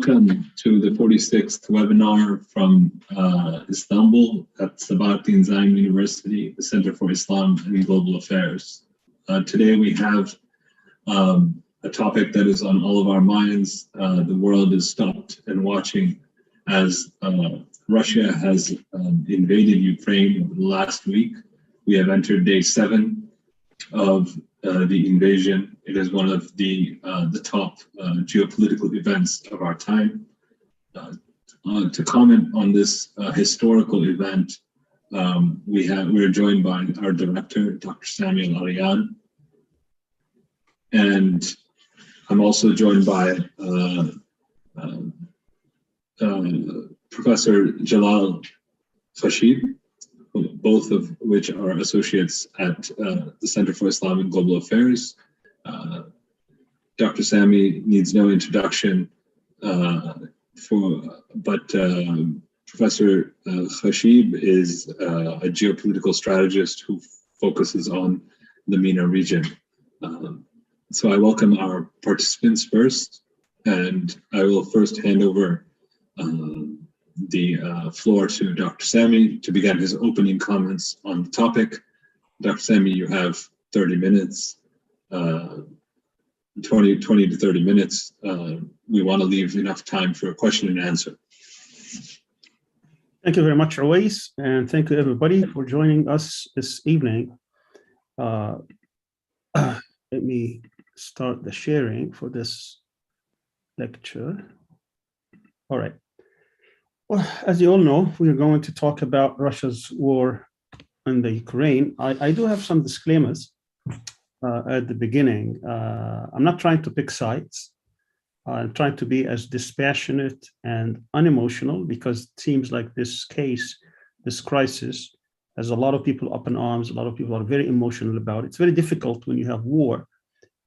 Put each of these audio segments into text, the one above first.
Welcome to the 46th webinar from Istanbul at Sabahattin Zaim University, the Center for Islam and Global Affairs. Today we have a topic that is on all of our minds. The world is stopped and watching as Russia has invaded Ukraine over the last week. We have entered day 7 of the invasion. It is one of the top geopolitical events of our time. To comment on this historical event, we're joined by our director, Dr. Samuel Arian, and I'm also joined by Professor Jalal Khashib, both of which are associates at the Center for Islam and Global Affairs. Dr. Sami needs no introduction, but Professor Khashib is a geopolitical strategist who focuses on the MENA region. So I welcome our participants first, and I will first hand over the floor to Dr. Sami to begin his opening comments on the topic. Dr. Sami, you have 30 minutes, 20 to 30 minutes. We want to leave enough time for a question and answer. Thank you very much, Awais, and thank you everybody for joining us this evening. Let me start the sharing for this lecture. All right. Well, as you all know, we are going to talk about Russia's war in the Ukraine. I do have some disclaimers at the beginning. I'm not trying to pick sides. I'm trying to be as dispassionate and unemotional, because it seems like this case, this crisis, has a lot of people up in arms. A lot of people are very emotional about it. It's very difficult when you have war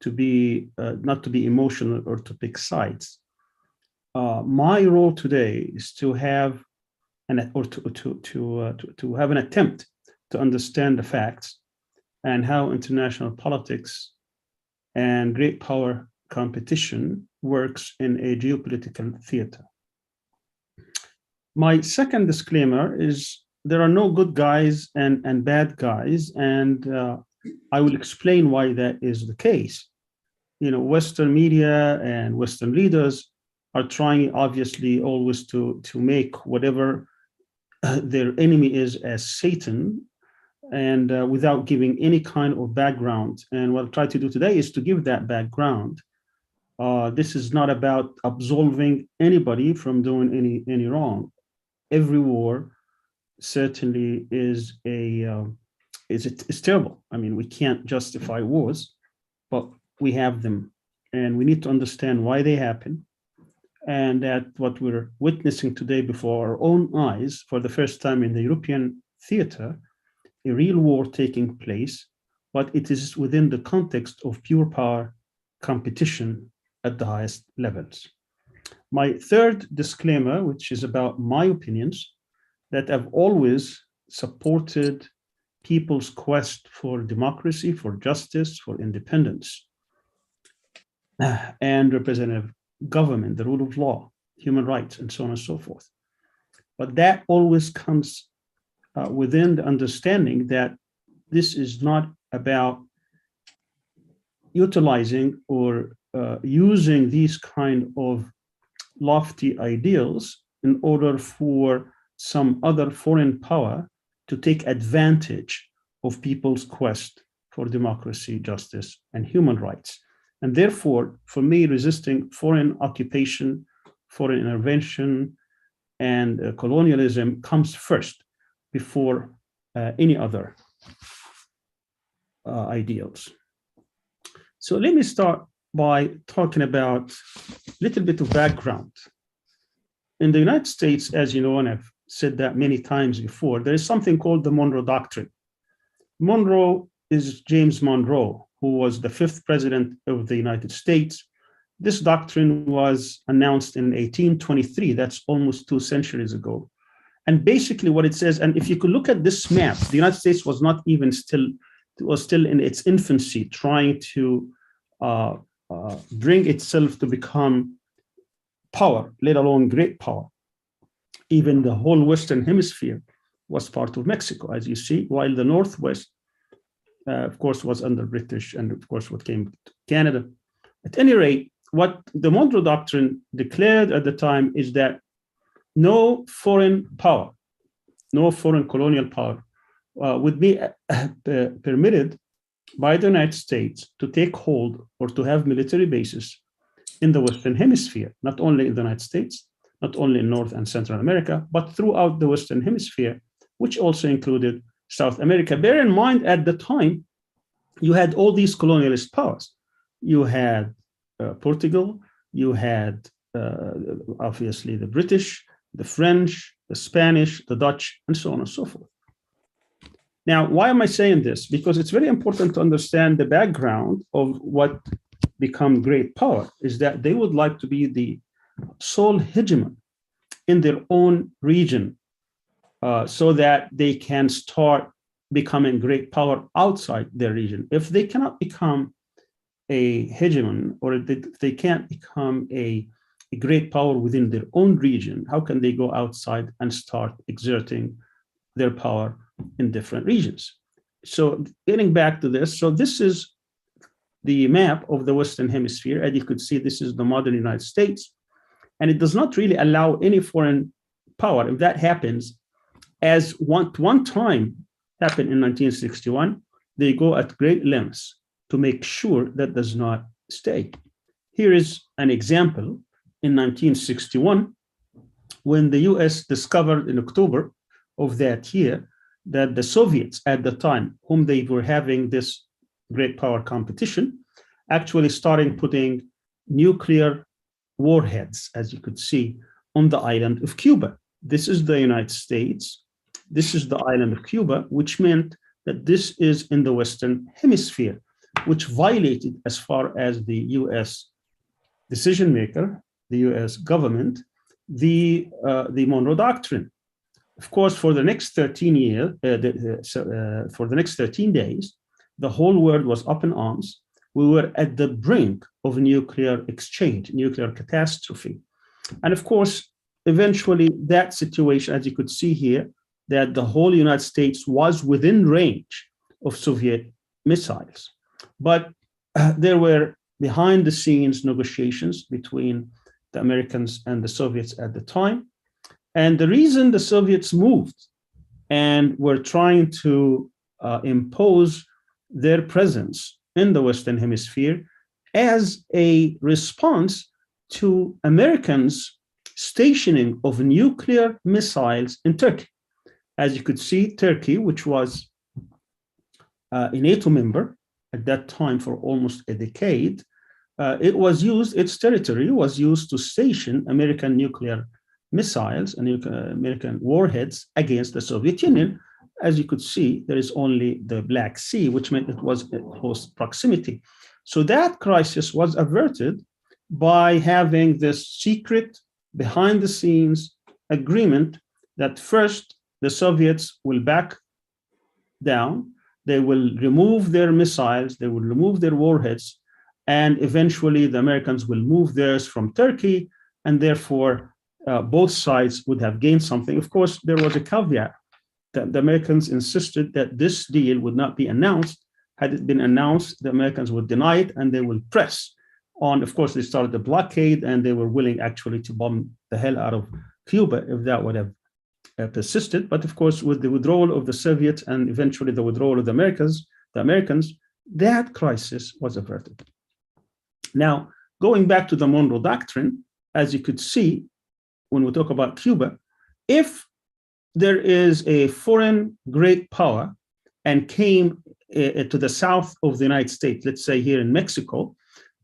to be not to be emotional or to pick sides. My role today is to have to have an attempt to understand the facts and how international politics and great power competition works in a geopolitical theater. My second disclaimer is there are no good guys and bad guys, and I will explain why that is the case. You know, Western media and Western leaders are trying, obviously, always to make whatever their enemy is as Satan, and without giving any kind of background. And what I'll try to do today is to give that background. This is not about absolving anybody from doing any wrong. Every war certainly is terrible. I mean, we can't justify wars, but we have them, and we need to understand why they happen. And that what we're witnessing today before our own eyes, for the first time in the European theater, a real war taking place, but it is within the context of pure power competition at the highest levels. My third disclaimer, which is about my opinions, that I've always supported people's quest for democracy, for justice, for independence, and representative government, the rule of law, human rights, and so on and so forth. But that always comes within the understanding that this is not about utilizing or using these kind of lofty ideals in order for some other foreign power to take advantage of people's quest for democracy, justice, and human rights. And therefore, for me, resisting foreign occupation, foreign intervention, and colonialism comes first before any other ideals. So let me start by talking about a little bit of background. In the United States, as you know, and I've said that many times before, there is something called the Monroe Doctrine. Monroe is James Monroe, who was the 5th president of the United States. This doctrine was announced in 1823. That's almost 2 centuries ago. And basically what it says, and if you could look at this map, the United States was not even still in its infancy, trying to bring itself to become power, let alone great power. Even the whole Western Hemisphere was part of Mexico, as you see, while the Northwest, of course, was under British, and of course, what came to Canada. At any rate, what the Monroe Doctrine declared at the time is that no foreign power, no foreign colonial power would be permitted by the United States to take hold or to have military bases in the Western Hemisphere, not only in the United States, not only in North and Central America, but throughout the Western Hemisphere, which also included South America. Bear in mind, at the time, you had all these colonialist powers. You had Portugal, you had obviously the British, the French, the Spanish, the Dutch, and so on and so forth. Now, why am I saying this? Because it's very important to understand the background of what become great power is that they would like to be the sole hegemon in their own region so that they can start becoming great power outside their region. If they cannot become a hegemon, or if they can't become a great power within their own region, how can they go outside and start exerting their power in different regions? So getting back to this, so this is the map of the Western Hemisphere. As you could see, this is the modern United States, and it does not really allow any foreign power. If that happens, as one time happened in 1961, they go at great lengths to make sure that does not stay. Here is an example. In 1961, when the US discovered in October of that year that the Soviets at the time, whom they were having this great power competition, actually starting putting nuclear warheads, as you could see, on the island of Cuba. This is the United States. This is the island of Cuba, which meant that this is in the Western Hemisphere, which violated, as far as the US decision maker, the US government, the Monroe Doctrine. Of course, for the next 13 years, for the next 13 days, the whole world was up in arms. We were at the brink of nuclear exchange, nuclear catastrophe. And of course, eventually that situation, as you could see here, that the whole United States was within range of Soviet missiles. But there were behind the scenes negotiations between the Americans and the Soviets at the time. And the reason the Soviets moved and were trying to impose their presence in the Western Hemisphere as a response to Americans' stationing of nuclear missiles in Turkey. As you could see, Turkey, which was a NATO member at that time for almost a decade, its territory was used to station American nuclear missiles and American warheads against the Soviet Union. As you could see, there is only the Black Sea, which meant it was in close proximity. So that crisis was averted by having this secret, behind the scenes agreement that first the Soviets will back down, they will remove their missiles, they will remove their warheads, and eventually the Americans will move theirs from Turkey, and therefore both sides would have gained something. Of course, there was a caveat that the Americans insisted that this deal would not be announced. Had it been announced, the Americans would deny it and they will press on. Of course, they started the blockade and they were willing actually to bomb the hell out of Cuba if that would have persisted. But of course, with the withdrawal of the Soviets and eventually the withdrawal of the Americans, that crisis was averted. Now, going back to the Monroe Doctrine, as you could see, when we talk about Cuba, if there is a foreign great power and came to the south of the United States, let's say here in Mexico,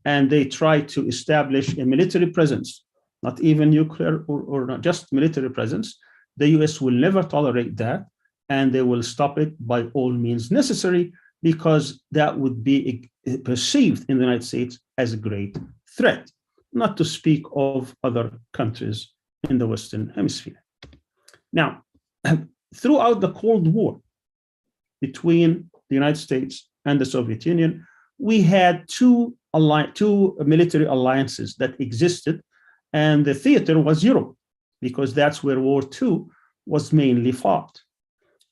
and they try to establish a military presence, not even nuclear or not just military presence, the US will never tolerate that, and they will stop it by all means necessary, because that would be perceived in the United States as a great threat, not to speak of other countries in the Western Hemisphere. Now, throughout the Cold War between the United States and the Soviet Union, we had two military alliances that existed and the theater was Europe, because that's where War II was mainly fought.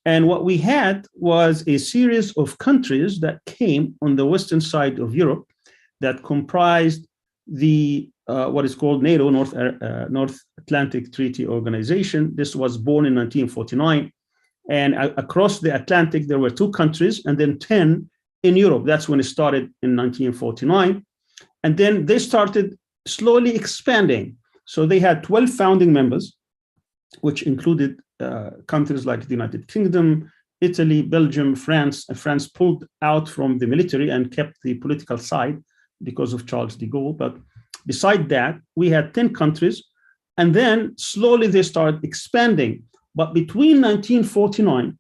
And what we had was a series of countries that came on the western side of Europe that comprised the what is called NATO, North Atlantic Treaty Organization. This was born in 1949. And across the Atlantic, there were 2 countries and then 10 in Europe. That's when it started in 1949. And then they started slowly expanding. So they had 12 founding members, which included countries like the United Kingdom, Italy, Belgium, France. And France pulled out from the military and kept the political side because of Charles de Gaulle. But beside that, we had 10 countries. And then slowly they started expanding. But between 1949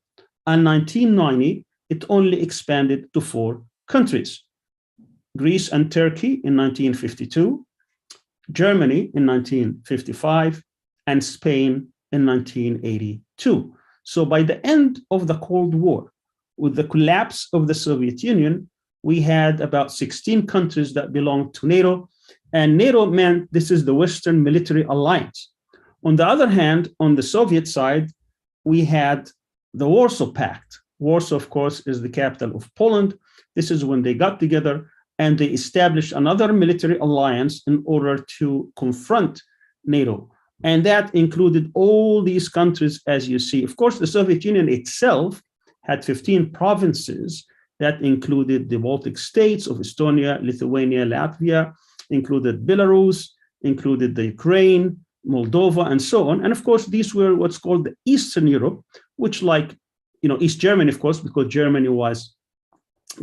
and 1990, it only expanded to 4 countries: Greece and Turkey in 1952, Germany in 1955, and Spain in 1982. So by the end of the Cold War, with the collapse of the Soviet Union, we had about 16 countries that belonged to NATO, and NATO meant this is the Western military alliance. On the other hand, on the Soviet side, we had the Warsaw Pact. Warsaw, of course, is the capital of Poland. This is when they got together and they established another military alliance in order to confront NATO. And that included all these countries, as you see. Of course, the Soviet Union itself had 15 provinces that included the Baltic states of Estonia, Lithuania, Latvia, included Belarus, included the Ukraine, Moldova, and so on. And of course, these were what's called the Eastern Europe, which, like, East Germany, of course, because Germany was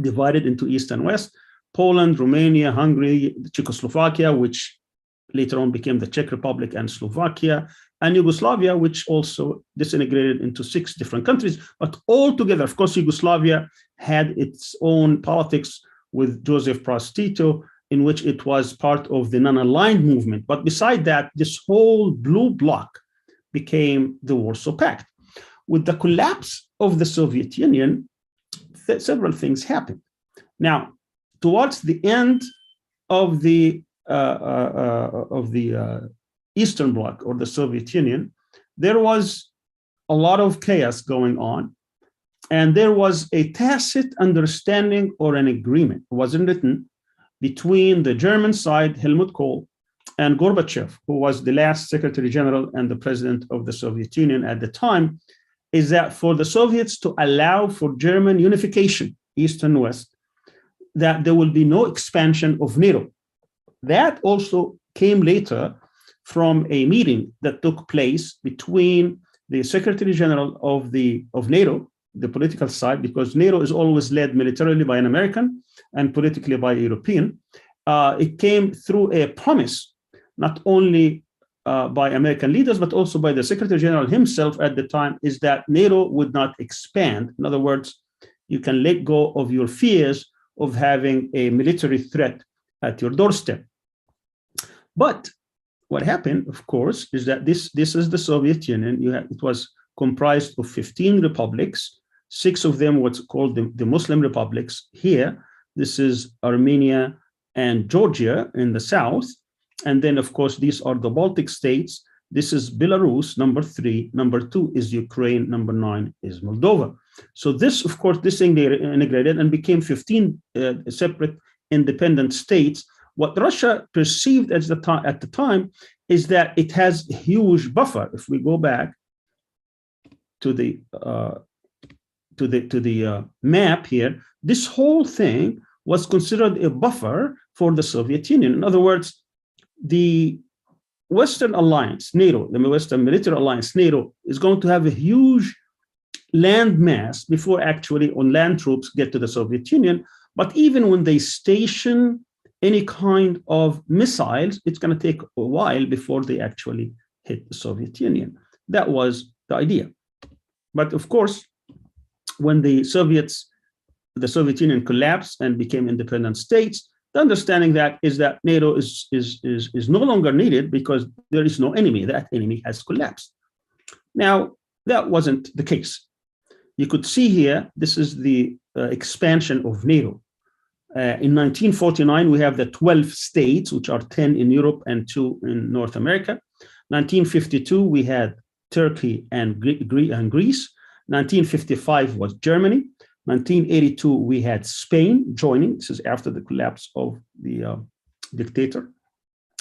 divided into East and West, Poland, Romania, Hungary, Czechoslovakia, which later on became the Czech Republic and Slovakia, and Yugoslavia, which also disintegrated into 6 different countries. But all together, of course, Yugoslavia had its own politics with Joseph Broz Tito, in which it was part of the non-aligned movement. But beside that, this whole blue bloc became the Warsaw Pact. With the collapse of the Soviet Union, several things happened. Now, towards the end of the Eastern Bloc or the Soviet Union, there was a lot of chaos going on, and there was a tacit understanding or an agreement. It wasn't written, between the German side, Helmut Kohl, and Gorbachev, who was the last Secretary General and the president of the Soviet Union at the time, is that for the Soviets to allow for German unification, East and West, that there will be no expansion of NATO. That also came later from a meeting that took place between the Secretary General of NATO, the political side, because NATO is always led militarily by an American and politically by a European. It came through a promise, not only by American leaders, but also by the Secretary General himself at the time, is that NATO would not expand. In other words, you can let go of your fears of having a military threat at your doorstep. But what happened, of course, is that this is the Soviet Union. It was comprised of 15 republics. 6 of them what's called the Muslim republics here. This is Armenia and Georgia in the south. And then, of course, these are the Baltic states. This is Belarus, number 3. Number 2 is Ukraine. Number 9 is Moldova. So this, of course, this thing they integrated and became 15 separate independent states. What Russia perceived at the time is that it has a huge buffer. If we go back to the map here, this whole thing was considered a buffer for the Soviet Union. In other words, the Western Alliance, NATO, the Western Military Alliance, NATO, is going to have a huge land mass before actually on land troops get to the Soviet Union. But even when they station any kind of missiles, it's going to take a while before they actually hit the Soviet Union. That was the idea. But of course, when the Soviet Union collapsed and became independent states, the understanding that is that NATO is no longer needed because there is no enemy. That enemy has collapsed. Now, that wasn't the case. You could see here, this is the expansion of NATO. In 1949, we have the 12 states, which are 10 in Europe and 2 in North America. 1952, we had Turkey and Greece. 1955 was Germany. 1982, we had Spain joining. This is after the collapse of the dictator.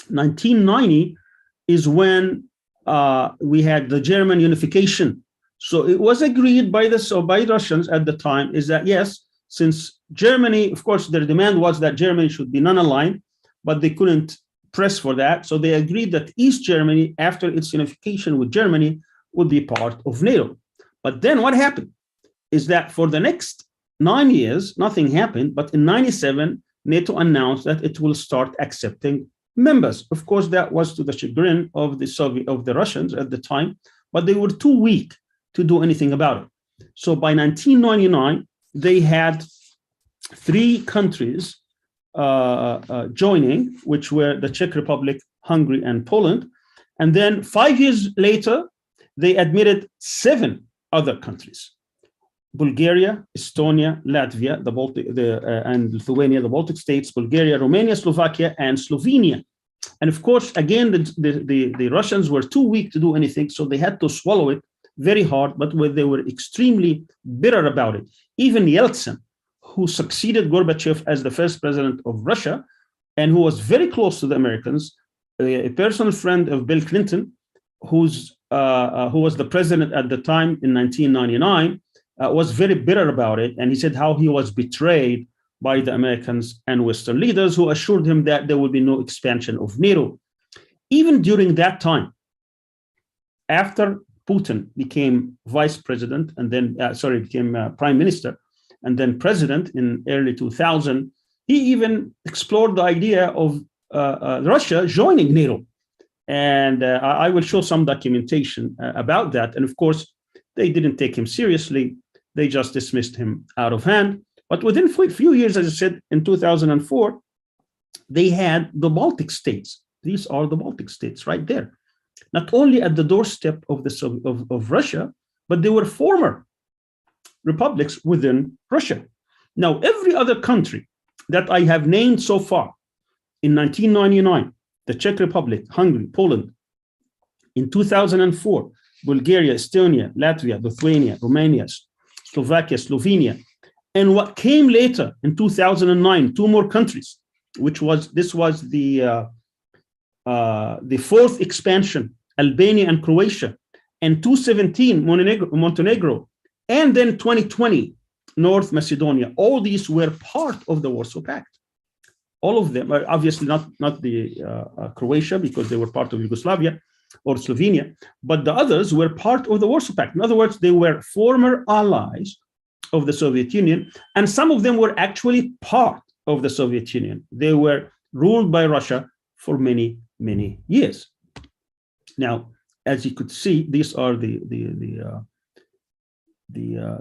1990 is when we had the German unification. So it was agreed by by Russians at the time is that, yes, since Germany, of course, their demand was that Germany should be non-aligned, but they couldn't press for that. So they agreed that East Germany, after its unification with Germany, would be part of NATO. But then what happened is that for the next 9 years, nothing happened. But in 97, NATO announced that it will start accepting members. Of course, that was to the chagrin of the Russians at the time, but they were too weak to do anything about it. So by 1999, they had 3 countries joining, which were the Czech Republic, Hungary, and Poland. And then 5 years later, they admitted 7 other countries: Bulgaria, Estonia, Latvia, and Lithuania, the Baltic states, Bulgaria, Romania, Slovakia, and Slovenia. And of course, again, the Russians were too weak to do anything, so they had to swallow it very hard, but they were extremely bitter about it. Even Yeltsin, who succeeded Gorbachev as the first president of Russia, and who was very close to the Americans, a personal friend of Bill Clinton, who was the president at the time in 1999, was very bitter about it. And he said how he was betrayed by the Americans and Western leaders who assured him that there would be no expansion of NATO. Even during that time, after Putin became vice president and then, became prime minister and then president in early 2000, he even explored the idea of Russia joining NATO. And I will show some documentation about that. And of course, they didn't take him seriously. They just dismissed him out of hand. But within a few years, as I said, in 2004, they had the Baltic states. These are the Baltic states right there. Not only at the doorstep of Russia, but they were former republics within Russia. Now, every other country that I have named so far, in 1999, the Czech Republic, Hungary, Poland, in 2004, Bulgaria, Estonia, Latvia, Lithuania, Romania, Slovakia, Slovenia, and what came later in 2009, 2 more countries, this was the 4th expansion, Albania and Croatia, and 2017, Montenegro, and then 2020, North Macedonia. All these were part of the Warsaw Pact. All of them are obviously not the Croatia, because they were part of Yugoslavia or Slovenia, but the others were part of the Warsaw Pact. In other words, they were former allies of the Soviet Union, and some of them were actually part of the Soviet Union. They were ruled by Russia for many, many years. Now, as you could see, these are the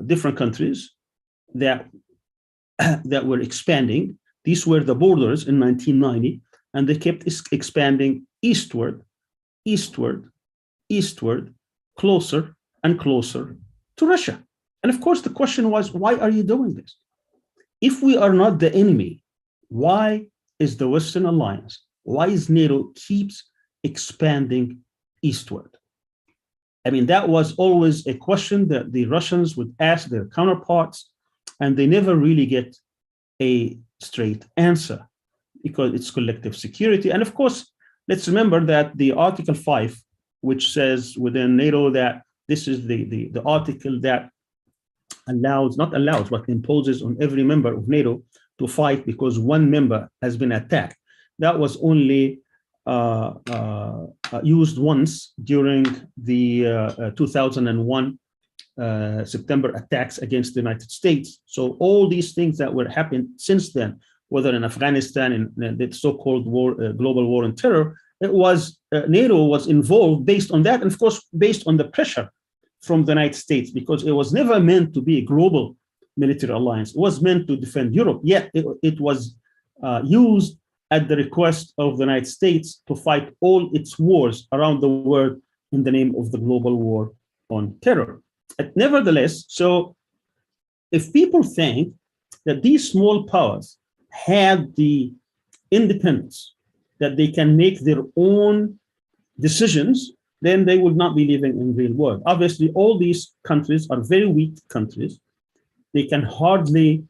different countries that were expanding. These were the borders in 1990, and they kept expanding eastward, closer and closer to Russia. And of course, the question was, why are you doing this? If we are not the enemy, why is the Western Alliance, why is NATO keeps expanding eastward? I mean, that was always a question that the Russians would ask their counterparts, and they never really get a straight answer, because it's collective security. And of course, let's remember that the Article 5, which says within NATO that this is the article that but imposes on every member of NATO to fight because one member has been attacked. That was only used once during the 2001 September attacks against the United States. So all these things that were happening since then, whether in Afghanistan and the so-called global war on terror, it was NATO was involved based on that, and of course based on the pressure from the United States, because it was never meant to be a global military alliance. It was meant to defend Europe, yet it was used at the request of the United States to fight all its wars around the world in the name of the global war on terror. Nevertheless, so if people think that these small powers had the independence that they can make their own decisions, then they would not be living in real world. Obviously, all these countries are very weak countries. They can hardly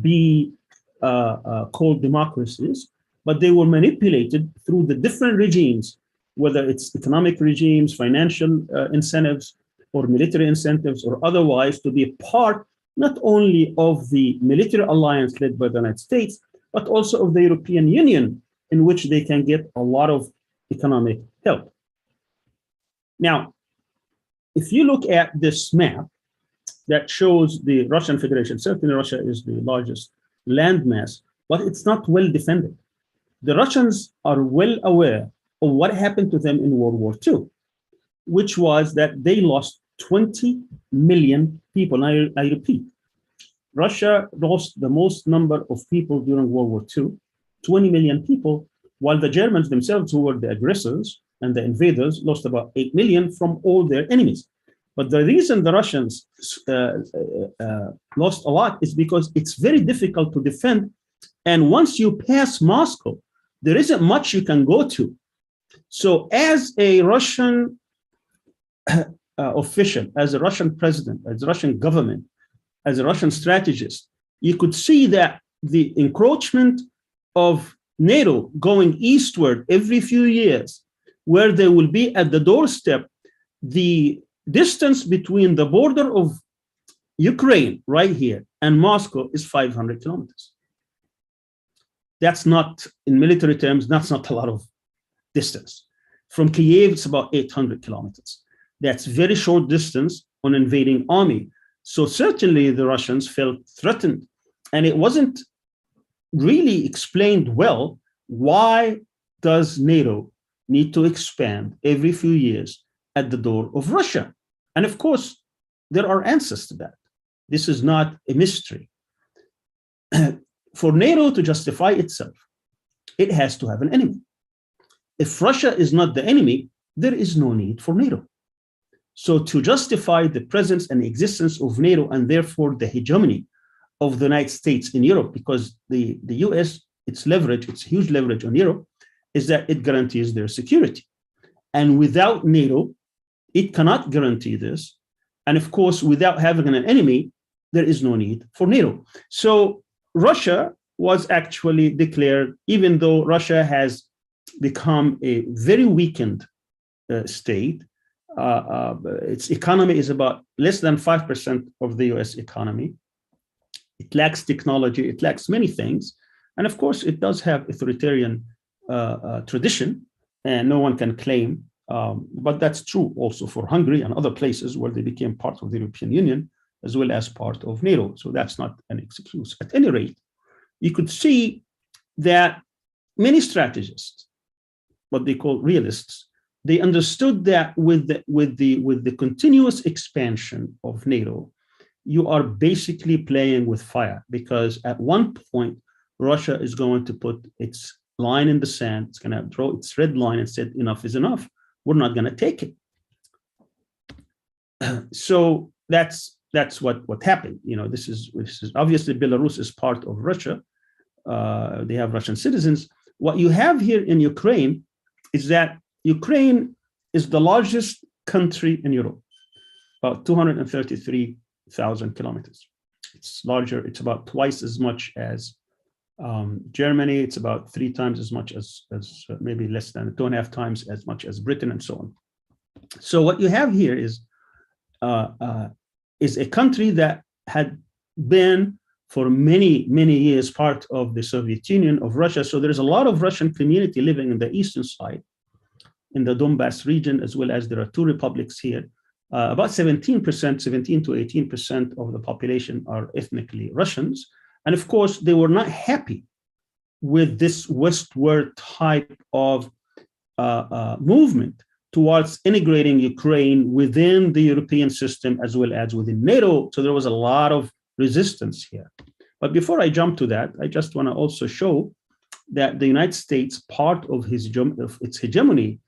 be called democracies, but they were manipulated through the different regimes, whether it's economic regimes, financial incentives, or military incentives, or otherwise, to be part not only of the military alliance led by the United States, but also of the European Union, in which they can get a lot of economic help. Now, if you look at this map that shows the Russian Federation, certainly Russia is the largest landmass, but it's not well defended. The Russians are well aware of what happened to them in World War II, which was that they lost 20 million people. I repeat, Russia lost the most number of people during World War II, 20 million people, while the Germans themselves, who were the aggressors and the invaders, lost about 8 million from all their enemies. But the reason the Russians lost a lot is because it's very difficult to defend. And once you pass Moscow, there isn't much you can go to. So as a Russian official, as a Russian president, as a Russian government, as a Russian strategist, you could see that the encroachment of NATO going eastward every few years, where they will be at the doorstep, the distance between the border of Ukraine right here and Moscow is 500 kilometers. That's not, in military terms, that's not a lot of distance. From Kiev, it's about 800 kilometers. That's very short distance on invading army. So certainly the Russians felt threatened, and it wasn't really explained well, why does NATO need to expand every few years at the door of Russia? And of course, there are answers to that. This is not a mystery. For NATO to justify itself, it has to have an enemy. If Russia is not the enemy, there is no need for NATO. So to justify the presence and existence of NATO, and therefore the hegemony of the United States in Europe, because the US, its leverage, its huge leverage on Europe, is that it guarantees their security. And without NATO, it cannot guarantee this. And of course, without having an enemy, there is no need for NATO. So Russia was actually declared, even though Russia has become a very weakened state, its economy is about less than 5% of the US economy. It lacks technology, it lacks many things. And of course, it does have authoritarian tradition, and no one can claim, but that's true also for Hungary and other places where they became part of the European Union, as well as part of NATO. So that's not an excuse. At any rate, you could see that many strategists, what they call realists, they understood that with the continuous expansion of NATO, you are basically playing with fire, because at one point, Russia is going to put its line in the sand. It's going to draw its red line and said, enough is enough. We're not going to take it. So that's what happened. You know, this is obviously Belarus is part of Russia. They have Russian citizens. What you have here in Ukraine is that Ukraine is the largest country in Europe, about 233,000 kilometers. It's larger. It's about twice as much as Germany. It's about 3 times as much as maybe less than 2.5 times as much as Britain, and so on. So what you have here is a country that had been for many, many years part of the Soviet Union, of Russia. So there's a lot of Russian community living in the eastern side, in the Donbass region, as well as there are 2 republics here. About 17% to 18% of the population are ethnically Russians. And of course, they were not happy with this westward type of movement towards integrating Ukraine within the European system as well as within NATO. So there was a lot of resistance here. But before I jump to that, I just want to also show that the United States, part of its hegemony,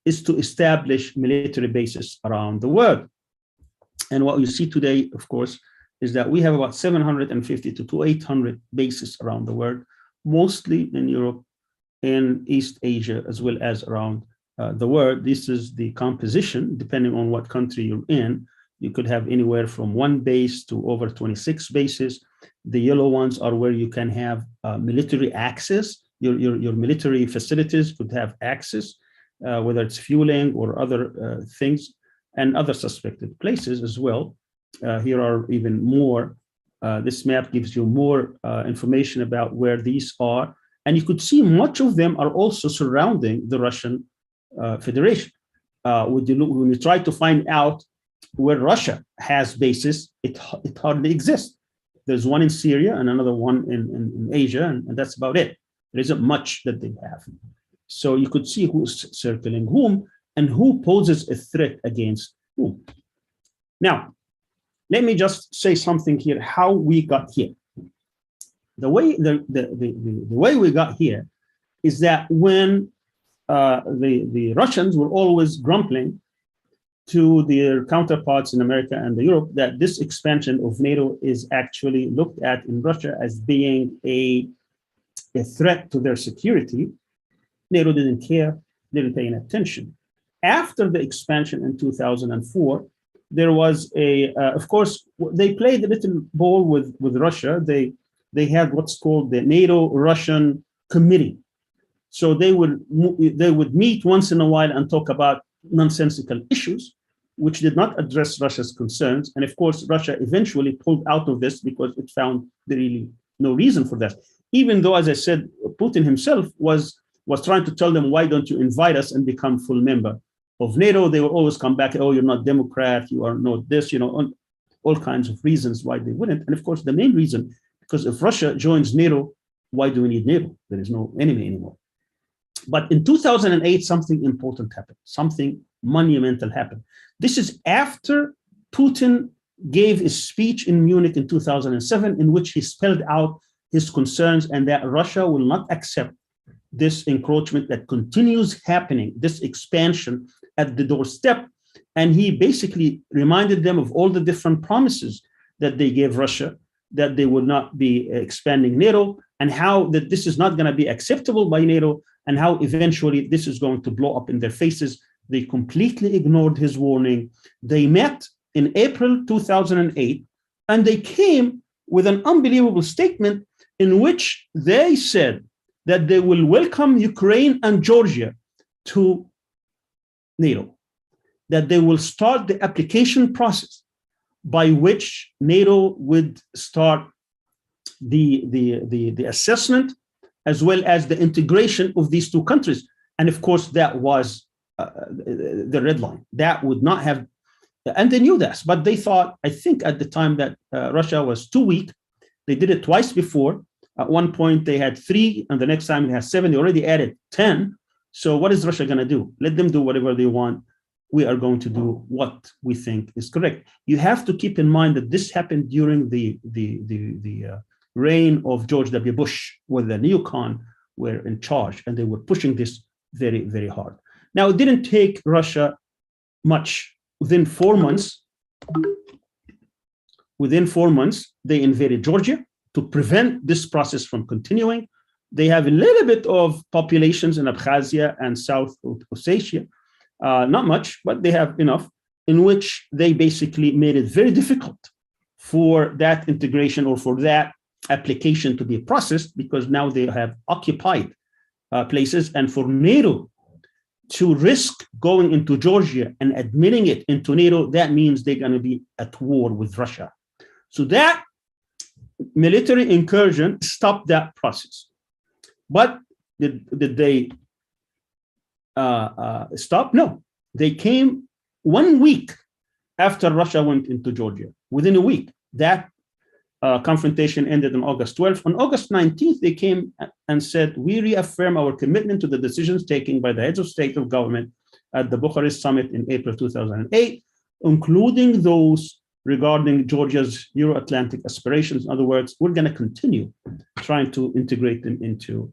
is to establish military bases around the world. And what you see today, of course, is that we have about 750 to 800 bases around the world. mostly in Europe and East Asia, as well as around the world. This is the composition, depending on what country you're in. You could have anywhere from 1 base to over 26 bases. The yellow ones are where you can have military access. Your military facilities could have access, whether it's fueling or other things, and other suspected places as well. Here are even more. This map gives you more information about where these are. And you could see much of them are also surrounding the Russian Federation. When you try to find out where Russia has bases, it hardly exists. There's one in Syria and another one in Asia, and that's about it. There isn't much that they have. So you could see who's circling whom and who poses a threat against whom. Now, let me just say something here, how we got here. The way we got here is that when the Russians were always grumbling to their counterparts in America and Europe that this expansion of NATO is actually looked at in Russia as being a threat to their security, NATO didn't care, didn't pay any attention. After the expansion in 2004, there was of course, they played a little ball with Russia. They had what's called the NATO-Russian Committee. So they would meet once in a while and talk about nonsensical issues, which did not address Russia's concerns. And of course, Russia eventually pulled out of this because it found really no reason for that. Even though, as I said, Putin himself was trying to tell them, why don't you invite us and become full member of NATO? They will always come back, oh, you're not Democrat, you are not this, all kinds of reasons why they wouldn't. And of course, the main reason, because if Russia joins NATO, why do we need NATO? There is no enemy anymore. But in 2008, something important happened, something monumental happened. This is after Putin gave a speech in Munich in 2007, in which he spelled out his concerns and that Russia will not accept this encroachment that continues happening, this expansion at the doorstep. And he basically reminded them of all the different promises that they gave Russia, that they would not be expanding NATO, and how that this is not going to be acceptable by NATO, and how eventually this is going to blow up in their faces. They completely ignored his warning. They met in April 2008, and they came with an unbelievable statement in which they said that they will welcome Ukraine and Georgia to NATO, that they will start the application process by which NATO would start the assessment as well as the integration of these two countries. And of course, that was the red line. That would not have, and they knew this, but they thought, I think at the time that Russia was too weak. They did it twice before. At one point they had 3, and the next time they had 7. They already added 10. So what is Russia going to do? Let them do whatever they want. We are going to do what we think is correct. You have to keep in mind that this happened during the reign of George W. Bush, where the neocon were in charge, and they were pushing this very, very hard. Now, it didn't take Russia much. Within 4 months, they invaded Georgia to prevent this process from continuing. They have a little bit of populations in Abkhazia and South Ossetia, not much, but they have enough, in which they basically made it very difficult for that integration or for that application to be processed, because now they have occupied places. And for NATO to risk going into Georgia and admitting it into NATO, that means they're going to be at war with Russia. So that military incursion stopped that process. But did they stop? No. They came 1 week after Russia went into Georgia. Within a week, that confrontation ended on August 12th. On August 19th, they came and said, we reaffirm our commitment to the decisions taken by the heads of state of government at the Bucharest summit in April 2008, including those regarding Georgia's Euro-Atlantic aspirations. In other words, we're going to continue trying to integrate them into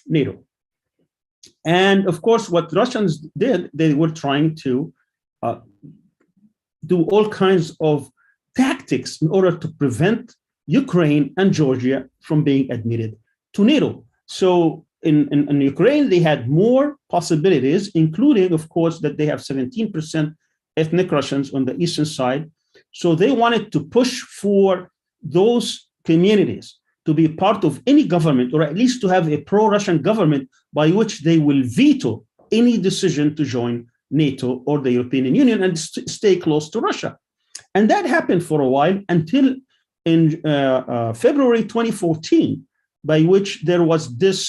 NATO. And of course, what Russians did, they were trying to do all kinds of tactics in order to prevent Ukraine and Georgia from being admitted to NATO. So in Ukraine, they had more possibilities, including, of course, that they have 17% ethnic Russians on the eastern side. So they wanted to push for those communities to be part of any government, or at least to have a pro-Russian government by which they will veto any decision to join NATO or the European Union and stay close to Russia. And that happened for a while until in February 2014, by which there was this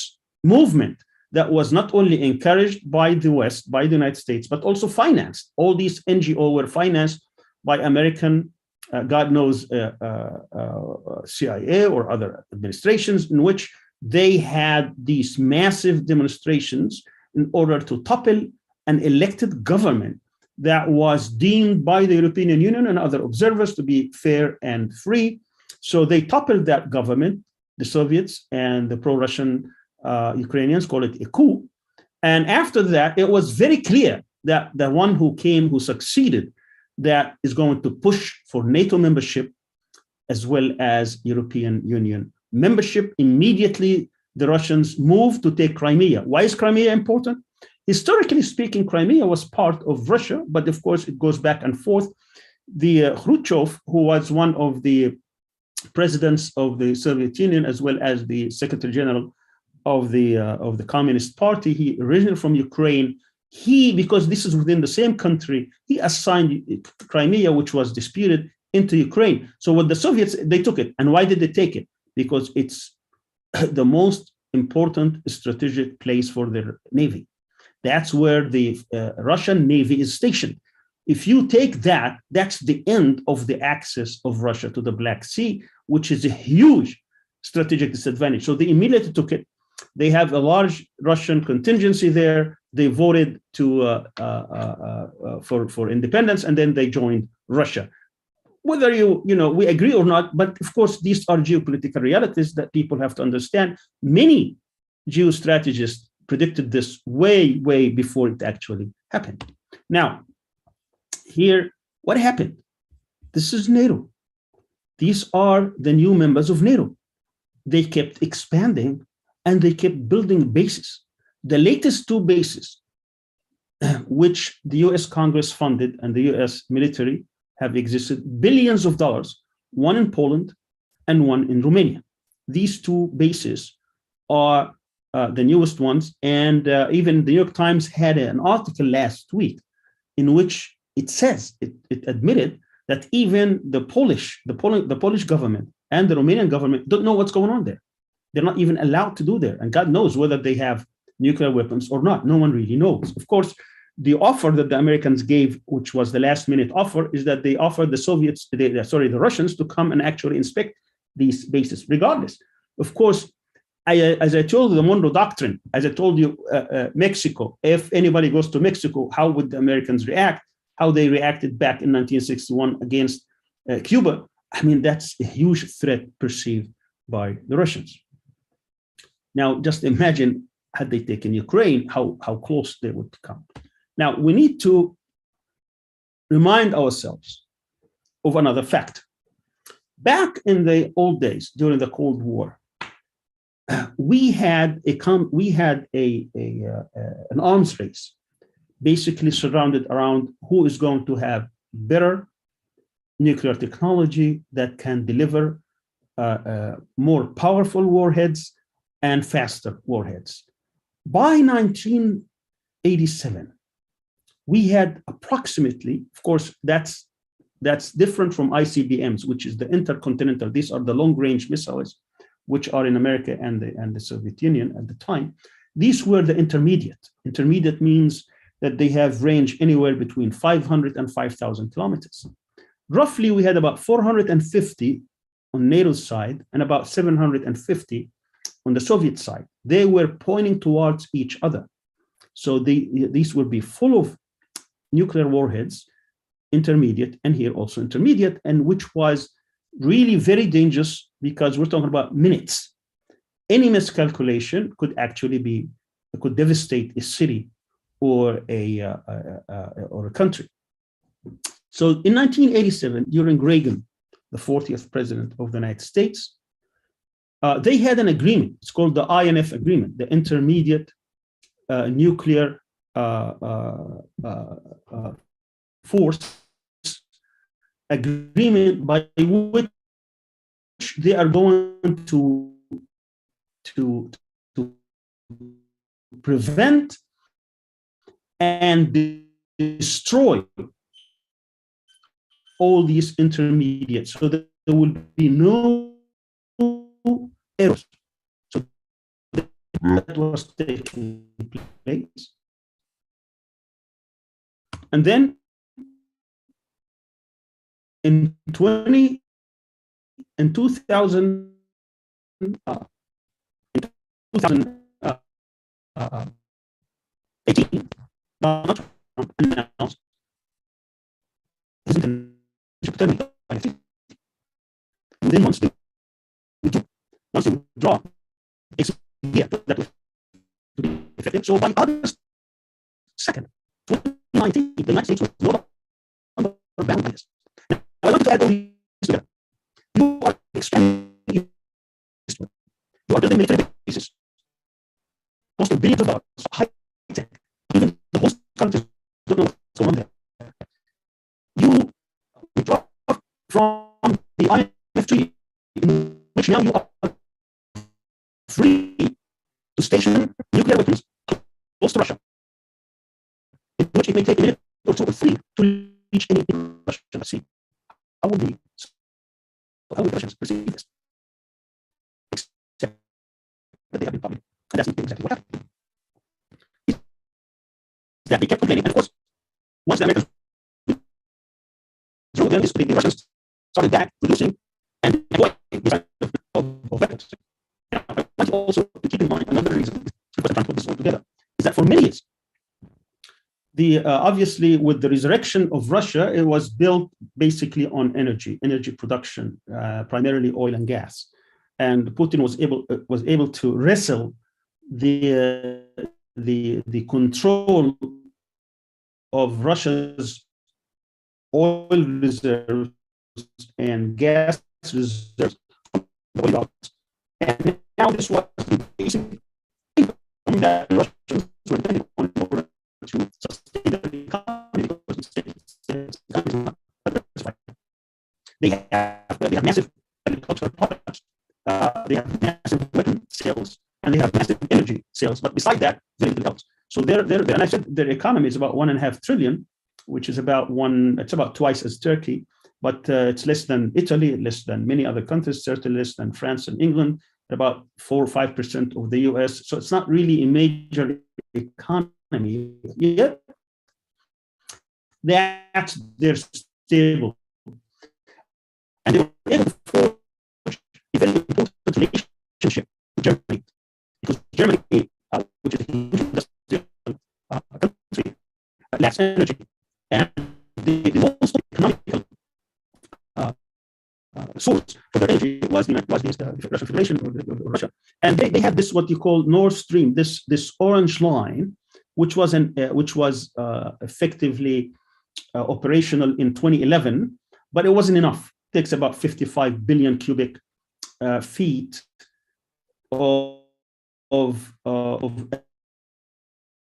movement that was not only encouraged by the West, by the United States, but also financed. All these NGOs were financed by American, God knows, CIA or other administrations, in which they had these massive demonstrations in order to topple an elected government that was deemed by the European Union and other observers to be fair and free. So they toppled that government. The Soviets and the pro-Russian Ukrainians call it a coup. And after that, it was very clear that the one who succeeded, that is going to push for NATO membership as well as European Union membership. Immediately, the Russians moved to take Crimea. Why is Crimea important? Historically speaking, Crimea was part of Russia, but of course it goes back and forth. The Khrushchev, who was one of the presidents of the Soviet Union, as well as the Secretary General of the Communist Party, he originally from Ukraine. Because this is within the same country, he assigned Crimea, which was disputed, into Ukraine. So with the Soviets, they took it. And why did they take it? Because it's the most important strategic place for their navy. That's where the Russian Navy is stationed. If you take that, that's the end of the access of Russia to the Black Sea, which is a huge strategic disadvantage. So they immediately took it. They have a large Russian contingency there. They voted for independence, and then they joined Russia. Whether we agree or not, but of course these are geopolitical realities that people have to understand. Many geostrategists predicted this way before it actually happened. Now, here, what happened? This is NATO. These are the new members of NATO. They kept expanding and they kept building bases. The latest two bases, which the US Congress funded and the US military have existed, billions of dollars, one in Poland and one in Romania. These two bases are the newest ones. And even the New York Times had an article last week in which it says, it admitted that even the Polish government and the Romanian government don't know what's going on there. They're not even allowed to do there. And God knows whether they have nuclear weapons or not. No one really knows. Of course, the offer that the Americans gave, which was the last minute offer, is that they offered the Russians to come and actually inspect these bases regardless. Of course, as I told you, the Monroe Doctrine, as I told you, Mexico, if anybody goes to Mexico, how would the Americans react? How they reacted back in 1961 against Cuba. I mean, that's a huge threat perceived by the Russians. Now, just imagine, had they taken Ukraine, how close they would come. Now, we need to remind ourselves of another fact. Back in the old days, during the Cold War, we had an arms race, basically surrounded around who is going to have better nuclear technology that can deliver more powerful warheads and faster warheads. By 1987, we had approximately, of course, that's different from ICBMs, which is the intercontinental. These are the long-range missiles, which are in America and the Soviet Union at the time. These were the intermediate. Intermediate means that they have range anywhere between 500 and 5,000 kilometers. Roughly, we had about 450 on NATO's side and about 750 on the Soviet side. They were pointing towards each other. So these would be full of nuclear warheads, intermediate, and here also intermediate, and which was really very dangerous because we're talking about minutes. Any miscalculation could actually could devastate a city or a country. So in 1987, during Reagan, the 40th president of the United States, they had an agreement. It's called the INF agreement, the Intermediate Nuclear Force Agreement, by which they are going to prevent and destroy all these intermediates, so that there will be no errors. So that was taking place. And then in 2018, Donald Trump announced his intention to terminate the INF. Within months, once they withdraw, it's that was to be effective. So by August 2nd, 2019, the United States was no longer bound by this. Now, I want to add all these together. You are expanding eastward. You are building military bases. Costing billions of dollars, high tech. Even the host countries don't know what's going on there. You withdraw from the INF treaty, in which now you are free to station nuclear weapons close to Russia, in which it may take a minute or two or three to reach any Russian sea. How will the Russians perceive this? Except that they have been public. And that's exactly what happened. Is that they kept complaining. And of course, once the Americans withdrew, then the Russians started back producing and deploying these kinds of weapons. I want you also to keep in mind another reason, because I'm trying to put this all together, is that for many years, obviously with the resurrection of Russia, it was built basically on energy production, primarily oil and gas. And Putin was able to wrestle the control of Russia's oil reserves and gas reserves. And now this was basically that the Russians were depending on in order to sustain their economy, because they have massive agricultural products, they have massive weapon sales, and they have massive energy sales. But beside that, very little else. So and I said their economy is about $1.5 trillion, which is it's about twice as Turkey, but it's less than Italy, less than many other countries, certainly less than France and England, about 4 or 5% of the US. So it's not really a major economy yet. They're stable. And they were able to forge a very important relationship with Germany, because Germany, which is a huge industrial country, lacks energy. And the most economical source for their energy was the Russian Federation or Russia. And they had this, what you call Nord Stream, this orange line, which was effectively operational in 2011, but it wasn't enough. It takes about 55 billion cubic feet of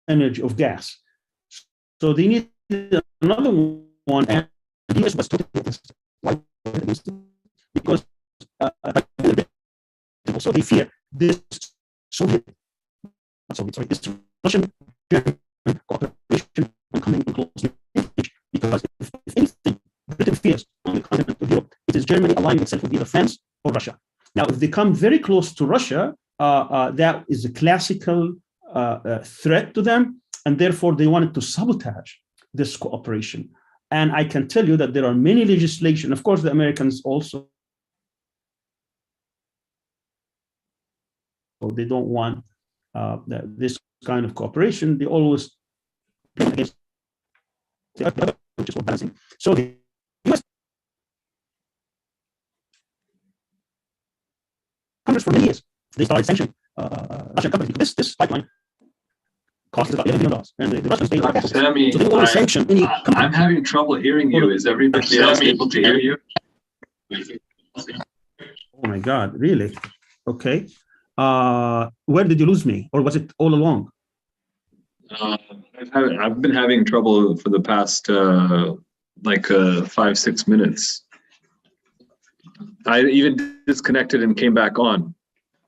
energy, of gas. So they need another one, and the US was totally against. Why? Because also they fear this this Russian cooperation coming in close, because if anything, Britain fears on the continent of Europe, it is Germany aligning itself with either France or Russia. Now, if they come very close to Russia, that is a classical threat to them, and therefore they wanted to sabotage this cooperation. And I can tell you that there are many legislation. Of course, the Americans also, they don't want this kind of cooperation. They always against the other, which is what balancing. So the US Congress for many years, they started sanctioning Russian companies, because this pipeline costs about $11 billion, and the Russians paid a lot of taxes. Sammy, so they want to sanction any company. I'm having trouble hearing you. Is everybody else able to hear you? Oh my God, really? Okay. Where did you lose me, or was it all along? I've been having trouble for the past 5-6 minutes. I even disconnected and came back on.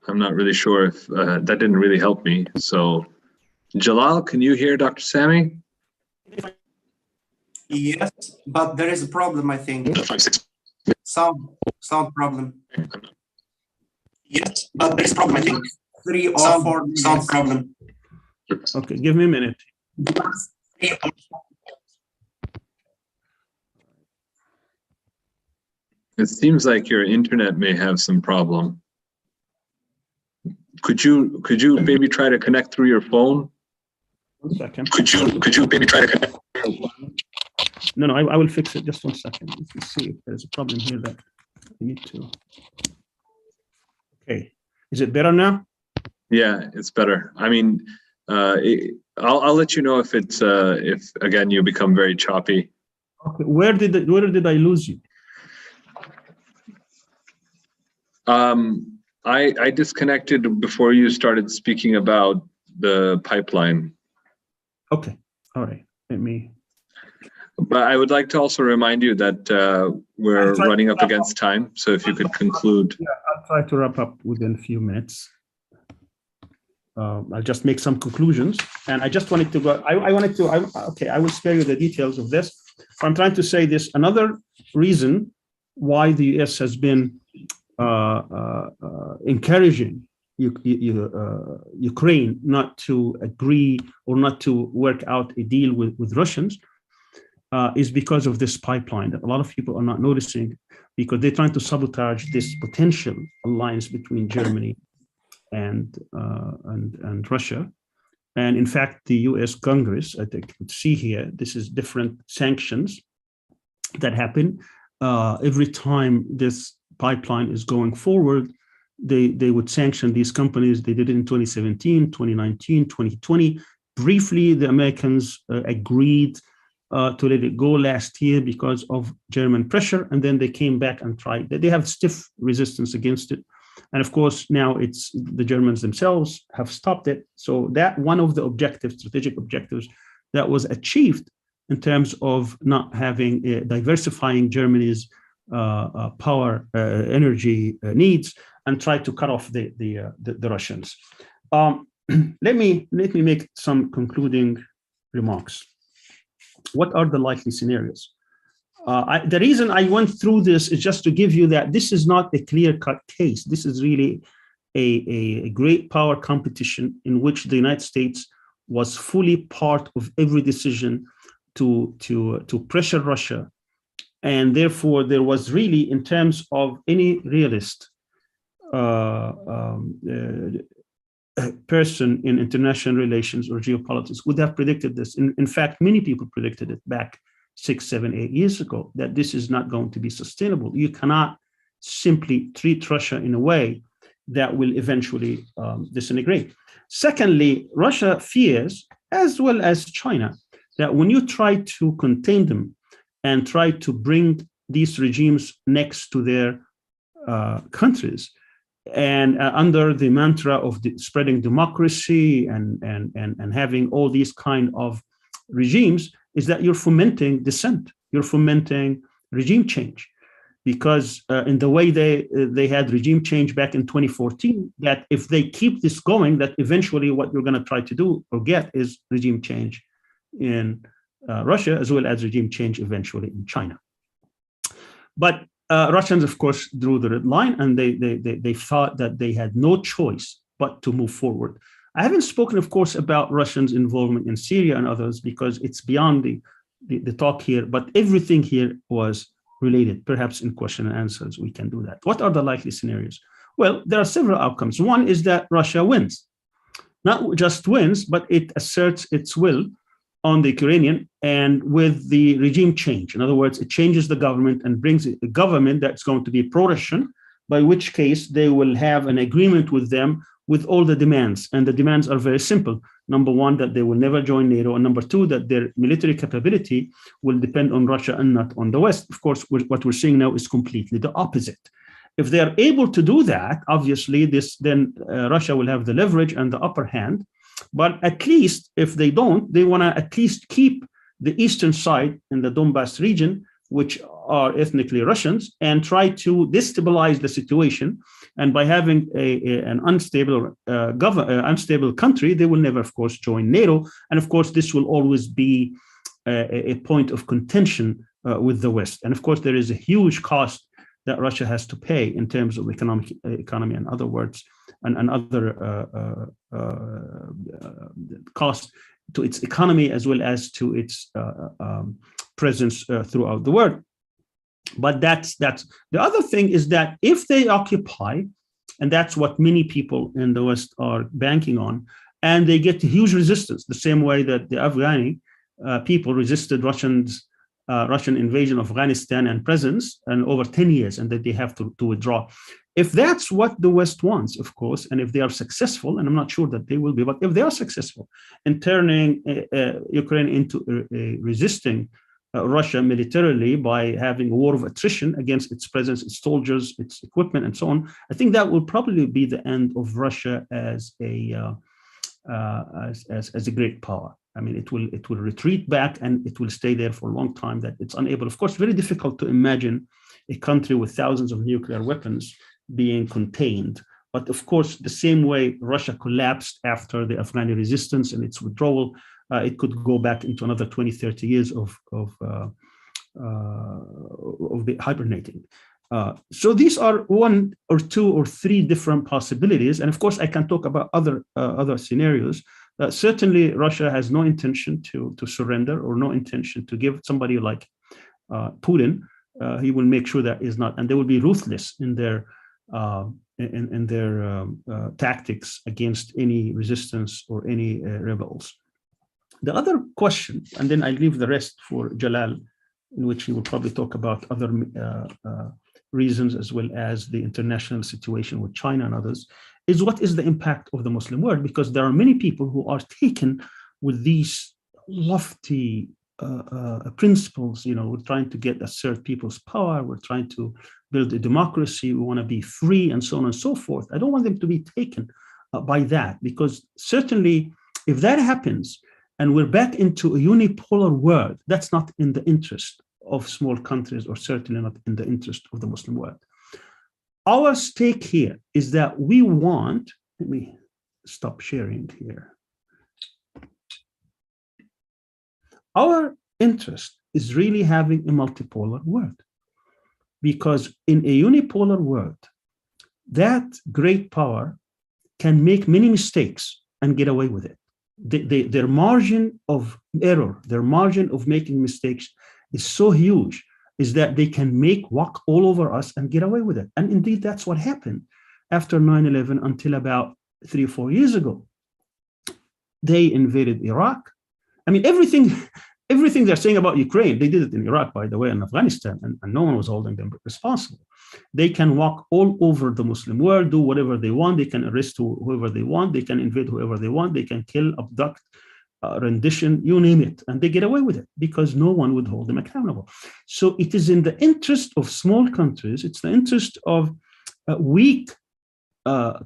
I'm not really sure if that didn't really help me. So, Jalal, can you hear Dr. Sami? Yes, but there is a problem, I think. 5-6. Sound problem. Yes, but there is a problem, I think. 3 or 4 sound problem. Okay, give me a minute. It seems like your internet may have some problem. Could you maybe try to connect through your phone? 1 second. Could you maybe try to connect? No, I will fix it. Just 1 second. Let's see if there's a problem here that we need to. Okay, is it better now? Yeah, it's better. I mean, I'll let you know if it's if again you become very choppy. Okay, where did I lose you? I disconnected before you started speaking about the pipeline. Okay, all right. Let me. But I would like to also remind you that we're running up against time. So if you could conclude. Yeah, I'll try to wrap up within a few minutes. I'll just make some conclusions, and I just wanted to go. Okay, I will spare you the details of this. I'm trying to say this. Another reason why the U.S. has been encouraging Ukraine not to agree or not to work out a deal with Russians is because of this pipeline that a lot of people are not noticing, because they're trying to sabotage this potential alliance between Germany and Russia. And in fact, the US Congress, I think you could see here, this is different sanctions that happen. Every time this pipeline is going forward, they would sanction these companies. They did it in 2017, 2019, 2020. Briefly, the Americans agreed to let it go last year because of German pressure, and then they came back and tried. They have stiff resistance against it. And of course, now it's the Germans themselves have stopped it. So that one of the objectives, strategic objectives, that was achieved in terms of not having diversifying Germany's power energy needs and try to cut off the Russians. Let me make some concluding remarks. What are the likely scenarios? The reason I went through this is just to give you that this is not a clear-cut case. This is really a great power competition in which the United States was fully part of every decision to pressure Russia. And therefore, there was really, in terms of any realist person in international relations or geopolitics would have predicted this. In fact, many people predicted it back 6, 7, 8 years ago, that this is not going to be sustainable. You cannot simply treat Russia in a way that will eventually disintegrate. Secondly, Russia fears, as well as China, that when you try to contain them and try to bring these regimes next to their countries, and under the mantra of spreading democracy and having all these kind of regimes, is that you're fomenting dissent, you're fomenting regime change. Because in the way they had regime change back in 2014, that if they keep this going, that eventually what you're going to try to do or get is regime change in Russia, as well as regime change eventually in China. But Russians, of course, drew the red line, and they thought that they had no choice but to move forward. I haven't spoken, of course, about Russians' involvement in Syria and others because it's beyond the talk here, but everything here was related. Perhaps in question and answers, we can do that. What are the likely scenarios? Well, there are several outcomes. One is that Russia wins. Not just wins, but it asserts its will on the Ukrainian and with the regime change. In other words, it changes the government and brings a government that's going to be pro-Russian, by which case they will have an agreement with them with all the demands. And the demands are very simple. Number one, that they will never join NATO. And number two, that their military capability will depend on Russia and not on the West. Of course, what we're seeing now is completely the opposite. If they are able to do that, obviously then Russia will have the leverage and the upper hand. But at least if they don't, they want to at least keep the eastern side in the Donbass region, which are ethnically Russians, and try to destabilize the situation. And by having an unstable unstable country, they will never, of course, join NATO. And of course, this will always be a point of contention with the West. And of course, there is a huge cost that Russia has to pay in terms of economy, in other words, and other costs to its economy as well as to its presence throughout the world. But that's the other thing is that if they occupy, and that's what many people in the West are banking on, and they get huge resistance, the same way that the Afghani people resisted Russian invasion of Afghanistan and presence and over 10 years, and that they have to withdraw. If that's what the West wants, of course, and if they are successful, and I'm not sure that they will be, but if they are successful in turning Ukraine into resisting Russia militarily by having a war of attrition against its presence, its soldiers, its equipment, and so on, I think that will probably be the end of Russia as a great power. I mean, it will retreat back and it will stay there for a long time. That it's unable. Of course, very difficult to imagine a country with thousands of nuclear weapons being contained. But of course, the same way Russia collapsed after the Afghani resistance and its withdrawal, it could go back into another 20, 30 years of hibernating. So these are one or two or three different possibilities. And of course, I can talk about other scenarios. Certainly, Russia has no intention to surrender or no intention to give somebody like Putin. He will make sure that is not, and they will be ruthless in their tactics against any resistance or any rebels. The other question, and then I leave the rest for Jalal, in which he will probably talk about other reasons as well as the international situation with China and others, is what is the impact of the Muslim world? Because there are many people who are taken with these lofty principles. You know, we're trying to assert people's power. We're trying to build a democracy. We want to be free and so on and so forth. I don't want them to be taken by that, because certainly if that happens and we're back into a unipolar world, that's not in the interest of small countries, or certainly not in the interest of the Muslim world. Our stake here is that we want, let me stop sharing here. Our interest is really having a multipolar world, because in a unipolar world, that great power can make many mistakes and get away with it. Their margin of error, their margin of making mistakes is so huge, is that they can walk all over us and get away with it. And indeed, that's what happened after 9/11 until about 3 or 4 years ago. They invaded Iraq. I mean, everything they're saying about Ukraine, they did it in Iraq, by the way, and Afghanistan, and no one was holding them responsible. They can walk all over the Muslim world, do whatever they want. They can arrest whoever they want. They can invade whoever they want. They can kill, abduct, rendition, you name it, and they get away with it because no one would hold them accountable. So it is in the interest of small countries, it's the interest of weak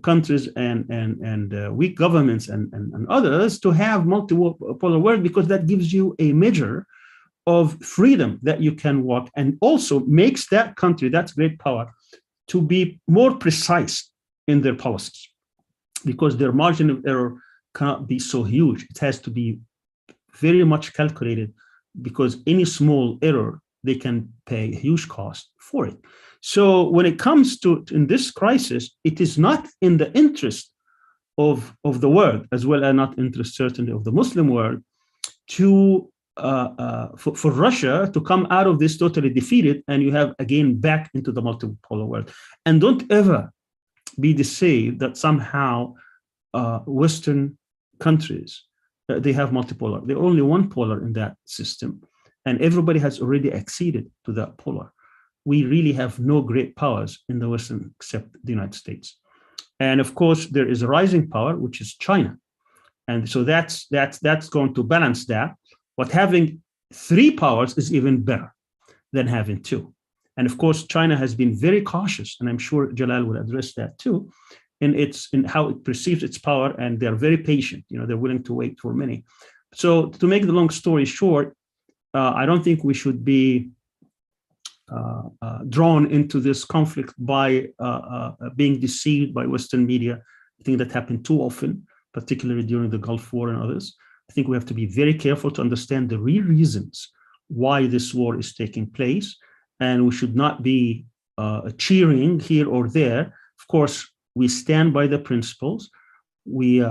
countries and weak governments and others to have multipolar world, because that gives you a measure of freedom that you can walk, and also makes that country, that's great power, to be more precise in their policies, because their margin of error cannot be so huge. It has to be very much calculated, because any small error, they can pay a huge cost for it. So when it comes to in this crisis, it is not in the interest of the world, as well as not interest certainly of the Muslim world, to for Russia to come out of this totally defeated, and you have again back into the multipolar world. And don't ever be deceived that somehow Western countries, they have multipolar. They're only one polar in that system, and everybody has already acceded to that polar. We really have no great powers in the Western except the United States. And of course, there is a rising power, which is China. And so that's going to balance that. But having 3 powers is even better than having 2. And of course, China has been very cautious, and I'm sure Jalal will address that too, in how it perceives its power, and they're very patient. They're willing to wait for many. So to make the long story short, I don't think we should be drawn into this conflict by being deceived by Western media. I think that happened too often, particularly during the Gulf War and others. I think we have to be very careful to understand the real reasons why this war is taking place, and we should not be cheering here or there. Of course, we stand by the principles. We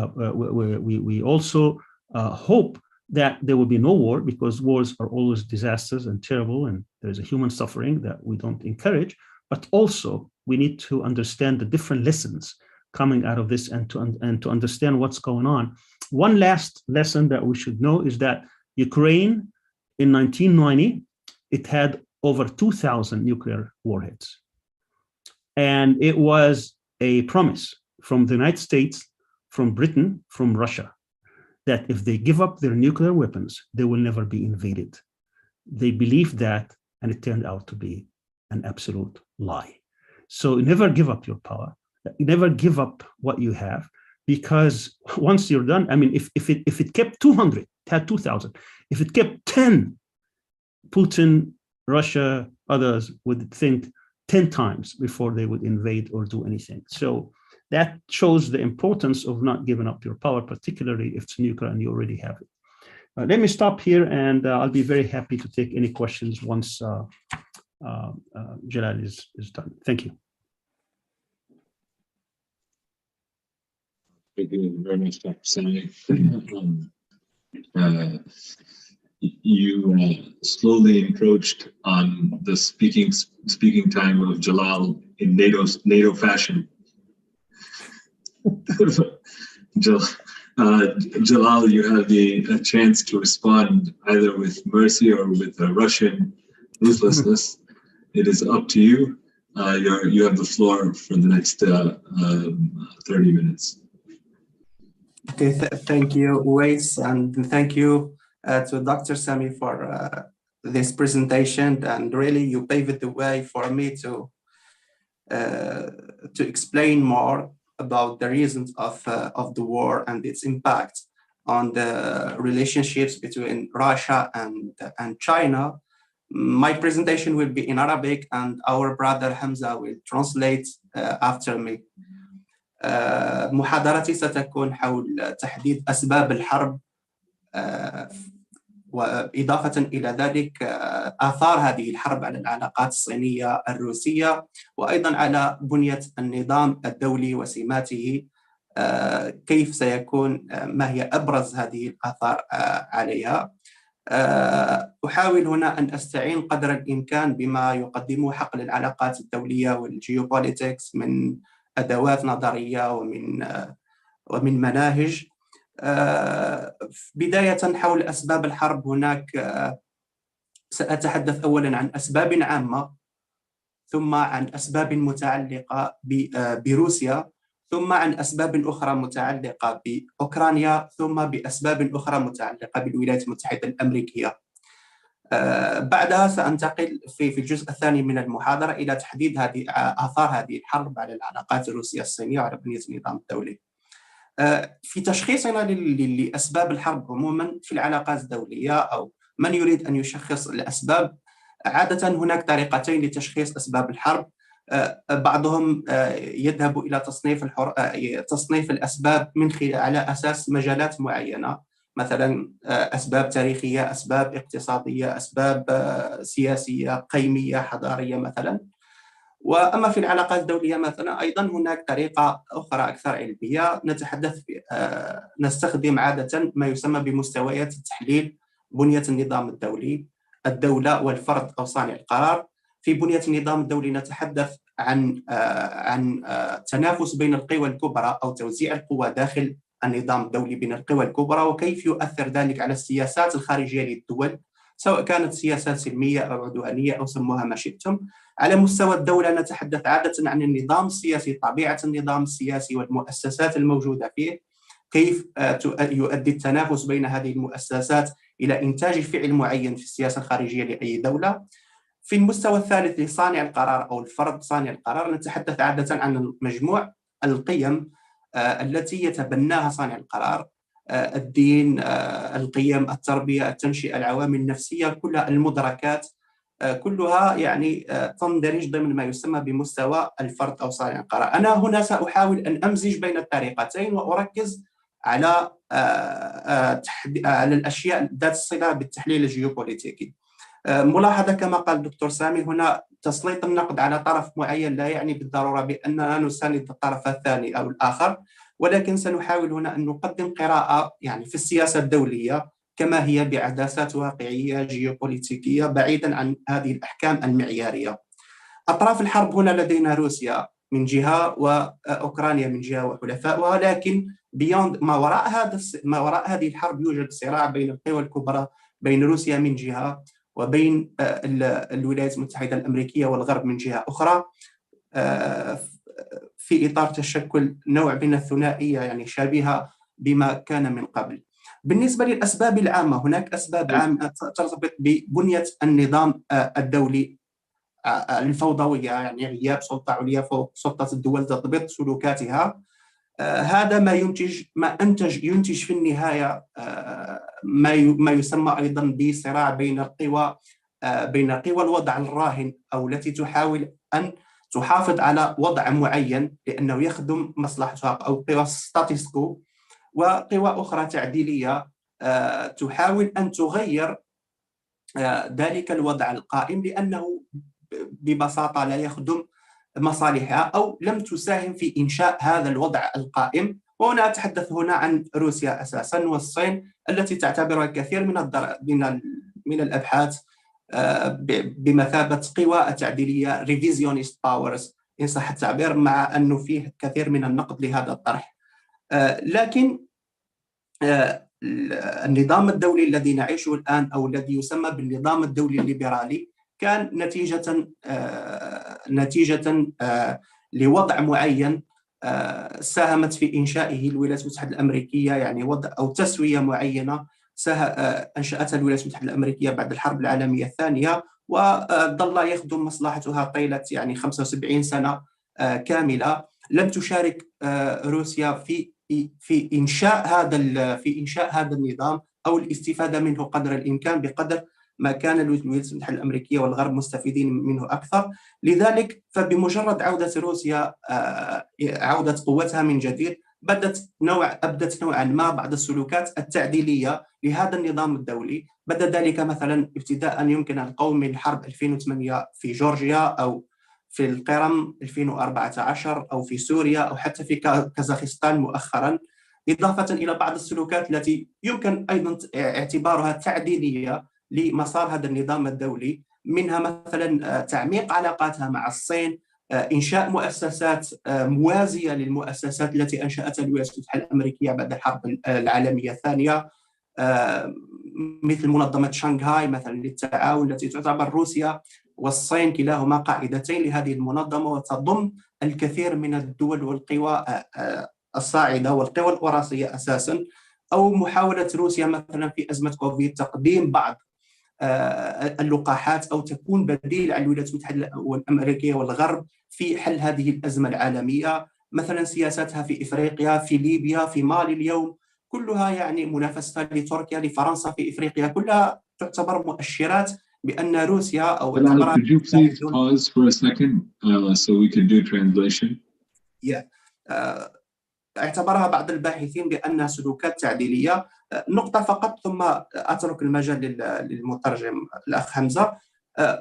also hope that there will be no war, because wars are always disasters and terrible, and there's a human suffering that we don't encourage. But also, we need to understand the different lessons coming out of this, and to understand what's going on. One last lesson that we should know is that Ukraine in 1990, it had over 2,000 nuclear warheads. And it was a promise from the United States, from Britain, from Russia, that if they give up their nuclear weapons, they will never be invaded. They believed that, and it turned out to be an absolute lie. So never give up your power. Never give up what you have, because once you're done, I mean, if it kept 200, it had 2,000. If it kept 10, Putin, Russia, others would think 10 times before they would invade or do anything. So that shows the importance of not giving up your power, particularly if it's nuclear and you already have it. Let me stop here, and I'll be very happy to take any questions once Jalal is done. Thank you. Thank you very much, Dr. Sami. You slowly encroached on the speaking time of Jalal in NATO fashion. Jalal, you have a chance to respond either with mercy or with Russian ruthlessness. It is up to you. You have the floor for the next 30 minutes. Okay, thank you, Uwais, and thank you to Dr. Sami for this presentation. And really, you paved the way for me to explain more about the reasons of the war and its impact on the relationships between Russia and China. My presentation will be in Arabic, and our brother Hamza will translate after me. محاضرتي ستكون حول تحديد أسباب الحرب، وإضافة إلى ذلك آثار هذه الحرب على العلاقات الصينية الروسية، وأيضا على بنية النظام الدولي وسماته، كيف سيكون، ما هي أبرز هذه الآثار عليها. أحاول هنا أن أستعين قدر الإمكان بما يقدمه حقل العلاقات الدولية والجيوبوليتكس من أدوات نظرية ومن مناهج. بداية حول أسباب الحرب، هناك سأتحدث أولا عن أسباب عامة، ثم عن أسباب متعلقة بروسيا، ثم عن أسباب أخرى متعلقة بأوكرانيا، ثم بأسباب أخرى متعلقة بالولايات المتحدة الأمريكية. بعدها سأنتقل في الجزء الثاني من المحاضرة إلى تحديد آثار هذه الحرب على العلاقات الروسية الصينية وعلى بنية النظام الدولي. في تشخيصنا لأسباب الحرب عموما في العلاقات الدولية، أو من يريد أن يشخص الأسباب، عادة هناك طريقتين لتشخيص أسباب الحرب. بعضهم يذهب إلى تصنيف الأسباب على أساس مجالات معينة، مثلا أسباب تاريخية، أسباب اقتصادية، أسباب سياسية، قيمية، حضارية مثلا. وأما في العلاقات الدولية مثلا أيضا هناك طريقة أخرى أكثر علمية، نستخدم عادة ما يسمى بمستويات التحليل، بنية النظام الدولي، الدولة والفرد أو صانع القرار. في بنية النظام الدولي نتحدث عن تنافس بين القوى الكبرى أو توزيع القوى داخل النظام الدولي بين القوى الكبرى، وكيف يؤثر ذلك على السياسات الخارجية للدول، سواء كانت سياسات سلمية أو عدوانية أو سموها ما شئتم. على مستوى الدولة نتحدث عادة عن النظام السياسي، طبيعة النظام السياسي والمؤسسات الموجودة فيه، كيف يؤدي التنافس بين هذه المؤسسات إلى إنتاج فعل معين في السياسة الخارجية لأي دولة. في المستوى الثالث لصانع القرار أو الفرد صانع القرار، نتحدث عادة عن مجموع القيم التي يتبناها صانع القرار: الدين، القيم، التربية، التنشئة، العوامل النفسية، كلها المدركات، كلها يعني تندرج ضمن ما يسمى بمستوى الفرد أو صانع القرار. أنا هنا سأحاول أن أمزج بين الطريقتين وأركز على الأشياء ذات الصلة بالتحليل الجيوبوليتيكي. ملاحظة كما قال الدكتور سامي، هنا تسليط النقد على طرف معين لا يعني بالضرورة بأننا نساند الطرف الثاني أو الآخر، ولكن سنحاول هنا أن نقدم قراءة يعني في السياسة الدولية كما هي بعدسات واقعية جيوبوليتيكية بعيدا عن هذه الأحكام المعيارية. أطراف الحرب هنا لدينا روسيا من جهة وأوكرانيا من جهة وحلفائها، لكن ما وراء هذه الحرب يوجد صراع بين القوى الكبرى، بين روسيا من جهة وبين الولايات المتحدة الأمريكية والغرب من جهة أخرى، في إطار تشكل نوع من الثنائية يعني شبيهة بما كان من قبل. بالنسبة للأسباب العامة، هناك أسباب عامة ترتبط ببنية النظام الدولي الفوضوية، يعني غياب سلطة عليا فوق سلطة الدول، تضبط سلوكاتها. هذا ينتج في النهاية ما يسمى أيضا بصراع بين قوى الوضع الراهن أو التي تحاول أن تحافظ على وضع معين لأنه يخدم مصلحتها، أو قوى ستاتيسكو، وقوى أخرى تعديلية تحاول أن تغير ذلك الوضع القائم لأنه ببساطة لا يخدم مصالحها أو لم تساهم في إنشاء هذا الوضع القائم. وهنا أتحدث هنا عن روسيا أساسا والصين التي تعتبرها الكثير من الأبحاث بمثابة قوى تعديلية ريفيزيونيست باورز إن صح التعبير، مع أنه فيه كثير من النقد لهذا الطرح. لكن النظام الدولي الذي نعيشه الآن أو الذي يسمى بالنظام الدولي الليبرالي كان نتيجة لوضع معين ساهمت في إنشائه الولايات المتحدة الأمريكية، يعني وضع أو تسوية معينة أنشأتها الولايات المتحدة الأمريكية بعد الحرب العالمية الثانية، وظل يخدم مصلحتها طيلة يعني 75 سنة كاملة. لم تشارك روسيا في إنشاء هذا النظام أو الاستفادة منه قدر الإمكان بقدر ما كان الولايات المتحدة الأمريكية والغرب مستفيدين منه أكثر. لذلك فبمجرد عودة روسيا عودة قوتها من جديد أبدت نوعا ما بعض السلوكات التعديلية لهذا النظام الدولي. بدا ذلك مثلا ابتداء يمكن القوم من حرب 2008 في جورجيا أو في القرم 2014 أو في سوريا أو حتى في كازاخستان مؤخرا، إضافة إلى بعض السلوكات التي يمكن أيضا اعتبارها تعديلية لمسار هذا النظام الدولي، منها مثلا تعميق علاقاتها مع الصين، إنشاء مؤسسات موازية للمؤسسات التي أنشأتها الولايات المتحدة الأمريكية بعد الحرب العالمية الثانية، مثل منظمة شنغهاي مثلا للتعاون التي تعتبر روسيا والصين كلاهما قاعدتين لهذه المنظمة، وتضم الكثير من الدول والقوى الصاعدة والقوى الوراثية أساسا. أو محاولة روسيا مثلا في أزمة كوفيد تقديم بعض اللقاحات أو تكون بديل على الولايات المتحدة الأمريكية والغرب في حل هذه الأزمة العالمية. مثلا سياساتها في إفريقيا، في ليبيا، في مالي اليوم، كلها يعني منافستها لتركيا، لفرنسا في إفريقيا، كلها تعتبر مؤشرات بأن روسيا أو could you please pause for a second so we can do translation? اعتبرها بعض الباحثين بأنها سلوكات تعديلية. نقطة فقط ثم أترك المجال للمترجم الأخ حمزة.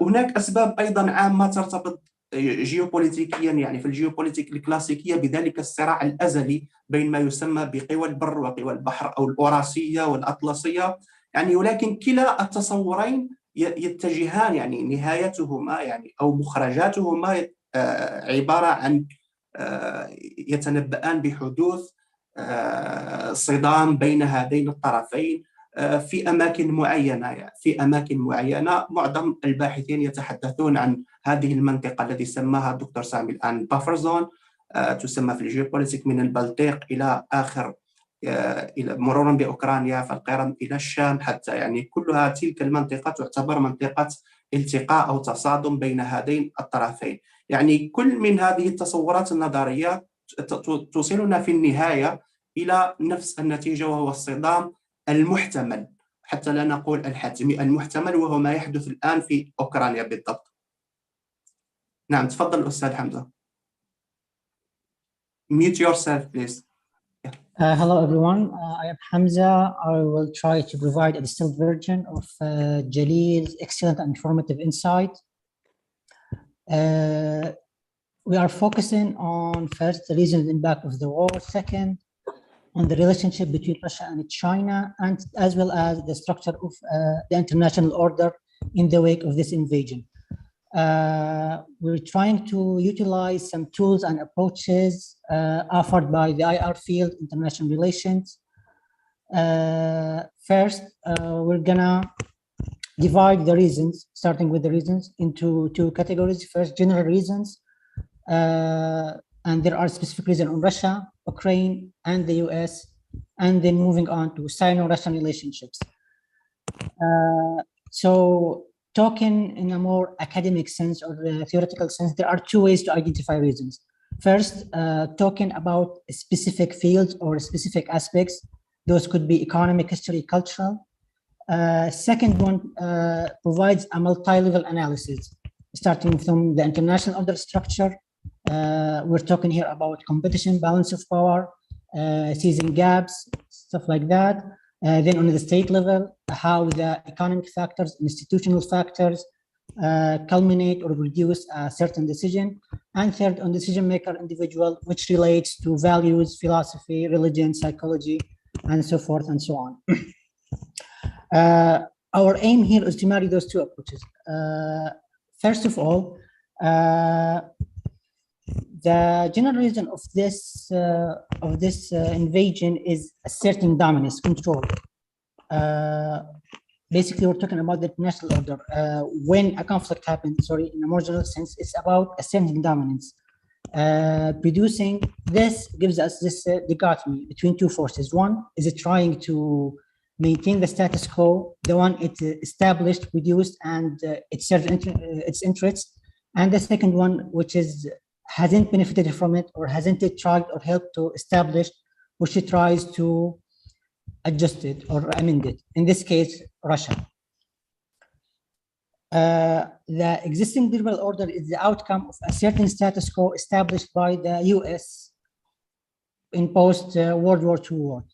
هناك أسباب أيضا عامة ترتبط جيوبوليتيكيا، يعني في الجيوبوليتيك الكلاسيكية، بذلك الصراع الأزلي بين ما يسمى بقوى البر وقوى البحر أو الأوراسية والأطلسية، يعني ولكن كلا التصورين يتجهان يعني نهايتهما يعني أو مخرجاتهما عبارة عن يتنبأان بحدوث صدام بين هذين الطرفين في أماكن معينة. يعني في أماكن معينة معظم الباحثين يتحدثون عن هذه المنطقة التي سماها الدكتور سامي الآن بافر زون، تسمى في الجيوبوليتيك من البلطيق إلى آخر إلى مرورا بأوكرانيا، فالقرم إلى الشام، حتى يعني كلها تلك المنطقة تعتبر منطقة التقاء أو تصادم بين هذين الطرفين. يعني كل من هذه التصورات النظرية توصلنا في النهاية إلى نفس النتيجة، وهو الصدام المحتمل، حتى لا نقول الحتمي، المحتمل، وهو ما يحدث الآن في أوكرانيا بالضبط. نعم، تفضل أستاذ حمزة. Mute yourself, please. Hello, everyone. I am Hamza. I will try to provide a distilled version of Jalil's excellent and informative insight. We are focusing on, first, the reason and impact of the war, second, on the relationship between Russia and China, and as well as the structure of the international order in the wake of this invasion. We're trying to utilize some tools and approaches offered by the IR field, international relations. First, we're gonna divide the reasons, starting with the reasons, into two categories. First, general reasons, and there are specific reasons on Russia, Ukraine, and the US, and then moving on to Sino-Russian relationships. So, talking in a more academic sense or the theoretical sense, there are two ways to identify reasons. First, talking about specific fields or specific aspects. Those could be economic, history, cultural. Second one provides a multi-level analysis, starting from the international order structure. We're talking here about competition, balance of power, seizing gaps, stuff like that. Then on the state level, how the economic factors, institutional factors culminate or reduce a certain decision. And third, on decision maker individual, which relates to values, philosophy, religion, psychology, and so forth and so on. Our aim here is to marry those two approaches. First of all, the general reason of this invasion is asserting dominance, control. Basically, we're talking about the international order. When a conflict happens, in a more general sense, it's about asserting dominance. Producing this gives us this dichotomy between two forces. One is it trying to maintain the status quo, the one it established, produced, and it serves its interests. And the second one, which is hasn't benefited from it or hasn't it tried or helped to establish, which it tries to adjust it or amend it. In this case, Russia. The existing global order is the outcome of a certain status quo established by the US in post-World War II world.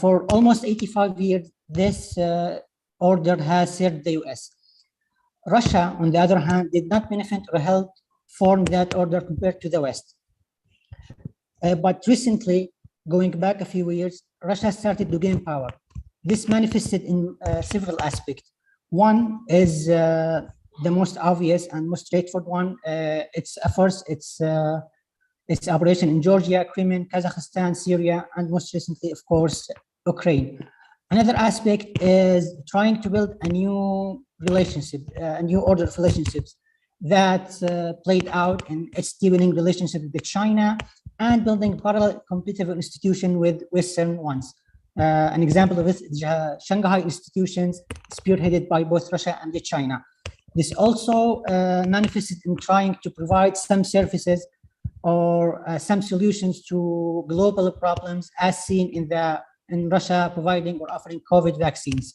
For almost 85 years, this order has served the US. Russia, on the other hand, did not benefit or help form that order compared to the West. But recently, going back a few years, Russia started to gain power. This manifested in several aspects. One is the most obvious and most straightforward one. Its operation in Georgia, Crimea, Kazakhstan, Syria, and most recently, of course, Ukraine. Another aspect is trying to build a new relationship, a new order of relationships that played out in its deepening relationship with China and building parallel competitive institution with Western ones. An example of this is Shanghai institutions spearheaded by both Russia and China. This also manifested in trying to provide some services or some solutions to global problems as seen in Russia providing or offering COVID vaccines.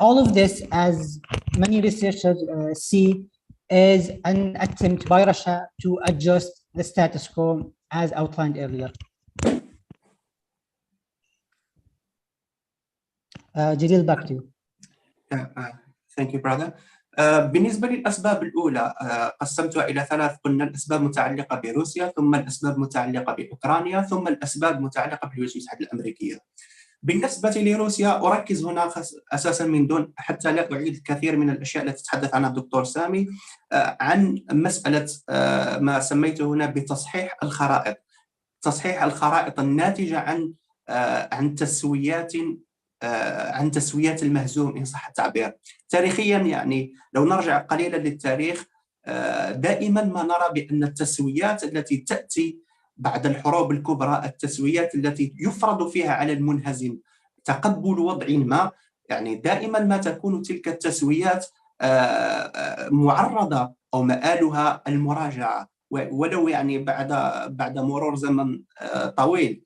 All of this, as many researchers see, is an attempt by Russia to adjust the status quo as outlined earlier. Jalil, back to you. Thank you, brother. بالنسبة للأسباب الأولى قسمتها إلى ثلاث. قلنا الأسباب متعلقة بروسيا، ثم الأسباب متعلقة بأوكرانيا، ثم الأسباب متعلقة بالولايات المتحدة الأمريكية. بالنسبة لروسيا أركز هنا أساسا من دون حتى لا أعيد الكثير من الأشياء التي تحدث عنها الدكتور سامي عن مسألة ما سميته هنا بتصحيح الخرائط. تصحيح الخرائط الناتجة عن تسويات المهزوم إن صح التعبير. تاريخيا يعني لو نرجع قليلا للتاريخ دائما ما نرى بأن التسويات التي تأتي بعد الحروب الكبرى، التسويات التي يفرض فيها على المنهزم تقبل وضع ما، يعني دائما ما تكون تلك التسويات معرضة أو مآلها المراجعة، ولو يعني بعد مرور زمن طويل.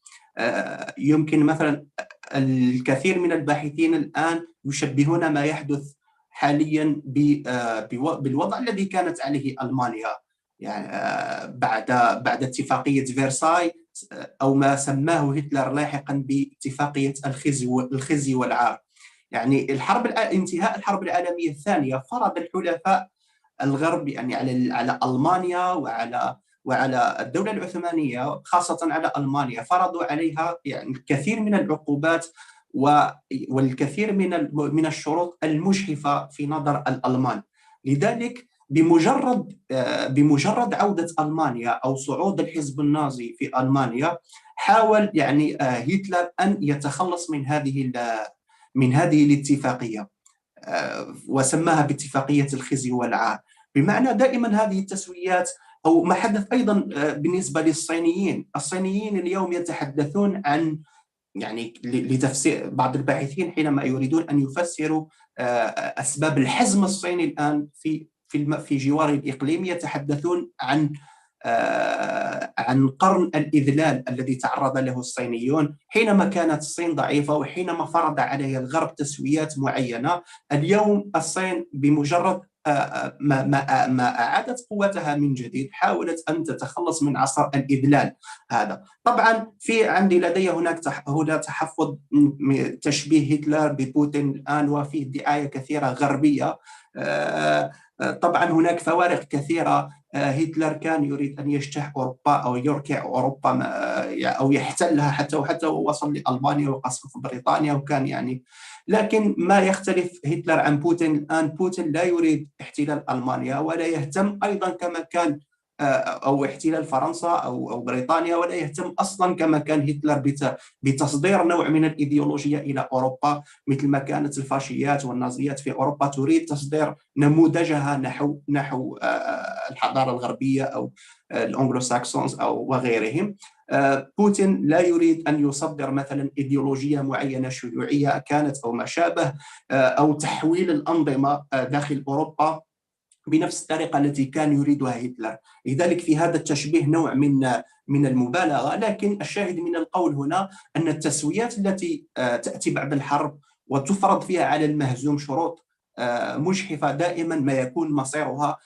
يمكن مثلا الكثير من الباحثين الآن يشبهون ما يحدث حاليا بالوضع الذي كانت عليه ألمانيا يعني بعد اتفاقية فيرساي، أو ما سماه هتلر لاحقا باتفاقية الخزي والعار. يعني انتهاء الحرب العالمية الثانية فرض الحلفاء الغرب يعني على ألمانيا وعلى الدولة العثمانية، خاصة على ألمانيا، فرضوا عليها يعني الكثير من العقوبات والكثير من الشروط المجحفة في نظر الألمان. لذلك بمجرد عودة ألمانيا أو صعود الحزب النازي في ألمانيا، حاول يعني هتلر أن يتخلص من هذه الاتفاقية، وسماها باتفاقية الخزي والعار. بمعنى دائما هذه التسويات، أو ما حدث أيضا بالنسبة الصينيين اليوم يتحدثون عن يعني لتفسير بعض الباحثين حينما يريدون أن يفسروا أسباب الحزم الصيني الآن في جوار الإقليم، يتحدثون عن قرن الإذلال الذي تعرض له الصينيون حينما كانت الصين ضعيفة وحينما فرض عليها الغرب تسويات معينة. اليوم الصين بمجرد ما أعادت قوتها من جديد حاولت أن تتخلص من عصر الإذلال هذا. طبعا لدي هناك تحفظ تشبيه هتلر ببوتين الآن، وفيه دعاية كثيرة غربية. طبعا هناك فوارق كثيرة. هتلر كان يريد أن يجتاح أوروبا أو يركع أوروبا أو يحتلها حتى وصل لألمانيا وقصف بريطانيا، وكان يعني، لكن ما يختلف هتلر عن بوتين الآن، بوتين لا يريد احتلال ألمانيا ولا يهتم أيضا كما كان أو احتلال فرنسا أو بريطانيا، ولا يهتم أصلا كما كان هتلر بتصدير نوع من الإيديولوجيا إلى أوروبا، مثل ما كانت الفاشيات والنازيات في أوروبا تريد تصدير نموذجها نحو الحضارة الغربية أو الأنجلو ساكسونز أو وغيرهم. بوتين لا يريد أن يصدر مثلا إيديولوجية معينة شيوعية كانت أو ما شابه، أو تحويل الأنظمة داخل أوروبا بنفس الطريقة التي كان يريدها هتلر. لذلك في هذا التشبيه نوع من المبالغة، لكن الشاهد من القول هنا أن التسويات التي تأتي بعد الحرب وتفرض فيها على المهزوم شروط مجحفة دائما ما يكون مصيرها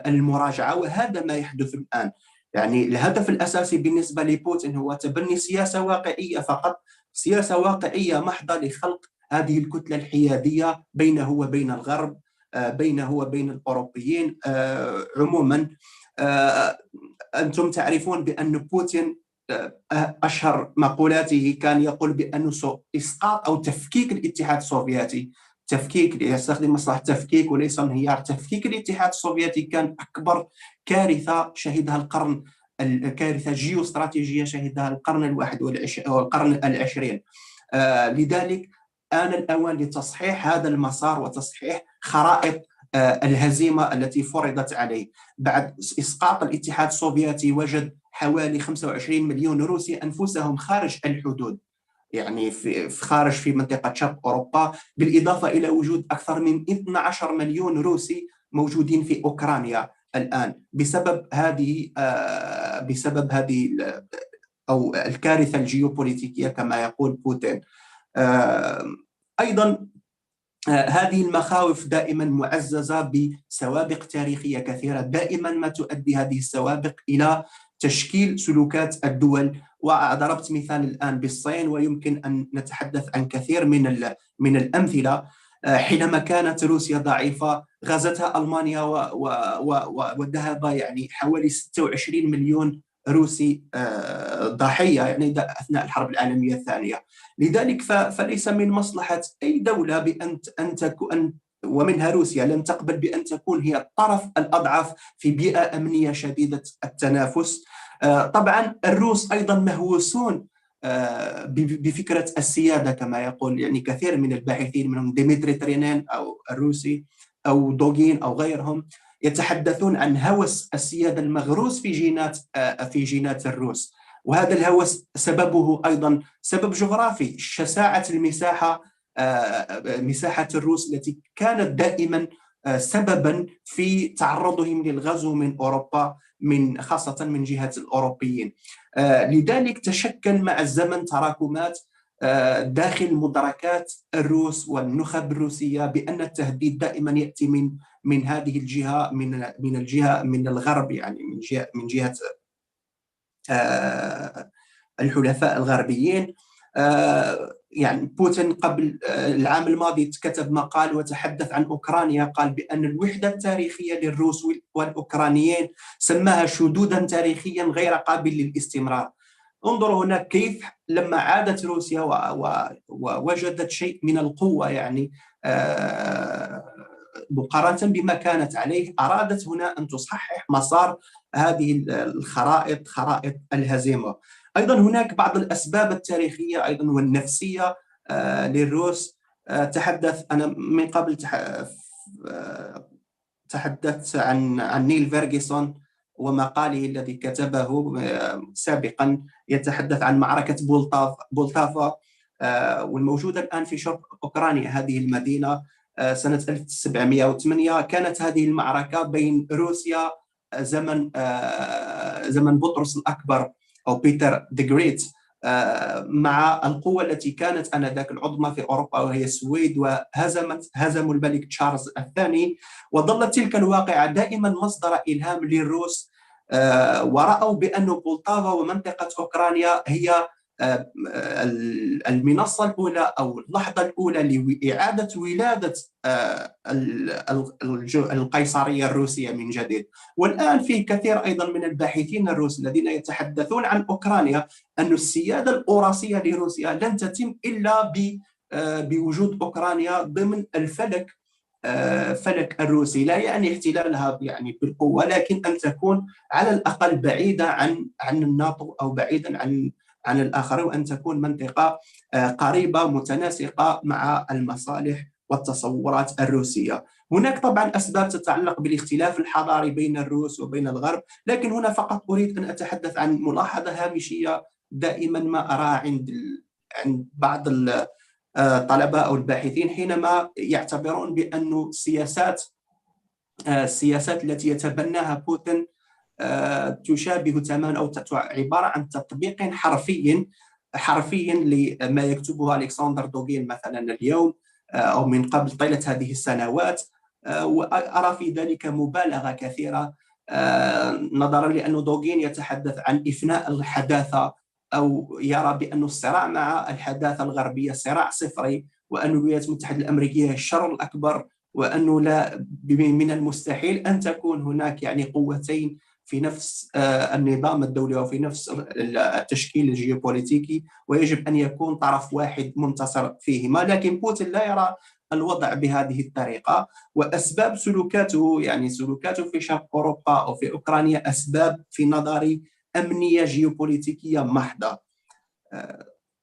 المراجعة، وهذا ما يحدث الآن. يعني الهدف الأساسي بالنسبة لبوتين هو تبني سياسة واقعية فقط، سياسة واقعية محضة لخلق هذه الكتلة الحيادية بينه وبين الغرب، بينه وبين الأوروبيين عموما. أنتم تعرفون بأن بوتين أشهر مقولاته كان يقول بأنه إسقاط أو تفكيك الاتحاد السوفيتي، تفكيك، يستخدم مصطلح تفكيك وليس انهيار. تفكيك الاتحاد السوفيتي كان أكبر كارثة شهدها القرن، الكارثة جيوستراتيجية شهدها القرن العشرين. لذلك آن الأوان لتصحيح هذا المسار وتصحيح خرائط الهزيمة التي فرضت عليه. بعد إسقاط الاتحاد السوفيتي وجد حوالي 25 مليون روسي أنفسهم خارج الحدود، يعني في منطقة شرق أوروبا، بالإضافة إلى وجود أكثر من 12 مليون روسي موجودين في أوكرانيا الآن بسبب هذه أو الكارثة الجيوبوليتيكية كما يقول بوتين. أيضا هذه المخاوف دائما معززة بسوابق تاريخية كثيرة، دائما ما تؤدي هذه السوابق إلى تشكيل سلوكات الدول. وضربت مثال الآن بالصين، ويمكن أن نتحدث عن كثير من الأمثلة. حينما كانت روسيا ضعيفة غزتها ألمانيا وذهب يعني حوالي 26 مليون روسي ضحية يعني أثناء الحرب العالمية الثانية. لذلك فليس من مصلحة أي دولة بأن تكون، ومنها روسيا، لن تقبل بأن تكون هي الطرف الأضعف في بيئة أمنية شديدة التنافس. طبعا الروس أيضا مهووسون بفكرة السيادة كما يقول يعني كثير من الباحثين، منهم ديمتري ترينين أو الروسي أو دوغين أو غيرهم، يتحدثون عن هوس السيادة المغروس في جينات الروس. وهذا الهوس سببه أيضا سبب جغرافي، شساعة المساحة، مساحة الروس التي كانت دائما سببا في تعرضهم للغزو من أوروبا، خاصة من جهة الأوروبيين. لذلك تشكل مع الزمن تراكمات داخل مدركات الروس والنخب الروسية بأن التهديد دائما يأتي من هذه الجهة، من الغرب، يعني من جهة الحلفاء الغربيين. يعني بوتين قبل العام الماضي كتب مقال وتحدث عن أوكرانيا، قال بأن الوحدة التاريخية للروس والأوكرانيين سماها شذوذا تاريخيا غير قابل للاستمرار. انظروا هنا كيف لما عادت روسيا ووجدت شيء من القوة، يعني مقارنة بما كانت عليه، أرادت هنا أن تصحح مسار هذه الخرائط، خرائط الهزيمة. أيضا هناك بعض الأسباب التاريخية أيضا والنفسية للروس. أنا من قبل تحدثت عن نيل فيرغسون ومقاله الذي كتبه سابقا، يتحدث عن معركة بولتافا والموجودة الآن في شرق أوكرانيا. هذه المدينة سنة 1708 كانت هذه المعركة بين روسيا زمن بطرس الأكبر أو بيتر ذا جريت مع القوة التي كانت آنذاك العظمى في أوروبا وهي السويد، هزموا الملك تشارلز الثاني. وظلت تلك الواقعة دائما مصدر إلهام للروس، ورأوا بأن بولتافا ومنطقة أوكرانيا هي المنصة الأولى أو اللحظة الأولى لإعادة ولادة القيصرية الروسية من جديد. والآن في كثير أيضا من الباحثين الروس الذين يتحدثون عن أوكرانيا أن السيادة الأوراسية لروسيا لن تتم إلا بوجود أوكرانيا ضمن الفلك الروسي. لا يعني احتلالها يعني بالقوة، لكن أن تكون على الأقل بعيدة عن الناتو أو بعيدا عن الآخرين، وأن تكون منطقة قريبة متناسقة مع المصالح والتصورات الروسية. هناك طبعا أسباب تتعلق بالاختلاف الحضاري بين الروس وبين الغرب، لكن هنا فقط أريد أن أتحدث عن ملاحظة هامشية دائما ما أراها عند بعض الطلبة أو الباحثين حينما يعتبرون بأن السياسات التي يتبناها بوتين تشابه تماما أو عبارة عن تطبيق حرفي لما يكتبه ألكسندر دوغين مثلا اليوم أو من قبل طيلة هذه السنوات. وأرى في ذلك مبالغة كثيرة، نظرا لأن دوغين يتحدث عن إفناء الحداثة، أو يرى بأن الصراع مع الحداثة الغربية صراع صفري، وأن الولايات المتحدة الأمريكية الشر الأكبر، وأنه لا من المستحيل أن تكون هناك يعني قوتين في نفس النظام الدولي وفي نفس التشكيل الجيوبوليتيكي، ويجب أن يكون طرف واحد منتصر فيهما. لكن بوتين لا يرى الوضع بهذه الطريقة، وأسباب سلوكاته في شرق أوروبا أو في أوكرانيا أسباب في نظري أمنية جيوبوليتيكية محضة.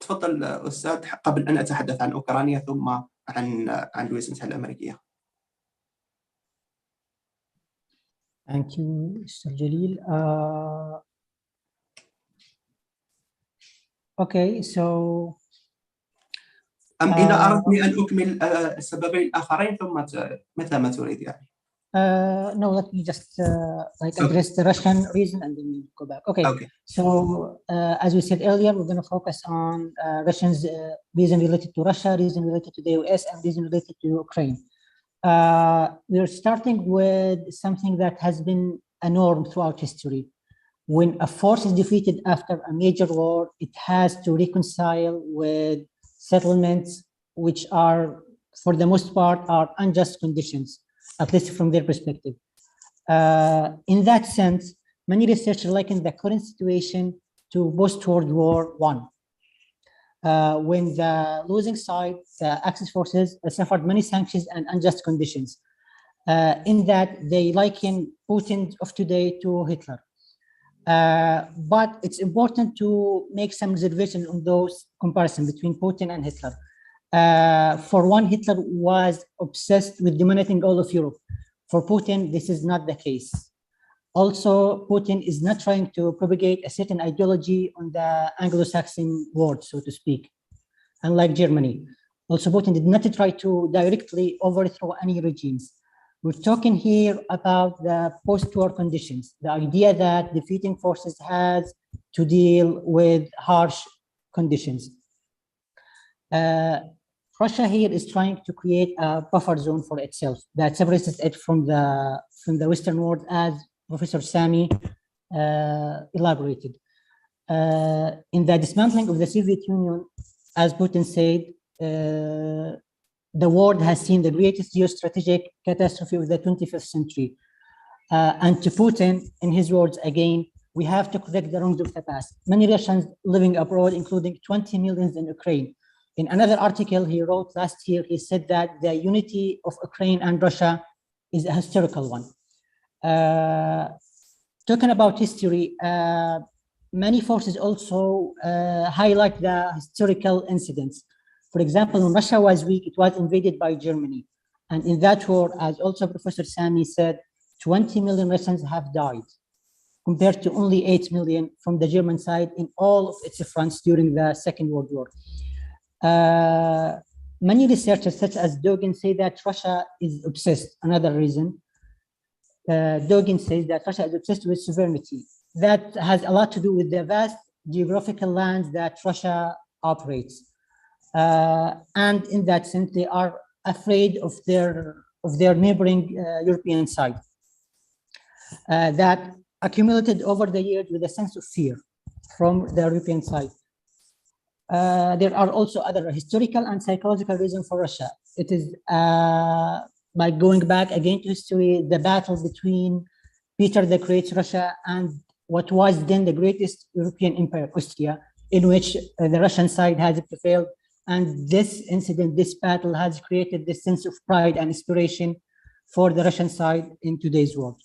تفضل أستاذ قبل أن أتحدث عن أوكرانيا ثم عن الولايات المتحدة الأمريكية. Thank you, Mr. Jalil. Okay, so إذا أردني أن أكمل السببين الآخرين ثم مثل ما تريد يعني. No, let me just address the Russian reason and then we go back. Okay. So as we said earlier, we're going to focus on Russians' reason related to Russia, reason related to the US, and reason related to Ukraine. We're starting with something that has been a norm throughout history. When a force is defeated after a major war, it has to reconcile with settlements which are, for the most part, are unjust conditions, at least from their perspective. In that sense, many researchers liken the current situation to post-World War I, when the losing side, the Axis forces, suffered many sanctions and unjust conditions. In that, they liken Putin of today to Hitler. But it's important to make some reservation on those comparison between Putin and Hitler. For one, Hitler was obsessed with dominating all of Europe. For Putin, this is not the case. Also, Putin is not trying to propagate a certain ideology on the Anglo-Saxon world, so to speak, unlike Germany. Also, Putin did not try to directly overthrow any regimes. We're talking here about the post-war conditions, the idea that defeating forces has to deal with harsh conditions. Russia here is trying to create a buffer zone for itself that separates it from the Western world, as Professor Sami elaborated. In the dismantling of the Soviet Union, as Putin said, the world has seen the greatest geostrategic catastrophe of the 21st century. And to Putin, in his words again, we have to correct the wrongs of the past. Many Russians living abroad, including 20 million in Ukraine. In another article he wrote last year, he said that the unity of Ukraine and Russia is a historical one. Talking about history, many forces also highlight the historical incidents. For example, when Russia was weak, it was invaded by Germany. And in that war, as also Professor Sami said, 20 million Russians have died, compared to only 8 million from the German side in all of its fronts during the Second World War. Many researchers, such as Dugin, say that Russia is obsessed. Another reason, Dugin says that Russia is obsessed with sovereignty. That has a lot to do with the vast geographical lands that Russia operates. And in that sense, they are afraid of their neighboring European side that accumulated over the years with a sense of fear from the European side. There are also other historical and psychological reasons for Russia. It is by going back again to history, the battle between Peter the Great's Russia and what was then the greatest European empire, Austria, in which the Russian side has prevailed. And this incident, this battle has created this sense of pride and inspiration for the Russian side in today's world.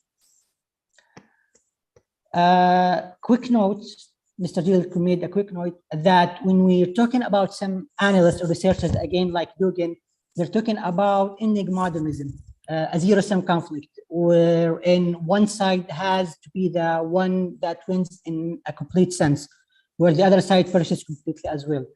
Quick note, Mr. Gil made a quick note that when we're talking about some analysts or researchers, again, like Dugin, they're talking about ending modernism, a zero-sum conflict, wherein one side has to be the one that wins in a complete sense, where the other side perishes completely as well.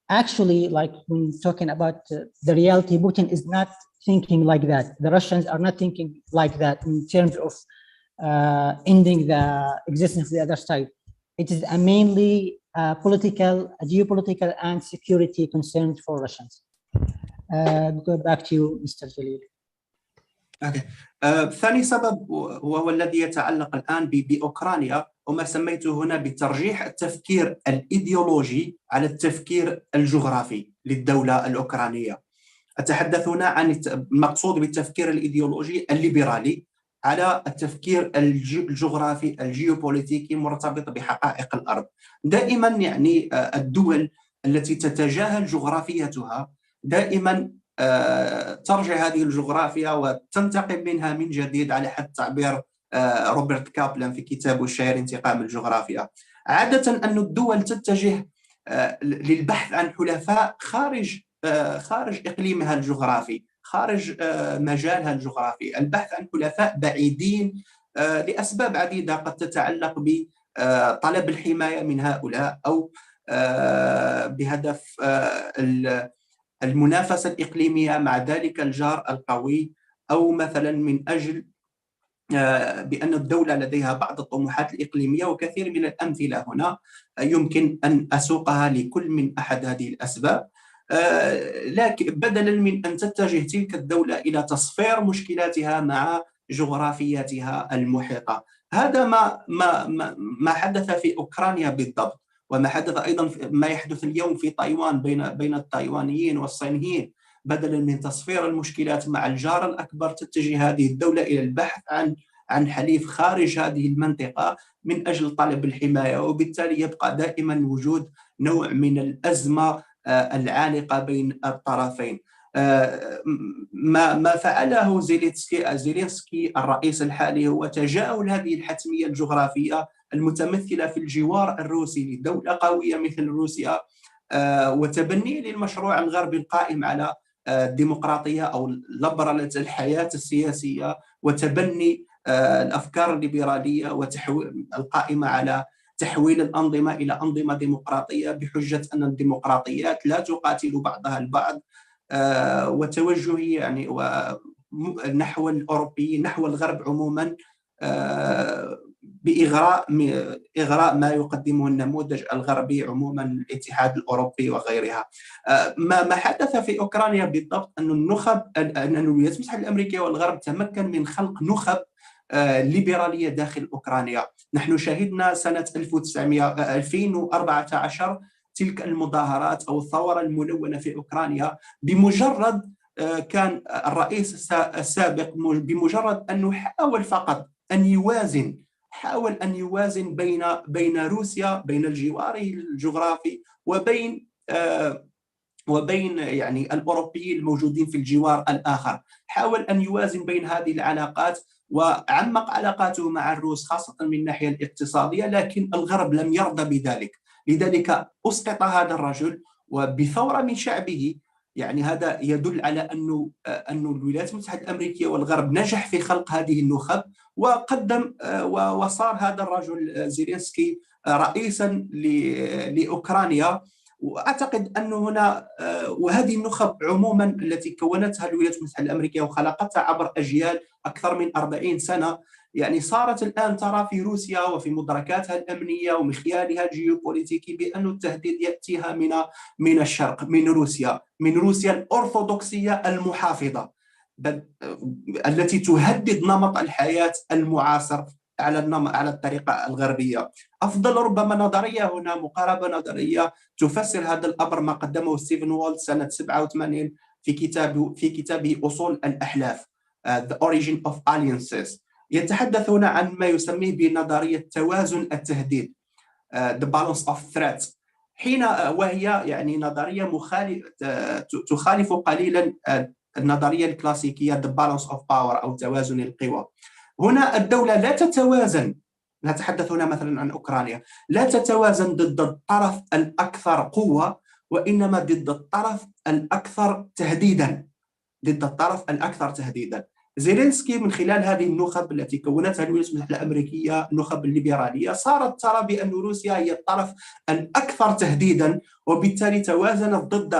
Actually, like when talking about the reality, Putin is not thinking like that. The Russians are not thinking like that in terms of ending the existence of the other side. It is a mainly geopolitical and security concern for Russians. Go back to you, Mr. Jalil. Okay. ثاني سبب وهو الذي يتعلق الآن بأوكرانيا وما سميته هنا بترجيح التفكير الإيديولوجي على التفكير الجغرافي للدولة الأوكرانية. أتحدث هنا عن المقصود بالتفكير الإيديولوجي الليبرالي على التفكير الجغرافي الجيوبوليتيكي مرتبط بحقائق الأرض. دائما يعني الدول التي تتجاهل جغرافيتها دائما ترجع هذه الجغرافيا وتنتقم منها من جديد، على حد تعبير روبرت كابلان في كتابه الشهير انتقام الجغرافيا. عادة أن الدول تتجه للبحث عن حلفاء خارج إقليمها الجغرافي، خارج مجالها الجغرافي، البحث عن حلفاء بعيدين لأسباب عديدة قد تتعلق بطلب الحماية من هؤلاء أو بهدف المنافسة الإقليمية مع ذلك الجار القوي، أو مثلا من أجل بأن الدولة لديها بعض الطموحات الإقليمية. وكثير من الأمثلة هنا يمكن أن أسوقها لكل من أحد هذه الأسباب، لكن بدلا من أن تتجه تلك الدولة إلى تصفير مشكلاتها مع جغرافياتها المحيطة. هذا ما حدث في أوكرانيا بالضبط، وما حدث أيضا ما يحدث اليوم في تايوان بين التايوانيين والصينيين. بدلا من تصفير المشكلات مع الجار الأكبر تتجه هذه الدولة إلى البحث عن حليف خارج هذه المنطقة من أجل طلب الحماية، وبالتالي يبقى دائما وجود نوع من الأزمة العالقة بين الطرفين. ما فعله زيلينسكي الرئيس الحالي هو تجاهل هذه الحتمية الجغرافية المتمثلة في الجوار الروسي لدولة قوية مثل روسيا، وتبنيه للمشروع الغربي القائم على الديمقراطية أو لبرلة الحياة السياسية، وتبني الأفكار الليبرالية وتحويل القائمة على تحويل الأنظمة إلى أنظمة ديمقراطية بحجة أن الديمقراطيات لا تقاتل بعضها البعض، وتوجهي يعني نحو الأوروبيين، نحو الغرب عموما، بإغراء ما يقدمه النموذج الغربي عموما، الاتحاد الأوروبي وغيرها. ما حدث في أوكرانيا بالضبط أن أن الولايات المتحدة الأمريكية والغرب تمكن من خلق نخب ليبرالية داخل أوكرانيا. نحن شهدنا سنة 2014 تلك المظاهرات أو الثورة الملونة في أوكرانيا، بمجرد كان الرئيس السابق بمجرد أنه حاول فقط أن يوازن بين روسيا، بين الجوار الجغرافي، وبين يعني الأوروبيين الموجودين في الجوار الآخر. حاول أن يوازن بين هذه العلاقات وعمق علاقاته مع الروس خاصة من الناحية الاقتصادية، لكن الغرب لم يرضى بذلك. لذلك أسقط هذا الرجل وبثورة من شعبه. يعني هذا يدل على أن الولايات المتحدة الأمريكية والغرب نجح في خلق هذه النخب، وقدم وصار هذا الرجل زيلينسكي رئيسا لأوكرانيا. وأعتقد أن هنا وهذه النخب عموما التي كونتها الولايات المتحدة الأمريكية وخلقتها عبر أجيال أكثر من 40 سنة، يعني صارت الآن ترى في روسيا وفي مدركاتها الأمنية ومخيالها الجيوبوليتيكي بأن التهديد يأتيها من الشرق، من روسيا الأرثوذكسية المحافظة التي تهدد نمط الحياة المعاصر على الطريقة الغربية. أفضل ربما نظرية هنا، مقاربة نظرية تفسر هذا الأمر، ما قدمه ستيفن وولت سنة 87 في كتابه أصول الأحلاف The Origin of Alliances. يتحدث هنا عن ما يسميه بنظرية توازن التهديد The Balance of Threat، وهي يعني نظرية تخالف قليلا النظرية الكلاسيكية The Balance of Power أو توازن القوى. هنا الدولة لا تتوازن، نتحدث هنا مثلا عن أوكرانيا، لا تتوازن ضد الطرف الأكثر قوة، وإنما ضد الطرف الأكثر تهديدا. زيلينسكي من خلال هذه النخب التي كونتها الولايات المتحدة الأمريكية، النخب الليبرالية، صارت ترى بأن روسيا هي الطرف الأكثر تهديدا، وبالتالي توازنت ضد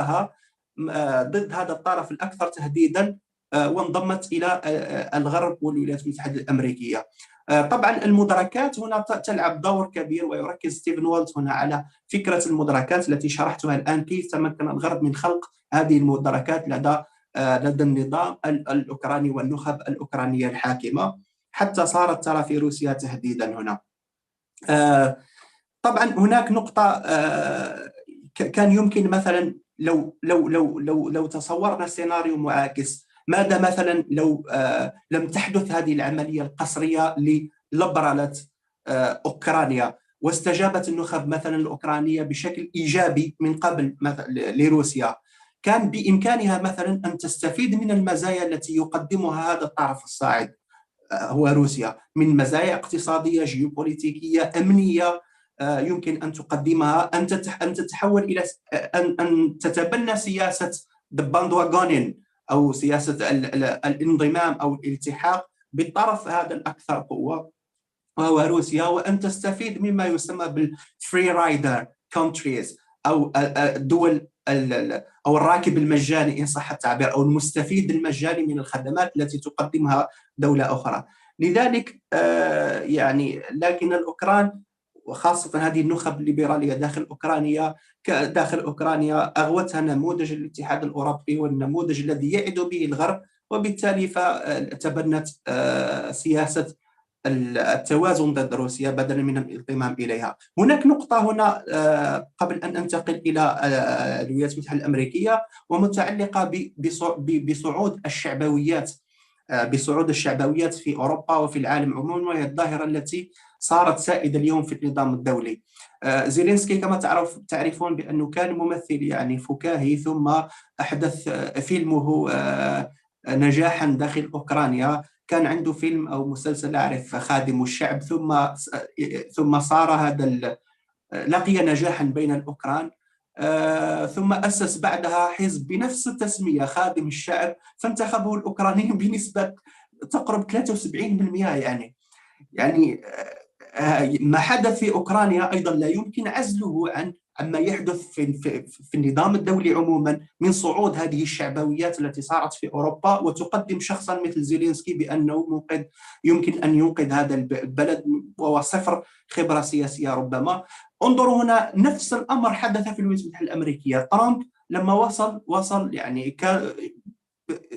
هذا الطرف الأكثر تهديدا وانضمت إلى الغرب والولايات المتحدة الأمريكية. طبعا المدركات هنا تلعب دور كبير، ويركز ستيفن وولت هنا على فكرة المدركات التي شرحتها الآن، كيف تمكن الغرب من خلق هذه المدركات لدى النظام الأوكراني والنخب الأوكرانية الحاكمة، حتى صارت ترى في روسيا تهديدا هنا. طبعا هناك نقطة كان يمكن مثلا لو تصورنا سيناريو معاكس، ماذا مثلا لو لم تحدث هذه العملية القسرية لليبرالة أوكرانيا، واستجابت النخب مثلا الأوكرانية بشكل إيجابي من قبل لروسيا، كان بإمكانها مثلا أن تستفيد من المزايا التي يقدمها هذا الطرف الصاعد هو روسيا، من مزايا اقتصادية، جيوبوليتيكية، أمنية، يمكن أن تقدمها، أن تتحول إلى أن تتبنى سياسة الباندواغونين أو سياسة الانضمام أو الالتحاق بالطرف هذا الأكثر قوة وهو روسيا، وأن تستفيد مما يسمى بالفري رايدر كونتريز أو الدول أو الراكب المجاني إن صح التعبير، أو المستفيد المجاني من الخدمات التي تقدمها دولة أخرى. لذلك يعني لكن الأوكران وخاصة هذه النخب الليبرالية داخل أوكرانيا أغوتها نموذج الاتحاد الأوروبي والنموذج الذي يعد به الغرب، وبالتالي فتبنت سياسة التوازن ضد روسيا بدلا من الانضمام إليها. هناك نقطة هنا قبل أن أنتقل إلى الولايات المتحدة الأمريكية، ومتعلقة بصعود الشعبويات في أوروبا وفي العالم عموما، وهي الظاهرة التي صارت سائدة اليوم في النظام الدولي. زيلينسكي كما تعرفون بأنه كان ممثل يعني فكاهي، ثم أحدث فيلمه نجاحا داخل أوكرانيا. كان عنده فيلم أو مسلسل أعرف خادم الشعب، ثم صار لقي نجاحا بين الأوكران، ثم أسس بعدها حزب بنفس التسمية خادم الشعب، فانتخبه الأوكرانيين بنسبة تقرب 73%. يعني ما حدث في أوكرانيا أيضا لا يمكن عزله عن عما يحدث في النظام الدولي عموما من صعود هذه الشعبويات التي صارت في أوروبا، وتقدم شخصا مثل زيلينسكي بأنه يمكن أن ينقذ هذا البلد وهو صفر خبرة سياسية ربما. انظروا هنا نفس الأمر حدث في الولايات المتحدة الأمريكية. ترامب لما وصل يعني كان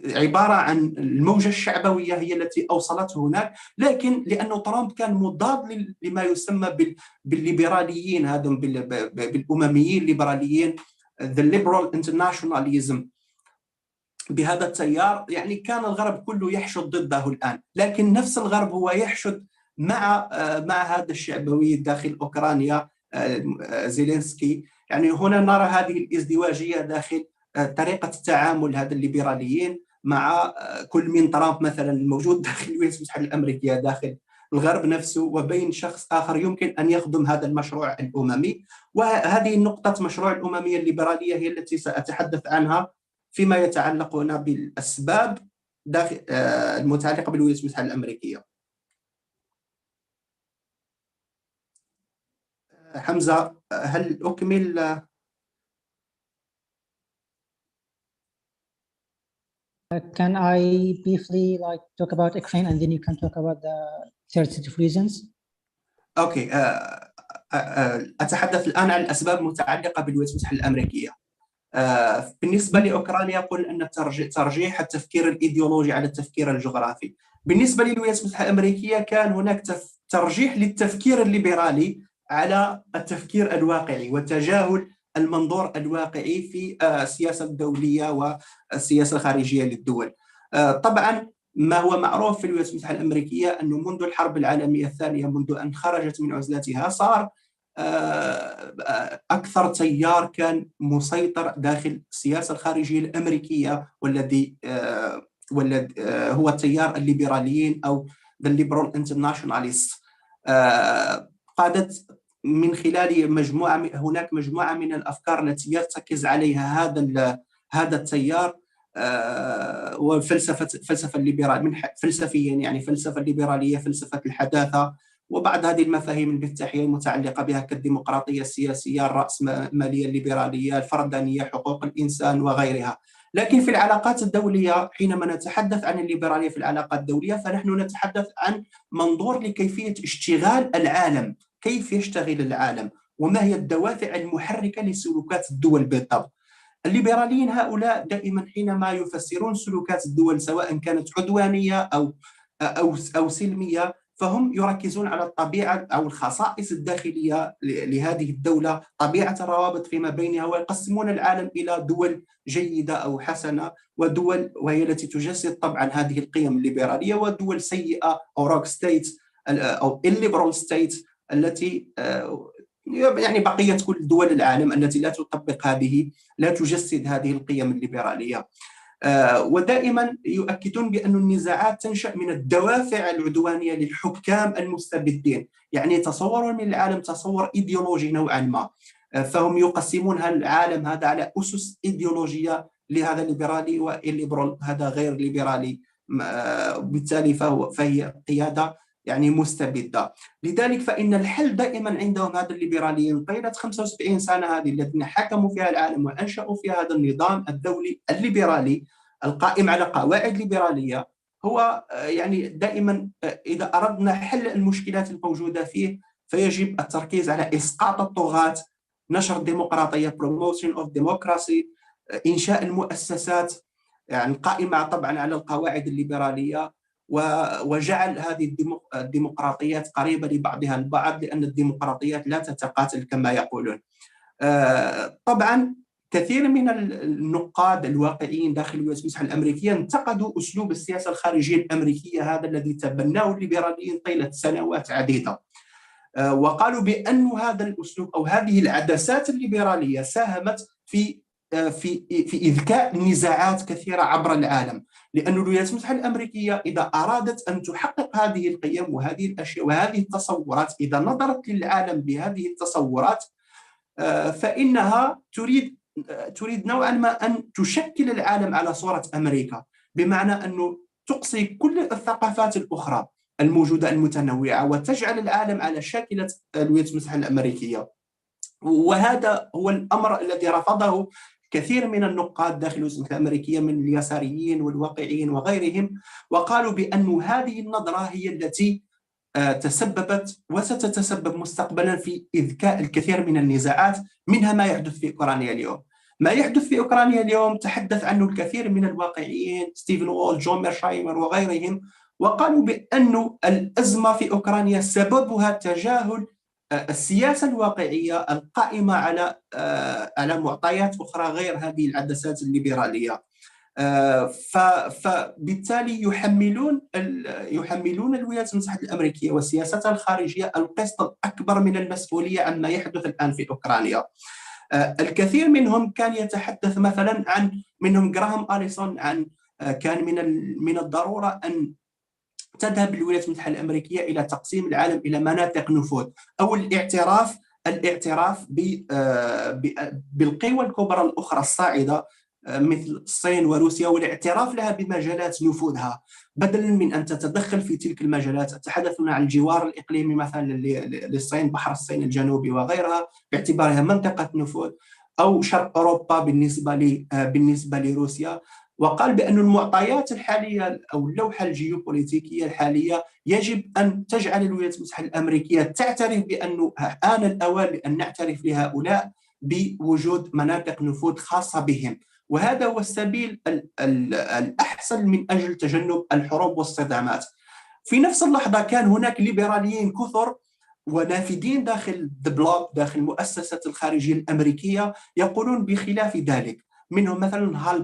عبارة عن الموجة الشعبوية هي التي أوصلته هناك، لكن لأنه ترامب كان مضاد لما يسمى بالليبراليين، هذا بالأمميين الليبراليين، the liberal internationalism، بهذا التيار. يعني كان الغرب كله يحشد ضده الآن، لكن نفس الغرب هو يحشد مع هذا الشعبوي داخل أوكرانيا زيلينسكي. يعني هنا نرى هذه الازدواجية داخل طريقة التعامل هذا الليبراليين مع كل من ترامب مثلا الموجود داخل الولايات المتحدة الأمريكية داخل الغرب نفسه، وبين شخص آخر يمكن أن يخدم هذا المشروع الأممي. وهذه النقطة مشروع الأممية الليبرالية هي التي سأتحدث عنها فيما يتعلق هنا بالأسباب داخل المتعلقة بالولايات المتحدة الأمريكية. حمزة، هل أكمل؟ Can I briefly talk about Ukraine and then you can talk about the third set of reasons? أوكي. أتحدث الآن عن الأسباب المتعلقة بالولايات المتحدة الأمريكية. بالنسبة لأوكرانيا يقول أن ترجيح التفكير الإيديولوجي على التفكير الجغرافي. بالنسبة للولايات المتحدة الأمريكية كان هناك ترجيح للتفكير الليبرالي على التفكير الواقعي وتجاهل المنظور الواقعي في السياسة الدولية والسياسة الخارجية للدول. طبعا ما هو معروف في الولايات المتحدة الأمريكية أنه منذ الحرب العالمية الثانية، منذ أن خرجت من عزلتها، صار أكثر تيار كان مسيطر داخل السياسة الخارجية الأمريكية والذي هو تيار الليبراليين أو the liberal internationalists. قادت من خلال هناك مجموعة من الأفكار التي يرتكز عليها هذا التيار، وفلسفة الليبرال من فلسفيا، يعني فلسفة الليبرالية، فلسفة الحداثة، وبعض هذه المفاهيم المفتاحية المتعلقة بها كالديمقراطية السياسية، الرأسمالية الليبرالية، الفردانية، حقوق الإنسان وغيرها. لكن في العلاقات الدولية حينما نتحدث عن الليبرالية في العلاقات الدولية فنحن نتحدث عن منظور لكيفية اشتغال العالم، كيف يشتغل العالم وما هي الدوافع المحركة لسلوكات الدول بالضبط. الليبراليين هؤلاء دائما حينما يفسرون سلوكات الدول سواء كانت عدوانية أو سلمية فهم يركزون على الطبيعة أو الخصائص الداخلية لهذه الدولة، طبيعة الروابط فيما بينها، ويقسمون العالم إلى دول جيدة أو حسنة ودول وهي التي تجسد طبعا هذه القيم الليبرالية، ودول سيئة أو روك ستيت أو الليبرال ستيت التي يعني بقية كل دول العالم التي لا تطبق لا تجسد هذه القيم الليبرالية. ودائما يؤكدون بأن النزاعات تنشأ من الدوافع العدوانية للحكام المستبدين، يعني تصور من العالم تصور إيديولوجي نوعا ما، فهم يقسمون العالم هذا على أسس إيديولوجية، لهذا ليبرالي والليبرال هذا غير ليبرالي، بالتالي فهي قيادة يعني مستبدة. لذلك فإن الحل دائما عندهم هذا الليبراليين طيلة 75 سنة هذه الذين حكموا فيها العالم وأنشأوا فيها هذا النظام الدولي الليبرالي القائم على قواعد ليبرالية، هو يعني دائما إذا أردنا حل المشكلات الموجودة فيه فيجب التركيز على إسقاط الطغاة، نشر الديمقراطية promotion of democracy، إنشاء المؤسسات يعني قائمة طبعا على القواعد الليبرالية، وجعل هذه الديمقراطيات قريبة لبعضها البعض، لأن الديمقراطيات لا تتقاتل كما يقولون. طبعا كثير من النقاد الواقعيين داخل الولايات المتحدة الأمريكية انتقدوا أسلوب السياسة الخارجية الأمريكية هذا الذي تبناه الليبراليين طيلة سنوات عديدة، وقالوا بأن هذا الأسلوب أو هذه العدسات الليبرالية ساهمت في إذكاء نزاعات كثيرة عبر العالم، لأن الولايات المتحدة الأمريكية إذا أرادت أن تحقق هذه القيم وهذه الأشياء وهذه التصورات، إذا نظرت للعالم بهذه التصورات فإنها تريد نوعا ما أن تشكل العالم على صورة أمريكا، بمعنى أنه تقصي كل الثقافات الأخرى الموجودة المتنوعة وتجعل العالم على شاكلة الولايات المتحدة الأمريكية. وهذا هو الأمر الذي رفضه كثير من النقاد داخل الولايات المتحدة الأمريكية من اليساريين والواقعيين وغيرهم، وقالوا بأن هذه النظرة هي التي تسببت وستتسبب مستقبلا في إذكاء الكثير من النزاعات، منها ما يحدث في أوكرانيا اليوم. ما يحدث في أوكرانيا اليوم تحدث عنه الكثير من الواقعيين، ستيفن وول، جون ميرشايمر وغيرهم، وقالوا بأن الأزمة في أوكرانيا سببها تجاهل السياسة الواقعية القائمة على معطيات أخرى غير هذه العدسات الليبرالية. فبالتالي يحملون الولايات المتحدة الأمريكية وسياستها الخارجية القسط الأكبر من المسؤولية عما يحدث الآن في أوكرانيا. الكثير منهم كان يتحدث مثلا منهم جراهام أليسون كان من الضرورة أن تذهب الولايات المتحدة الأمريكية إلى تقسيم العالم إلى مناطق نفوذ، أو الاعتراف بالقوى الكبرى الأخرى الصاعدة مثل الصين وروسيا، والاعتراف لها بمجالات نفوذها بدلا من أن تتدخل في تلك المجالات. تحدثنا عن الجوار الإقليمي مثلا للصين، بحر الصين الجنوبي وغيرها باعتبارها منطقة نفوذ، أو شرق أوروبا بالنسبة لروسيا. وقال بأن المعطيات الحالية أو اللوحة الجيوبوليتيكية الحالية يجب أن تجعل الولايات المتحدة الأمريكية تعترف بأنه آن الأوان لأن نعترف لهؤلاء بوجود مناطق نفوذ خاصة بهم، وهذا هو السبيل الأحسن من أجل تجنب الحروب والصدامات. في نفس اللحظة كان هناك ليبراليين كثر ونافذين داخل داخل المؤسسة الخارجية الأمريكية يقولون بخلاف ذلك. منهم مثلا هال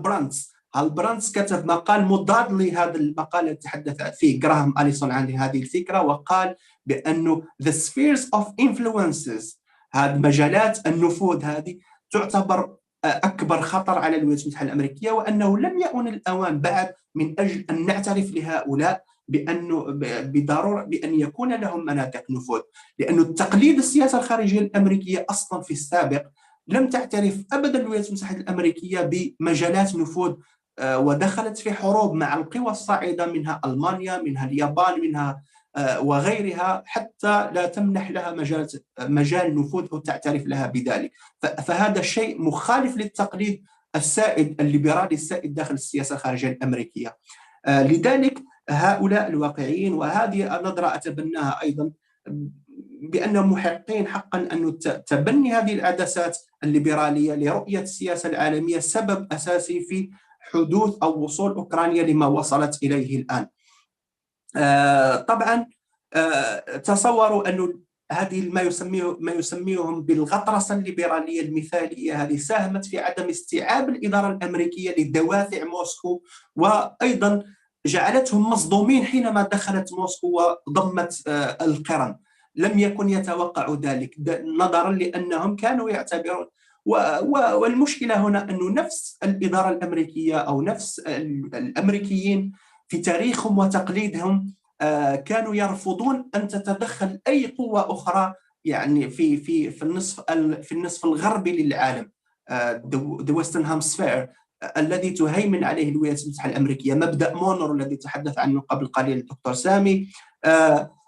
برانتس كتب مقال مضاد لهذا المقال الذي تحدث فيه جراهام أليسون عن هذه الفكرة، وقال بأنه the spheres of influences، هذه مجالات النفوذ هذه تعتبر أكبر خطر على الولايات المتحدة الأمريكية، وأنه لم يكن الأوان بعد من أجل أن نعترف لهؤلاء بضرورة بأن يكون لهم مناطق نفوذ، لأن تقليد السياسة الخارجية الأمريكية أصلا في السابق لم تعترف أبدا الولايات المتحدة الأمريكية بمجالات نفوذ، ودخلت في حروب مع القوى الصاعدة منها ألمانيا، منها اليابان، منها وغيرها، حتى لا تمنح لها مجال نفوذ أو تعترف لها بذلك. فهذا شيء مخالف للتقليد السائد الليبرالي السائد داخل السياسة الخارجية الأمريكية. لذلك هؤلاء الواقعيين، وهذه النظرة أتبناها أيضا، بأنهم محقين حقا أن تبني هذه العدسات الليبرالية لرؤية السياسة العالمية سبب أساسي في حدوث أو وصول أوكرانيا لما وصلت إليه الآن. طبعا تصوروا أن هذه ما يسميهم بالغطرسة الليبرالية المثالية هذه ساهمت في عدم استيعاب الإدارة الأمريكية لدوافع موسكو، وأيضا جعلتهم مصدومين حينما دخلت موسكو وضمت القرم. لم يكن يتوقع ذلك نظرا لأنهم كانوا يعتبرون، والمشكلة هنا أنه نفس الإدارة الأمريكية أو نفس الأمريكيين في تاريخهم وتقليدهم كانوا يرفضون أن تتدخل أي قوة أخرى يعني في النصف الغربي للعالم، the Western Hemisphere، الذي تهيمن عليه الولايات المتحدة الأمريكية. مبدأ مونرو الذي تحدث عنه قبل قليل الدكتور سامي،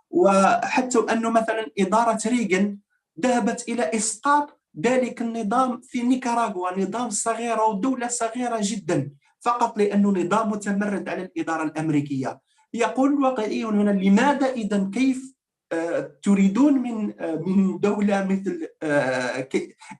وحتى أنه مثلا إدارة ريغن ذهبت إلى إسقاط ذلك النظام في نيكاراغوا، نظام صغير ودولة صغيرة جدا، فقط لأنه نظام متمرد على الإدارة الأمريكية. يقول الواقعيون هنا لماذا إذن كيف تريدون من دولة مثل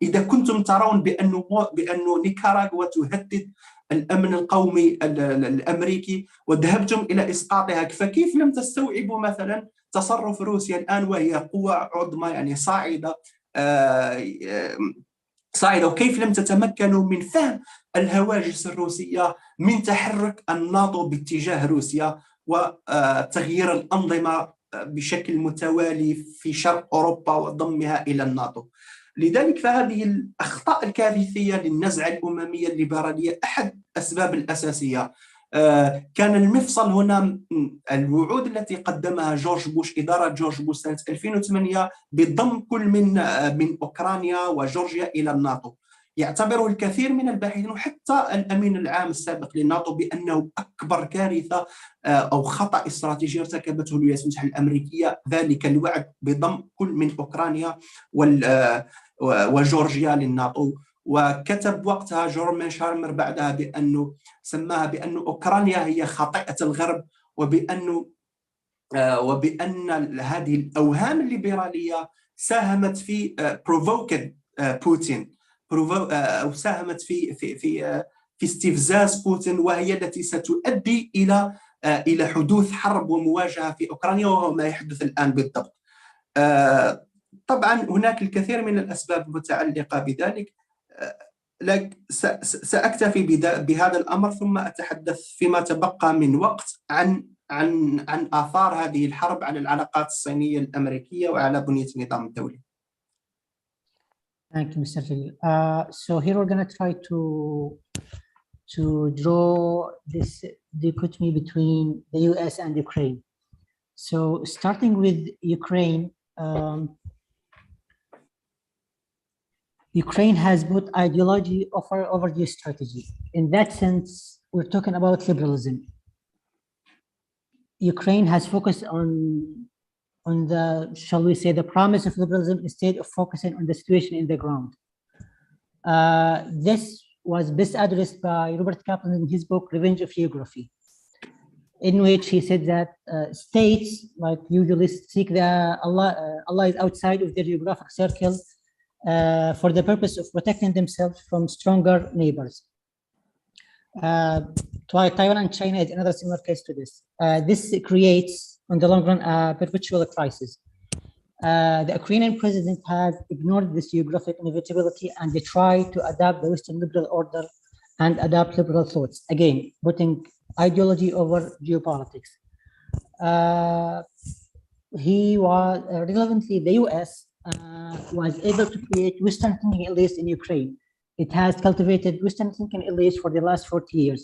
إذا كنتم ترون بأنه نيكاراغوا تهدد الأمن القومي الأمريكي وذهبتم إلى إسقاطها، فكيف لم تستوعبوا مثلا تصرف روسيا الآن وهي قوة عظمى يعني صاعدة، وكيف لم تتمكنوا من فهم الهواجس الروسية، من تحرك الناتو باتجاه روسيا وتغيير الأنظمة بشكل متوالي في شرق أوروبا وضمها إلى الناتو. لذلك فهذه الأخطاء الكارثية للنزعة الأممية الليبرالية أحد الأسباب الأساسية. كان المفصل هنا الوعود التي قدمها إدارة جورج بوش سنة 2008 بضم كل من أوكرانيا وجورجيا إلى الناتو. يعتبره الكثير من الباحثين وحتى الأمين العام السابق للناتو بأنه أكبر كارثة أو خطأ استراتيجي ارتكبته الولايات المتحدة الأمريكية، ذلك الوعد بضم كل من أوكرانيا وجورجيا للناتو. وكتب وقتها جورمان شارمر بعدها بأنه سماها بأن أوكرانيا هي خاطئة الغرب، وبأن هذه الأوهام الليبرالية ساهمت في بروفوكد بوتين، أو ساهمت في استفزاز بوتين، وهي التي ستؤدي إلى حدوث حرب ومواجهة في أوكرانيا، وهو ما يحدث الآن بالضبط. طبعا هناك الكثير من الأسباب المتعلقة بذلك، سأكتفي بهذا الأمر ثم أتحدث فيما تبقى من وقت عن آثار هذه الحرب على العلاقات الصينية الأمريكية وعلى بنية النظام الدولي. Thank you, Mr. Jalil. So here we're going to try to draw this dichotomy between the US and Ukraine. So starting with Ukraine, Ukraine has both ideology over the strategy. In that sense, we're talking about liberalism. Ukraine has focused on the, shall we say, the promise of liberalism instead of focusing on the situation in the ground. This was best addressed by Robert Kaplan in his book, Revenge of Geography, in which he said that states, like usually, seek allies outside of their geographic circle for the purpose of protecting themselves from stronger neighbors. Taiwan and China is another similar case to this. This creates, in the long run, a perpetual crisis. The Ukrainian president has ignored this geographic inevitability, and they try to adapt the Western liberal order and adopt liberal thoughts, again, putting ideology over geopolitics. Relevantly, the US was able to create Western thinking elites in Ukraine. It has cultivated Western thinking elites for the last 40 years.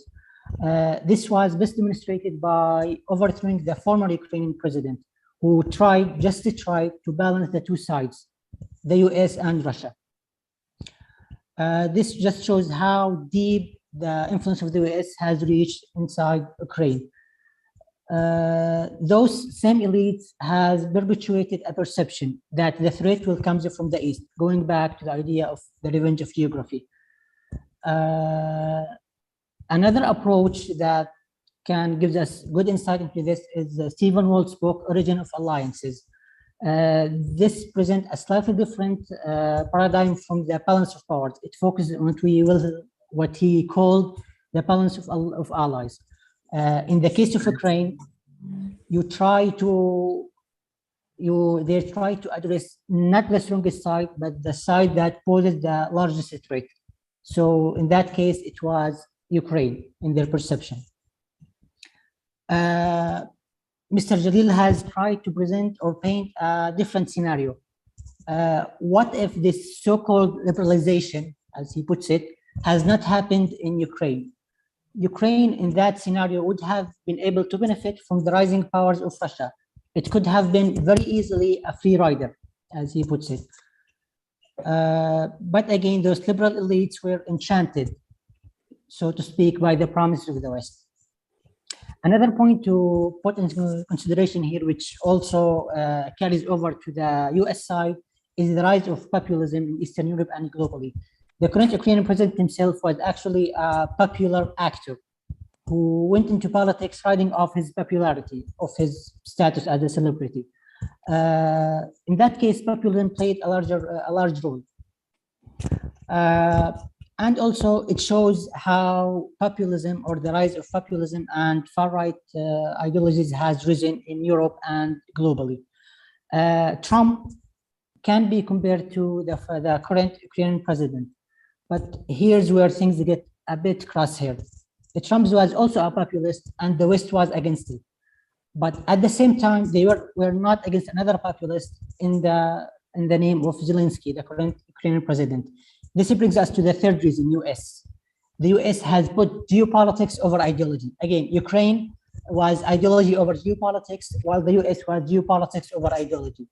This was best demonstrated by overthrowing the former Ukrainian president, who tried to balance the two sides, the US and Russia. This just shows how deep the influence of the US has reached inside Ukraine. Those same elites has perpetuated a perception that the threat will come from the East, going back to the idea of the revenge of geography. Another approach that gives us good insight into this is Stephen Walt's book, Origin of Alliances. This presents a slightly different paradigm from the balance of powers. It focuses on what he called the balance of allies. In the case of Ukraine, they try to address not the strongest side, but the side that poses the largest threat. So in that case, it was Ukraine in their perception. Mr. Jalil has tried to present or paint a different scenario. What if this so-called liberalization, as he puts it, has not happened in Ukraine? Ukraine in that scenario would have been able to benefit from the rising powers of Russia. It could have been very easily a free rider, as he puts it. But again, those liberal elites were enchanted, so to speak, by the promise of the West. Another point to put into consideration here, which also carries over to the US side, is the rise of populism in Eastern Europe and globally. The current Ukrainian president himself was actually a popular actor who went into politics riding off his popularity, of his status as a celebrity. In that case, populism played a large role. And also it shows how populism, or the rise of populism and far-right ideologies, has risen in Europe and globally. Trump can be compared to the current Ukrainian president, but here's where things get a bit cross-haired. Trump was also a populist, and the West was against it. But at the same time, they were not against another populist in the name of Zelensky, the current Ukrainian president. This brings us to the third reason, US. The US has put geopolitics over ideology. Again, Ukraine was ideology over geopolitics, while the US was geopolitics over ideology.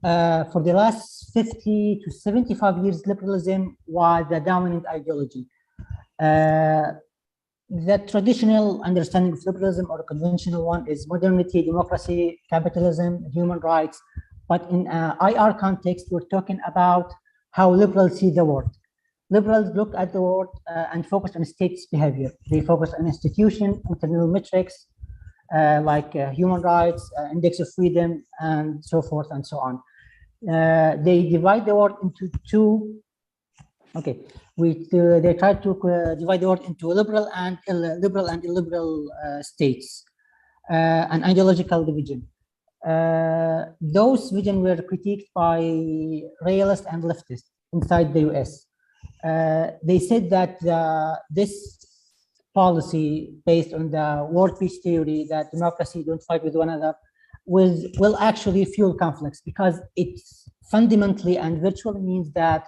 For the last 50 to 75 years, liberalism was the dominant ideology. The traditional understanding of liberalism, or a conventional one, is modernity, democracy, capitalism, human rights. But in IR context, we're talking about how liberals see the world. Liberals look at the world and focus on states' behavior. They focus on institutions, internal metrics, like human rights, index of freedom, and so forth and so on. They divide the world into two. Okay, they try to divide the world into liberal and illiberal states, an ideological division. Those visions were critiqued by realists and leftists inside the US. They said that this policy based on the world peace theory, that democracy don't fight with one another, will actually fuel conflicts, because it fundamentally and virtually means that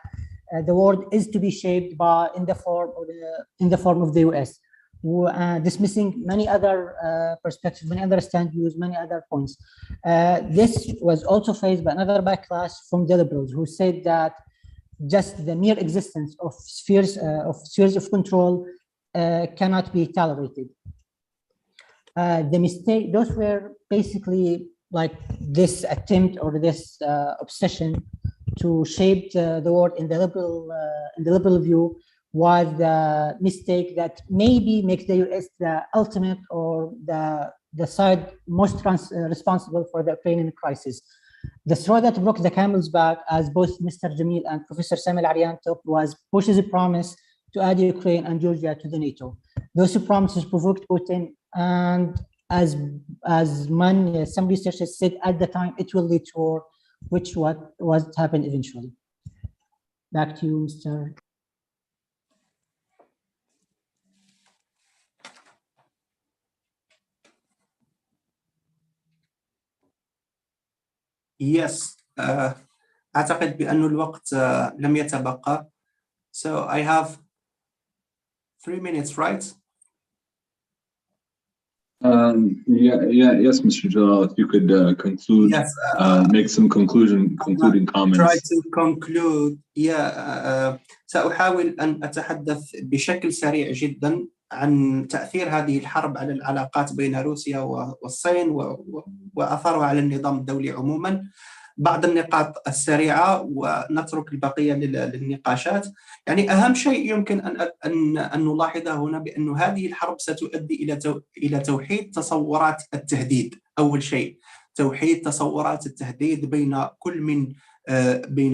the world is to be shaped in the form of the US, dismissing many other perspectives, many other stand views, many other points. This was also faced by another backlash from the liberals, who said that just the mere existence of spheres of control cannot be tolerated. Those were basically like this attempt or this obsession to shape the world in the liberal view was the mistake that maybe makes the US the ultimate or the side most responsible for the Ukrainian crisis. The straw that broke the camel's back, as both Mr. Jamil and Professor Sami Al-Aryan took, was Bush's promise to add Ukraine and Georgia to the NATO. Those promises provoked Putin, and as some researchers said at the time, it will lead to war, which what happened eventually. Back to you, Mr. Yes, أعتقد بأن الوقت لم يتبقى. So I have 3 minutes, right? Yes, Mr. Jalal, if you could conclude, Yes, make some concluding comments. Try to conclude. سأحاول أن أتحدث بشكل سريع جدا عن تأثير هذه الحرب على العلاقات بين روسيا والصين وأثرها على النظام الدولي عموما. بعض النقاط السريعة ونترك البقية للنقاشات. يعني أهم شيء يمكن أن نلاحظه هنا بأن هذه الحرب ستؤدي إلى توحيد تصورات التهديد. أول شيء توحيد تصورات التهديد بين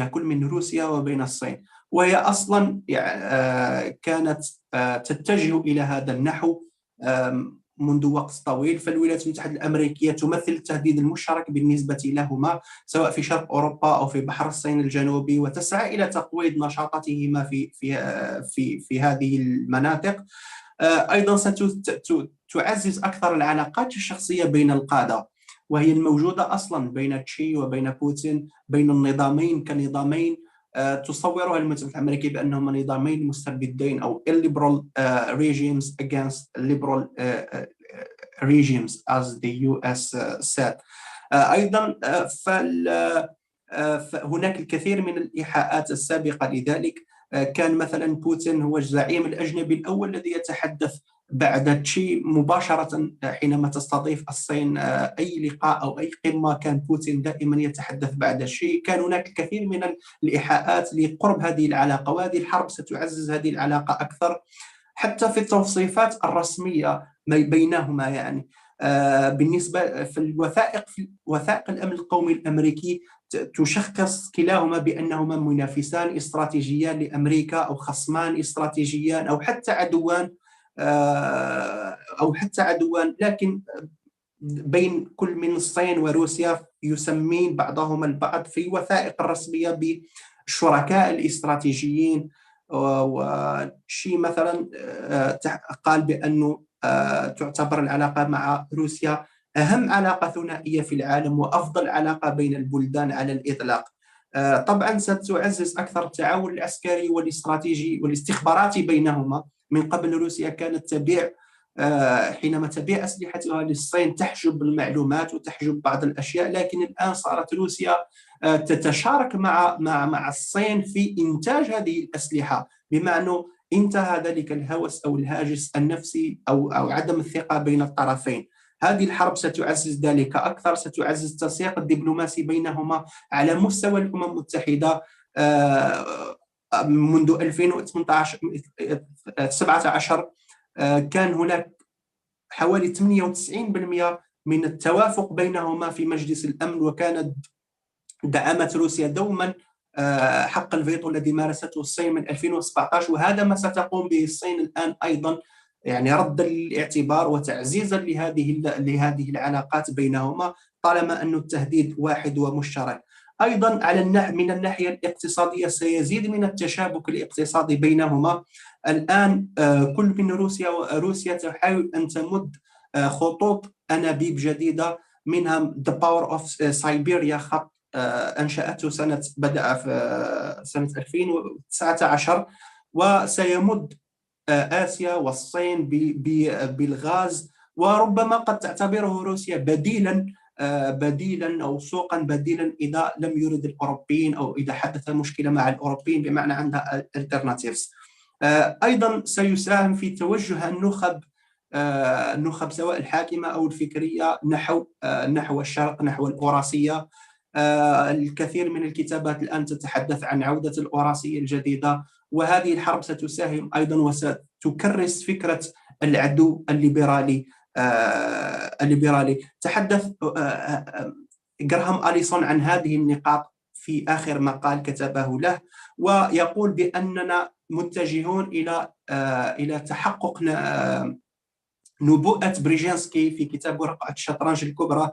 كل من روسيا وبين الصين، وهي أصلا كانت تتجه إلى هذا النحو منذ وقت طويل. فالولايات المتحدة الأمريكية تمثل التهديد المشترك بالنسبة لهما سواء في شرق أوروبا أو في بحر الصين الجنوبي، وتسعى إلى تقويض نشاطاتهما في هذه المناطق. أيضا ستعزز أكثر العلاقات الشخصية بين القادة، وهي الموجودة أصلا بين تشي وبين بوتين، بين النظامين كنظامين تصورها الولايات المتحدة الأمريكية بأنهما نظامين مستبدين أو illiberal regimes against liberal regimes as the US said. أيضا فهناك الكثير من الإيحاءات السابقة لذلك. كان مثلا بوتين هو الزعيم الأجنبي الأول الذي يتحدث بعد تشي مباشرة حينما تستضيف الصين أي لقاء أو أي قمة، كان بوتين دائما يتحدث بعد تشي. كان هناك الكثير من الإيحاءات لقرب هذه العلاقة، وهذه الحرب ستعزز هذه العلاقة أكثر حتى في التوصيفات الرسمية بينهما. يعني بالنسبة في وثائق الأمن القومي الأمريكي تشخص كلاهما بأنهما منافسان استراتيجيان لأمريكا أو خصمان استراتيجيان أو حتى عدوان، لكن بين كل من الصين وروسيا يسمين بعضهما البعض في وثائق الرسمية بالشركاء الاستراتيجيين. وشي مثلا قال بأنه تعتبر العلاقة مع روسيا أهم علاقة ثنائية في العالم وأفضل علاقة بين البلدان على الإطلاق. طبعا ستعزز أكثر التعاون العسكري والاستراتيجي والاستخباراتي بينهما. من قبل روسيا كانت تبيع حينما تبيع أسلحتها للصين تحجب المعلومات وتحجب بعض الأشياء، لكن الآن صارت روسيا تتشارك مع الصين في إنتاج هذه الأسلحة، بمعنى انتهى ذلك الهوس أو الهاجس النفسي أو عدم الثقة بين الطرفين. هذه الحرب ستعزز ذلك أكثر، ستعزز التسويق الدبلوماسي بينهما على مستوى الأمم المتحدة. منذ 2017 كان هناك حوالي 98% من التوافق بينهما في مجلس الأمن، وكانت دعمت روسيا دوما حق الفيتو الذي مارسته الصين من 2017، وهذا ما ستقوم به الصين الآن أيضا، يعني ردا للاعتبار وتعزيزا لهذه العلاقات بينهما، طالما أن التهديد واحد ومشترك. أيضا من الناحية الاقتصادية سيزيد من التشابك الاقتصادي بينهما. الآن كل من روسيا تحاول أن تمد خطوط أنابيب جديدة، منها The Power of Siberia، خط أنشأته بدأ في سنة 2019، وسيمد آسيا والصين بالغاز، وربما قد تعتبره روسيا بديلا أو سوقا بديلا إذا لم يرد الأوروبيين أو إذا حدث مشكلة مع الأوروبيين، بمعنى عندها alternatives. أيضا سيساهم في توجه النخب سواء الحاكمة أو الفكرية نحو الشرق، نحو الأوراسية. الكثير من الكتابات الآن تتحدث عن عودة الأوراسية الجديدة، وهذه الحرب ستساهم أيضا وستكرس فكرة العدو الليبرالي. تحدث غراهام أليسون عن هذه النقاط في آخر مقال كتبه له، ويقول بأننا متجهون إلى تحقق نبوءة بريجينسكي في كتاب ورقة الشطرنج الكبرى،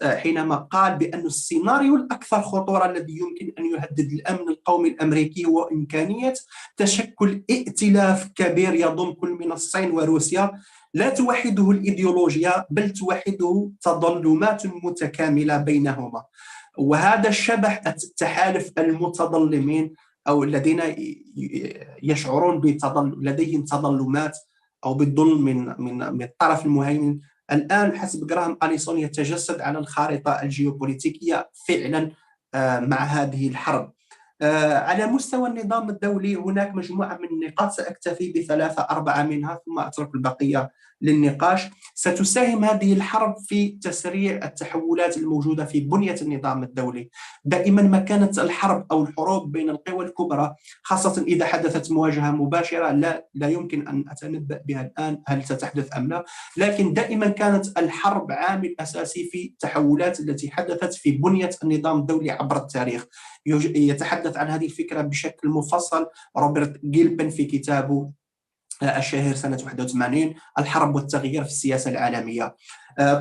حينما قال بأن السيناريو الأكثر خطورة الذي يمكن أن يهدد الأمن القومي الأمريكي هو إمكانية تشكل ائتلاف كبير يضم كل من الصين وروسيا، لا توحده الإيديولوجيا بل توحده تظلمات متكاملة بينهما. وهذا الشبح التحالف المتظلمين أو الذين يشعرون لديهم تظلمات أو بالظلم من الطرف المهيمن، الآن حسب غراهام أليسون يتجسد على الخارطة الجيوبوليتيكية فعلا مع هذه الحرب. على مستوى النظام الدولي هناك مجموعة من النقاط، سأكتفي بثلاثة أربعة منها ثم أترك البقية للنقاش. ستساهم هذه الحرب في تسريع التحولات الموجودة في بنية النظام الدولي. دائما ما كانت الحرب أو الحروب بين القوى الكبرى، خاصة إذا حدثت مواجهة مباشرة، لا يمكن أن أتنبأ بها الآن هل ستحدث أم لا، لكن دائما كانت الحرب عامل أساسي في التحولات التي حدثت في بنية النظام الدولي عبر التاريخ. يتحدث عن هذه الفكرة بشكل مفصل روبرت جيلبن في كتابه الشهير سنة 81 الحرب والتغيير في السياسة العالمية.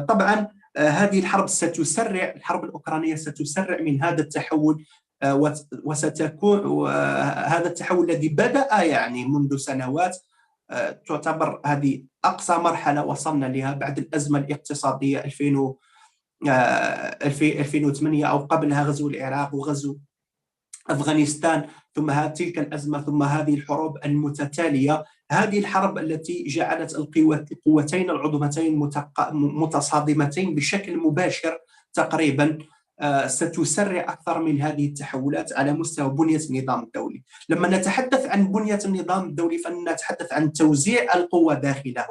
طبعا هذه الحرب الحرب الأوكرانية ستسرع من هذا التحول، وستكون هذا التحول الذي بدأ يعني منذ سنوات، تعتبر هذه أقصى مرحلة وصلنا لها بعد الأزمة الاقتصادية 2008 أو قبلها غزو العراق وغزو أفغانستان، ثم تلك الأزمة، ثم هذه الحروب المتتالية. هذه الحرب التي جعلت القوتين العظمتين متصادمتين بشكل مباشر تقريبا ستسرع أكثر من هذه التحولات على مستوى بنية النظام الدولي. لما نتحدث عن بنية النظام الدولي فنتحدث عن توزيع القوة داخله،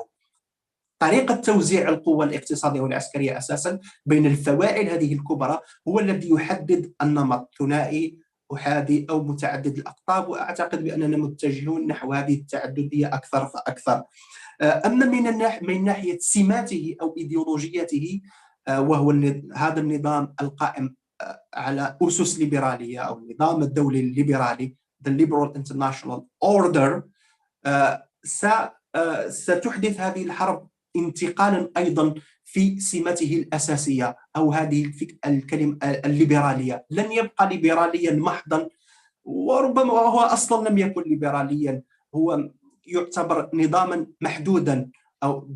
طريقة توزيع القوة الاقتصادية والعسكرية أساسا بين الفواعل هذه الكبرى هو الذي يحدد النمط، ثنائي أحادي أو متعدد الأقطاب، وأعتقد بأننا متجهون نحو هذه التعددية أكثر فأكثر. أما من ناحية سماته أو إيديولوجيته، وهو هذا النظام القائم على أسس ليبرالية أو النظام الدولي الليبرالي The Liberal International Order، ستحدث هذه الحرب انتقالا أيضا في سمته الأساسية أو هذه الكلمة الليبرالية. لن يبقى ليبراليا محضا، وربما هو أصلا لم يكن ليبراليا، هو يعتبر نظاما محدودا أو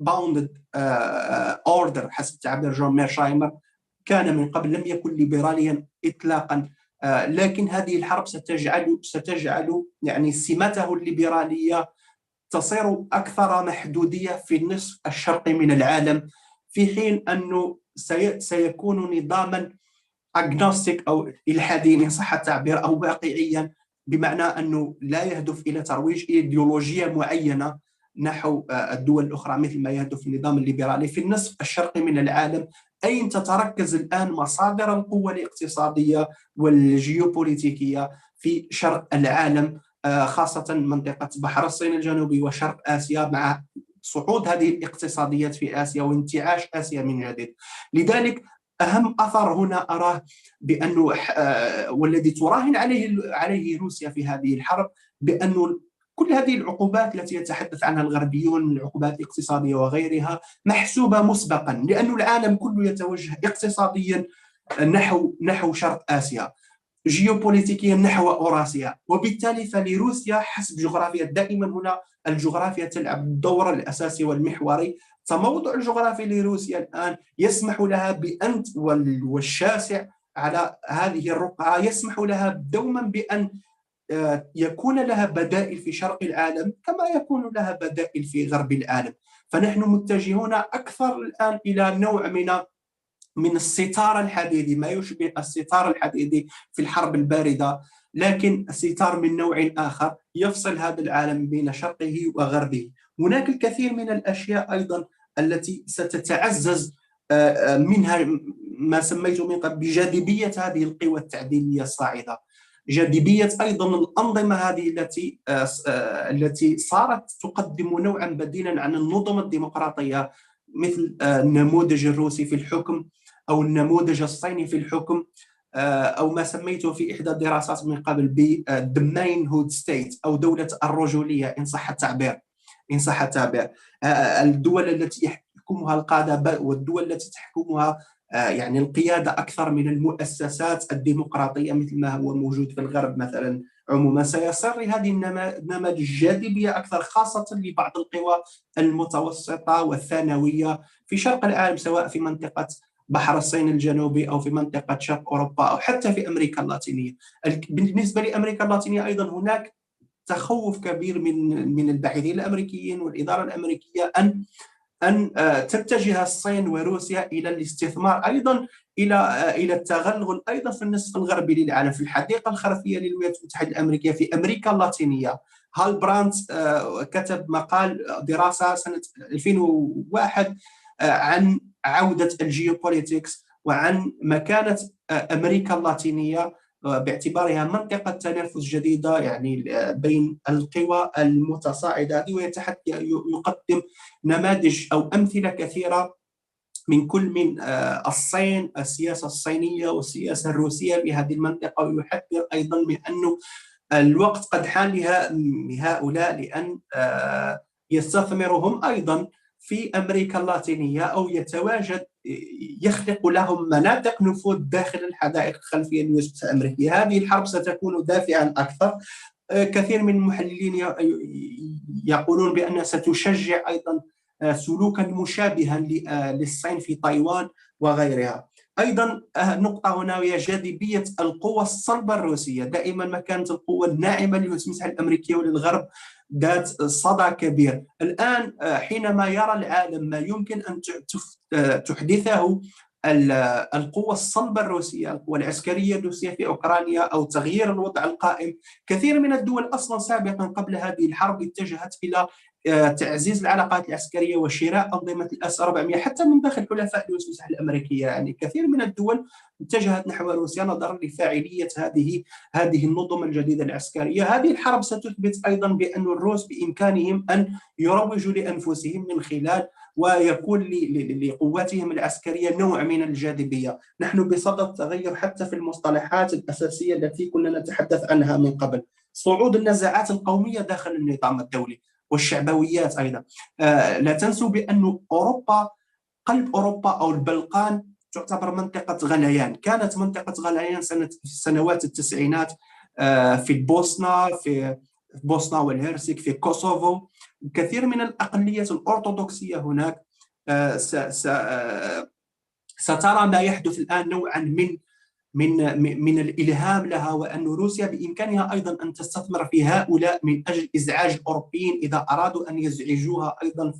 bounded order حسب تعبير جون ميرشايمر، كان من قبل لم يكن ليبراليا إطلاقا. لكن هذه الحرب ستجعل يعني سمته الليبرالية تصير أكثر محدودية في النصف الشرقي من العالم، في حين أنه سيكون نظاما اجنوستيك او الحادي ان صح التعبير، او واقعيا، بمعنى انه لا يهدف الى ترويج ايديولوجيه معينه نحو الدول الاخرى، مثل ما يهدف النظام الليبرالي في النصف الشرقي من العالم، اين تتركز الان مصادر القوه الاقتصاديه والجيوبوليتيكيه في شرق العالم، خاصه منطقه بحر الصين الجنوبي وشرق اسيا، مع صعود هذه الاقتصاديات في آسيا وانتعاش آسيا من جديد. لذلك أهم أثر هنا أراه بأنه والذي تراهن عليه روسيا في هذه الحرب، بأنه كل هذه العقوبات التي يتحدث عنها الغربيون من العقوبات الاقتصادية وغيرها محسوبة مسبقا، لأن العالم كله يتوجه اقتصاديا نحو شرق آسيا، جيوبوليتيكيا نحو أوراسيا، وبالتالي فلروسيا حسب جغرافيا، دائما هنا الجغرافيا تلعب الدور الأساسي والمحوري. تموضع الجغرافي لروسيا الآن يسمح لها بأن والشاسع على هذه الرقعة يسمح لها دوما بأن يكون لها بدائل في شرق العالم كما يكون لها بدائل في غرب العالم. فنحن متجهون أكثر الآن إلى نوع من الستار الحديدي، ما يشبه الستار الحديدي في الحرب الباردة، لكن الستار من نوع آخر يفصل هذا العالم بين شرقه وغربه. هناك الكثير من الأشياء أيضا التي ستتعزز منها ما سميته من قبل بجاذبية هذه القوى التعديلية الصاعدة، جاذبية أيضا الأنظمة هذه التي صارت تقدم نوعا بديلا عن النظم الديمقراطية، مثل النموذج الروسي في الحكم أو النموذج الصيني في الحكم، أو ما سميته في إحدى الدراسات من قبل ب the manhood state أو دولة الرجولية إن صح التعبير. الدول التي يحكمها القادة والدول التي تحكمها يعني القيادة أكثر من المؤسسات الديمقراطية مثل ما هو موجود في الغرب مثلا عموما، سيصير هذه النماذج جاذبية أكثر، خاصة لبعض القوى المتوسطة والثانوية في شرق العالم، سواء في منطقة بحر الصين الجنوبي أو في منطقة شرق أوروبا أو حتى في أمريكا اللاتينية. بالنسبة لأمريكا اللاتينية أيضا هناك تخوف كبير من الباحثين الأمريكيين والإدارة الأمريكية أن تتجه الصين وروسيا إلى الاستثمار أيضا إلى التغلغل أيضا في النصف الغربي للعالم، في الحديقة الخرفية للولايات المتحدة الأمريكية في أمريكا اللاتينية. هال براند كتب مقال دراسة سنة 2001 عن عودة الجيوبوليتكس وعن مكانة أمريكا اللاتينية باعتبارها منطقة تنافس جديدة يعني بين القوى المتصاعدة، ويقدم نماذج أو أمثلة كثيرة من كل من الصين، السياسة الصينية والسياسة الروسية لهذه المنطقة، ويحذر أيضا من أنه الوقت قد حان لهؤلاء لأن يستثمروا هم أيضا في أمريكا اللاتينية أو يتواجد يخلق لهم مناطق نفوذ داخل الحدائق الخلفية للولايات الأمريكية. هذه الحرب ستكون دافعا أكثر. كثير من المحللين يقولون بأنها ستشجع أيضا سلوكا مشابها للصين في تايوان وغيرها. أيضا نقطة هنا هي جاذبية القوى الصلبة الروسية. دائما ما كانت القوة الناعمة للولايات المتحدة الأمريكية وللغرب ذات صدى كبير. الآن حينما يرى العالم ما يمكن أن تحدثه القوة الصلبة الروسية، القوة العسكرية الروسية في أوكرانيا، أو تغيير الوضع القائم، كثير من الدول أصلا سابقا قبل هذه الحرب اتجهت إلى تعزيز العلاقات العسكرية وشراء أنظمة الأس 400 حتى من داخل حلفاء الولايات المتحدة الأمريكية. يعني كثير من الدول اتجهت نحو روسيا نظرا لفاعلية هذه النظم الجديدة العسكرية. هذه الحرب ستثبت أيضا بأن الروس بإمكانهم أن يروجوا لأنفسهم من خلال ويكون لقواتهم العسكرية نوع من الجاذبية. نحن بصدد تغير حتى في المصطلحات الأساسية التي كنا نتحدث عنها من قبل. صعود النزاعات القومية داخل النظام الدولي والشعبويات أيضا. لا تنسوا بأن أوروبا، قلب أوروبا أو البلقان، تعتبر منطقة غليان. كانت منطقة غليان في سنوات التسعينات في البوسنة، في بوسنا والهرسك، في كوسوفو. كثير من الأقليات الأرثوذكسية هناك سترى ما يحدث الآن نوعا من الإلهام لها، وأن روسيا بإمكانها أيضا أن تستثمر في هؤلاء من أجل إزعاج الأوروبيين إذا أرادوا أن يزعجوها أيضا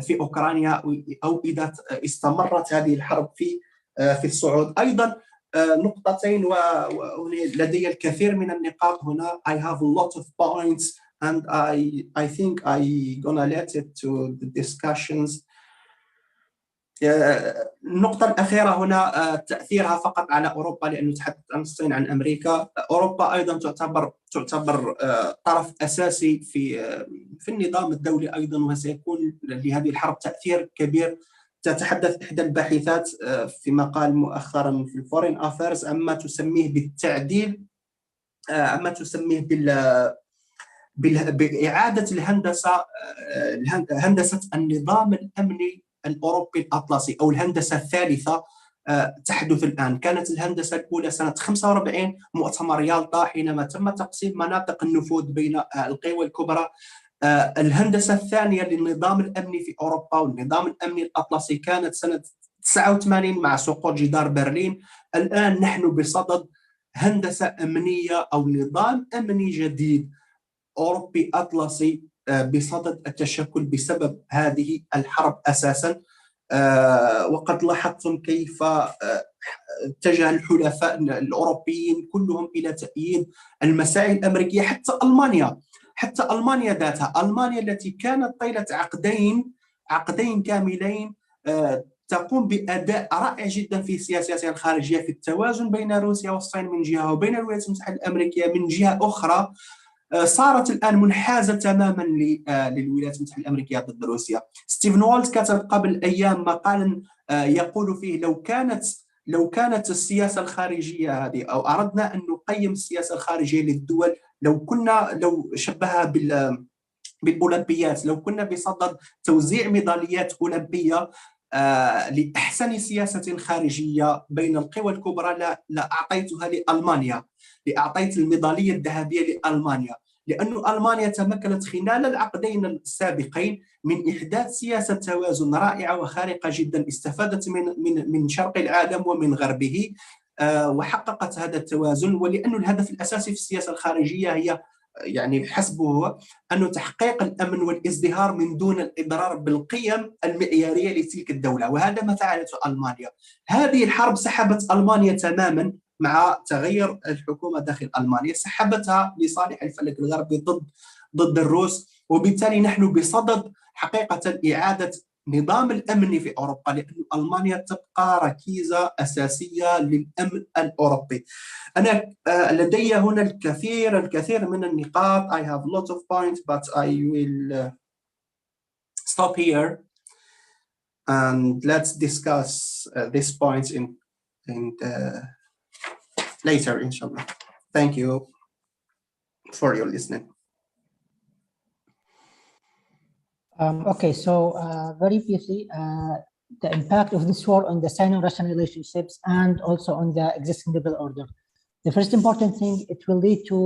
في أوكرانيا، أو إذا استمرت هذه الحرب في الصعود. أيضا نقطتين ولدي الكثير من النقاط هنا. I have a lot of points and I think I gonna let it to the discussions. النقطة الأخيرة هنا تأثيرها فقط على أوروبا، لأنه تحدث عن الصين عن أمريكا. أوروبا أيضا تعتبر طرف أساسي في النظام الدولي أيضا، وسيكون لهذه الحرب تأثير كبير. تتحدث إحدى الباحثات في مقال مؤخرا في الفورين أفيرز عما تسميه بالتعديل، عما تسميه بإعادة هندسة النظام الأمني الأوروبي الأطلسي أو الهندسة الثالثة. تحدث الآن. كانت الهندسة الأولى سنة 45 مؤتمر يالطا حينما تم تقسيم مناطق النفوذ بين القوى الكبرى. الهندسة الثانية للنظام الأمني في أوروبا والنظام الأمني الأطلسي كانت سنة 89 مع سقوط جدار برلين. الآن نحن بصدد هندسة أمنية أو نظام أمني جديد أوروبي أطلسي بصدد التشكل بسبب هذه الحرب أساسا. وقد لاحظتم كيف اتجه الحلفاء الأوروبيين كلهم إلى تأييد المساعي الأمريكية. حتى ألمانيا ذاتها، ألمانيا التي كانت طيلة عقدين كاملين تقوم بأداء رائع جدا في سياستها الخارجية، في التوازن بين روسيا والصين من جهة وبين الولايات المتحدة الأمريكية من جهة أخرى، صارت الآن منحازة تماما للولايات المتحدة الأمريكية ضد روسيا. ستيفن والز كتب قبل أيام مقالا يقول فيه لو كانت السياسة الخارجية هذه، أو أردنا أن نقيم السياسة الخارجية للدول، لو شبهها بالأولمبيات، لو كنا بصدد توزيع ميداليات أولمبية لأحسن سياسة خارجية بين القوى الكبرى لا أعطيتها لألمانيا، لأعطيت الميدالية الذهبية لألمانيا، لأن ألمانيا تمكنت خلال العقدين السابقين من إحداث سياسة توازن رائعة وخارقة جدا، استفادت من شرق العالم ومن غربه وحققت هذا التوازن. ولأن الهدف الأساسي في السياسة الخارجية هي يعني حسبه هو أنه تحقيق الأمن والازدهار من دون الإضرار بالقيم المعيارية لتلك الدولة، وهذا ما فعلته ألمانيا. هذه الحرب سحبت ألمانيا تماما مع تغير الحكومة داخل ألمانيا، سحبتها لصالح الفلك الغربي ضد الروس. وبالتالي نحن بصدد حقيقة إعادة نظام الأمن في أوروبا، لأن ألمانيا تبقى ركيزة أساسية للأمن الأوروبي. أنا لدي هنا الكثير من النقاط. I have lots of points but I will stop here and let's discuss these points in later inshallah. Thank you for your listening. Okay, so very briefly, the impact of this war on the Sino-Russian relationships and also on the existing global order. The first important thing, it will lead to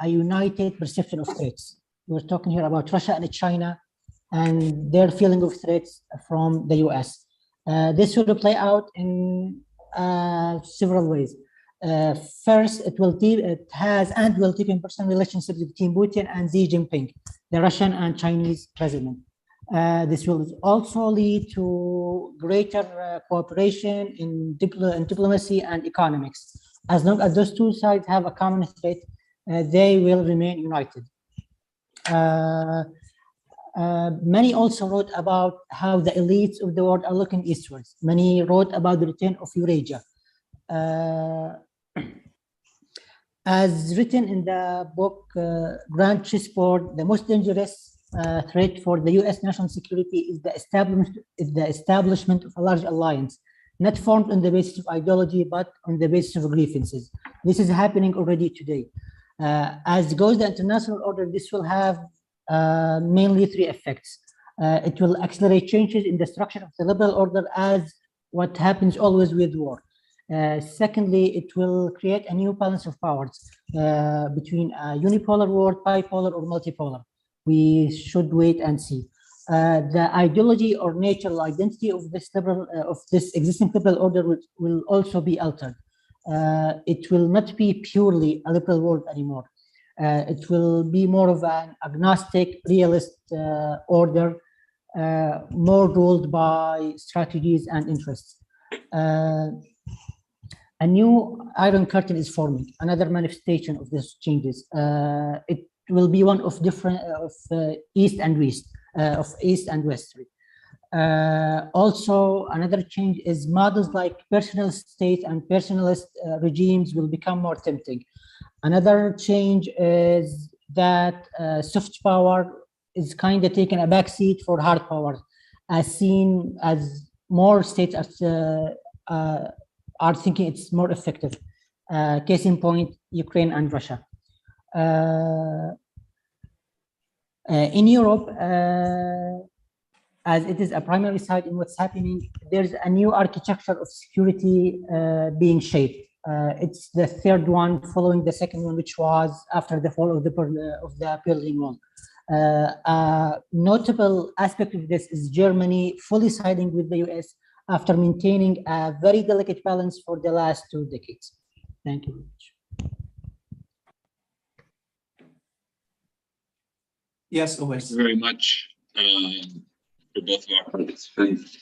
a united perception of threats. We're talking here about Russia and China and their feeling of threats from the US. This will play out in several ways. First, it has and will deepen personal relationships between Putin and Xi Jinping, the Russian and Chinese president. This will also lead to greater cooperation in diplomacy and economics. As long as those two sides have a common threat, they will remain united. Many also wrote about how the elites of the world are looking eastwards. Many wrote about the return of Eurasia. As written in the book Grand Chessboard, the most dangerous threat for the US national security is the establishment of a large alliance, not formed on the basis of ideology, but on the basis of grievances. This is happening already today. As goes the international order, this will have mainly three effects. It will accelerate changes in the structure of the liberal order, as what happens always with war. Secondly, it will create a new balance of powers between a unipolar world, bipolar, or multipolar. We should wait and see. The ideology or natural identity of this existing liberal order will also be altered. It will not be purely a liberal world anymore. It will be more of an agnostic, realist order, more ruled by strategies and interests. A new Iron Curtain is forming, another manifestation of these changes. It will be one of different East and West, of East and West. Also, another change is models like personal state and personalist regimes will become more tempting. Another change is that soft power is kind of taking a backseat for hard power, as seen as more states are thinking it's more effective. Case in point, Ukraine and Russia. In Europe, as it is a primary side in what's happening, there's a new architecture of security being shaped. It's the third one following the second one, which was after the fall of the Berlin Wall. A notable aspect of this is Germany fully siding with the US after maintaining a very delicate balance for the last 2 decades. Thank you very much. Yes, always. Thank you very much for both of our participants.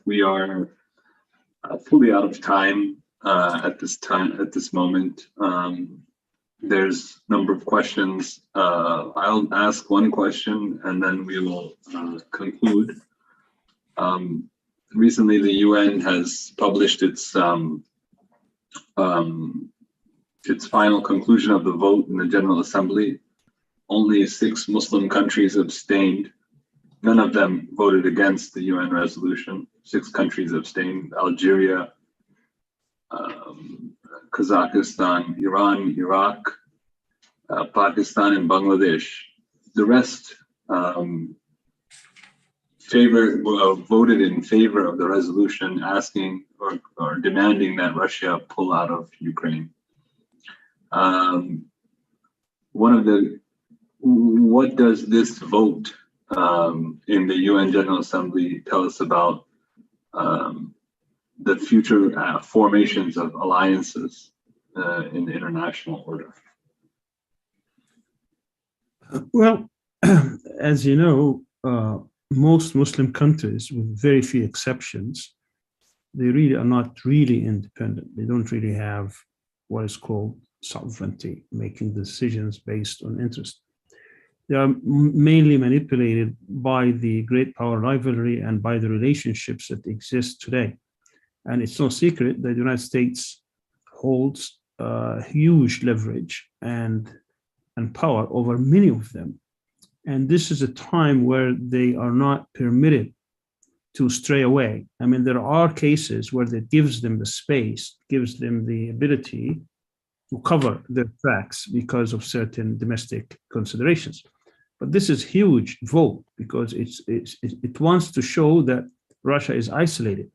We are fully out of time at this moment. There's a number of questions. I'll ask one question and then we will conclude. Recently, the UN has published its final conclusion of the vote in the General Assembly. Only 6 Muslim countries abstained. None of them voted against the UN resolution. 6 countries abstained: Algeria, Kazakhstan, Iran, Iraq, Pakistan, and Bangladesh. The rest voted in favor of the resolution, asking or demanding that Russia pull out of Ukraine. What does this vote in the UN General Assembly tell us about the future formations of alliances in the international order? Well, as you know, most Muslim countries, with very few exceptions, they really are not really independent. They don't really have what is called sovereignty, making decisions based on interest. They are mainly manipulated by the great power rivalry and by the relationships that exist today. And it's no secret that the United States holds huge leverage and power over many of them. And this is a time where they are not permitted to stray away. I mean, there are cases where that gives them the space, gives them the ability to cover their tracks because of certain domestic considerations. But this is huge vote because it wants to show that Russia is isolated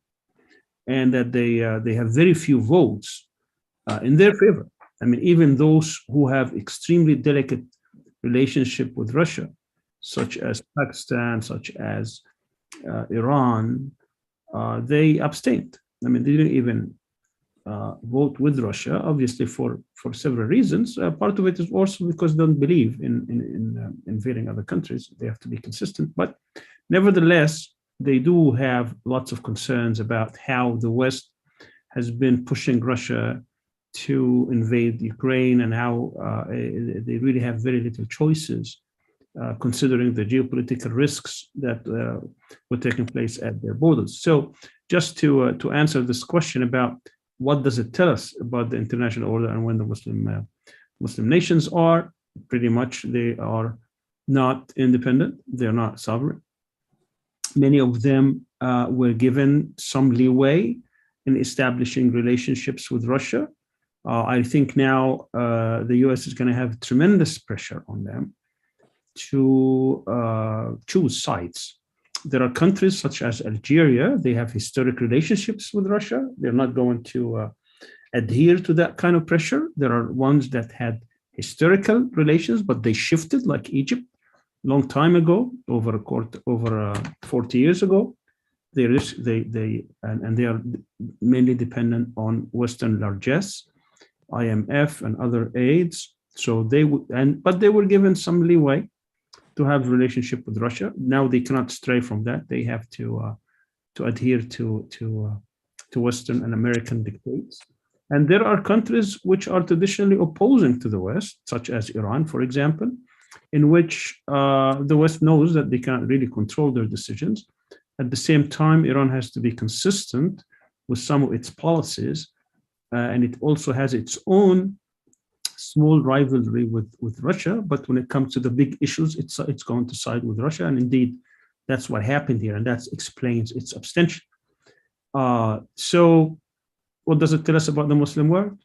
and that they have very few votes in their favor. I mean, even those who have extremely delicate relationship with Russia, such as Pakistan, such as Iran, they abstained. I mean, they didn't even vote with Russia, obviously for several reasons. Part of it is also because they don't believe in invading other countries. They have to be consistent. But nevertheless, they do have lots of concerns about how the West has been pushing Russia to invade Ukraine and how they really have very little choices considering the geopolitical risks that were taking place at their borders. So just to answer this question about what does it tell us about the international order and when the Muslim nations are, pretty much they are not independent, they're not sovereign. Many of them were given some leeway in establishing relationships with Russia. I think now the US is going to have tremendous pressure on them to choose sides. There are countries such as Algeria, they have historic relationships with Russia. They're not going to adhere to that kind of pressure. There are ones that had historical relations, but they shifted, like Egypt, long time ago, over 40 years ago. They are mainly dependent on Western largesse, IMF and other aids. So but they were given some leeway to have a relationship with Russia. Now they cannot stray from that. They have to adhere to to Western and American dictates. And there are countries which are traditionally opposing to the West, such as Iran, for example, in which the West knows that they can't really control their decisions. At the same time, Iran has to be consistent with some of its policies, and it also has its own small rivalry with Russia. But when it comes to the big issues, it's going to side with Russia, and indeed, that's what happened here, and that explains its abstention. So what does it tell us about the Muslim world?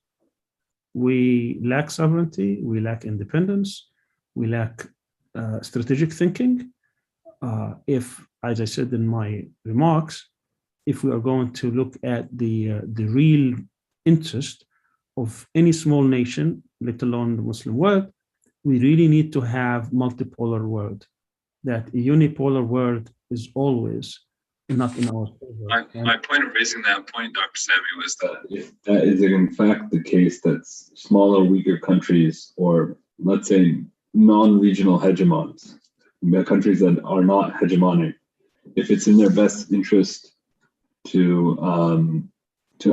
We lack sovereignty, we lack independence, we lack strategic thinking. If, as I said in my remarks, if we are going to look at the real interest of any small nation, let alone the Muslim world, we really need to have multipolar world. That a unipolar world is always not in our favor. My point of raising that point, Dr. Sami, was that if that is in fact the case, that smaller, weaker countries, or let's say non-regional hegemons, countries that are not hegemonic, if it's in their best interest to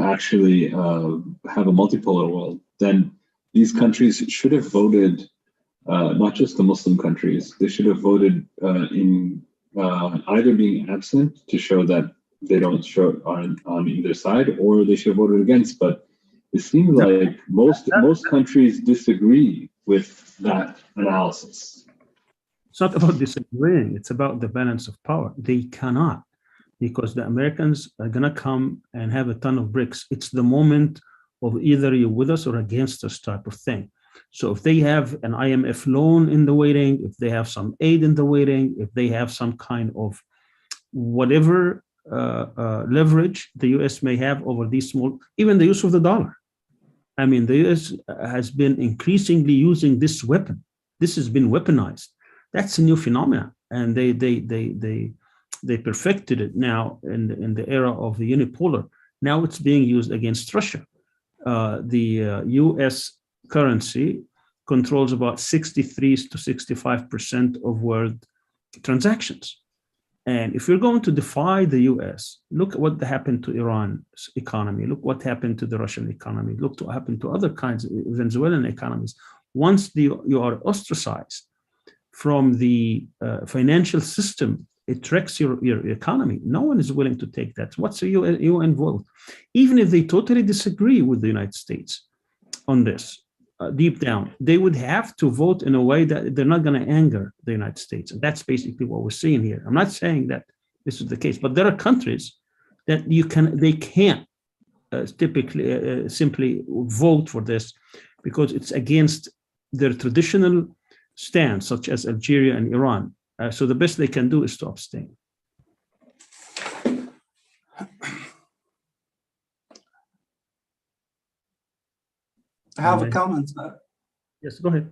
actually have a multipolar world, then these countries should have voted, not just the Muslim countries, they should have voted in either being absent to show that they don't show on either side, or they should have voted against. But it seems like most countries disagree with that analysis. It's not about disagreeing, it's about the balance of power. They cannot, because the Americans are gonna come and have a ton of bricks. It's the moment of either you're with us or against us type of thing. So if they have an IMF loan in the waiting, if they have some aid in the waiting, if they have some kind of whatever leverage the US may have over these small, even the use of the dollar. I mean, the US has been increasingly using this weapon. This has been weaponized. That's a new phenomenon, and they perfected it now in the era of the unipolar. Now it's being used against Russia. The US currency controls about 63 to 65% of world transactions. And if you're going to defy the US, look at what happened to Iran's economy. Look what happened to the Russian economy. Look what happened to other kinds of Venezuelan economies. Once you are ostracized from the financial system, it wrecks your economy. No one is willing to take that. What's a UN vote? Even if they totally disagree with the United States on this, deep down, they would have to vote in a way that they're not going to anger the United States. And that's basically what we're seeing here. I'm not saying that this is the case, but there are countries that they can't typically simply vote for this because it's against their traditional stance, such as Algeria and Iran. So the best they can do is to abstain. I have a comment. Yes, go ahead.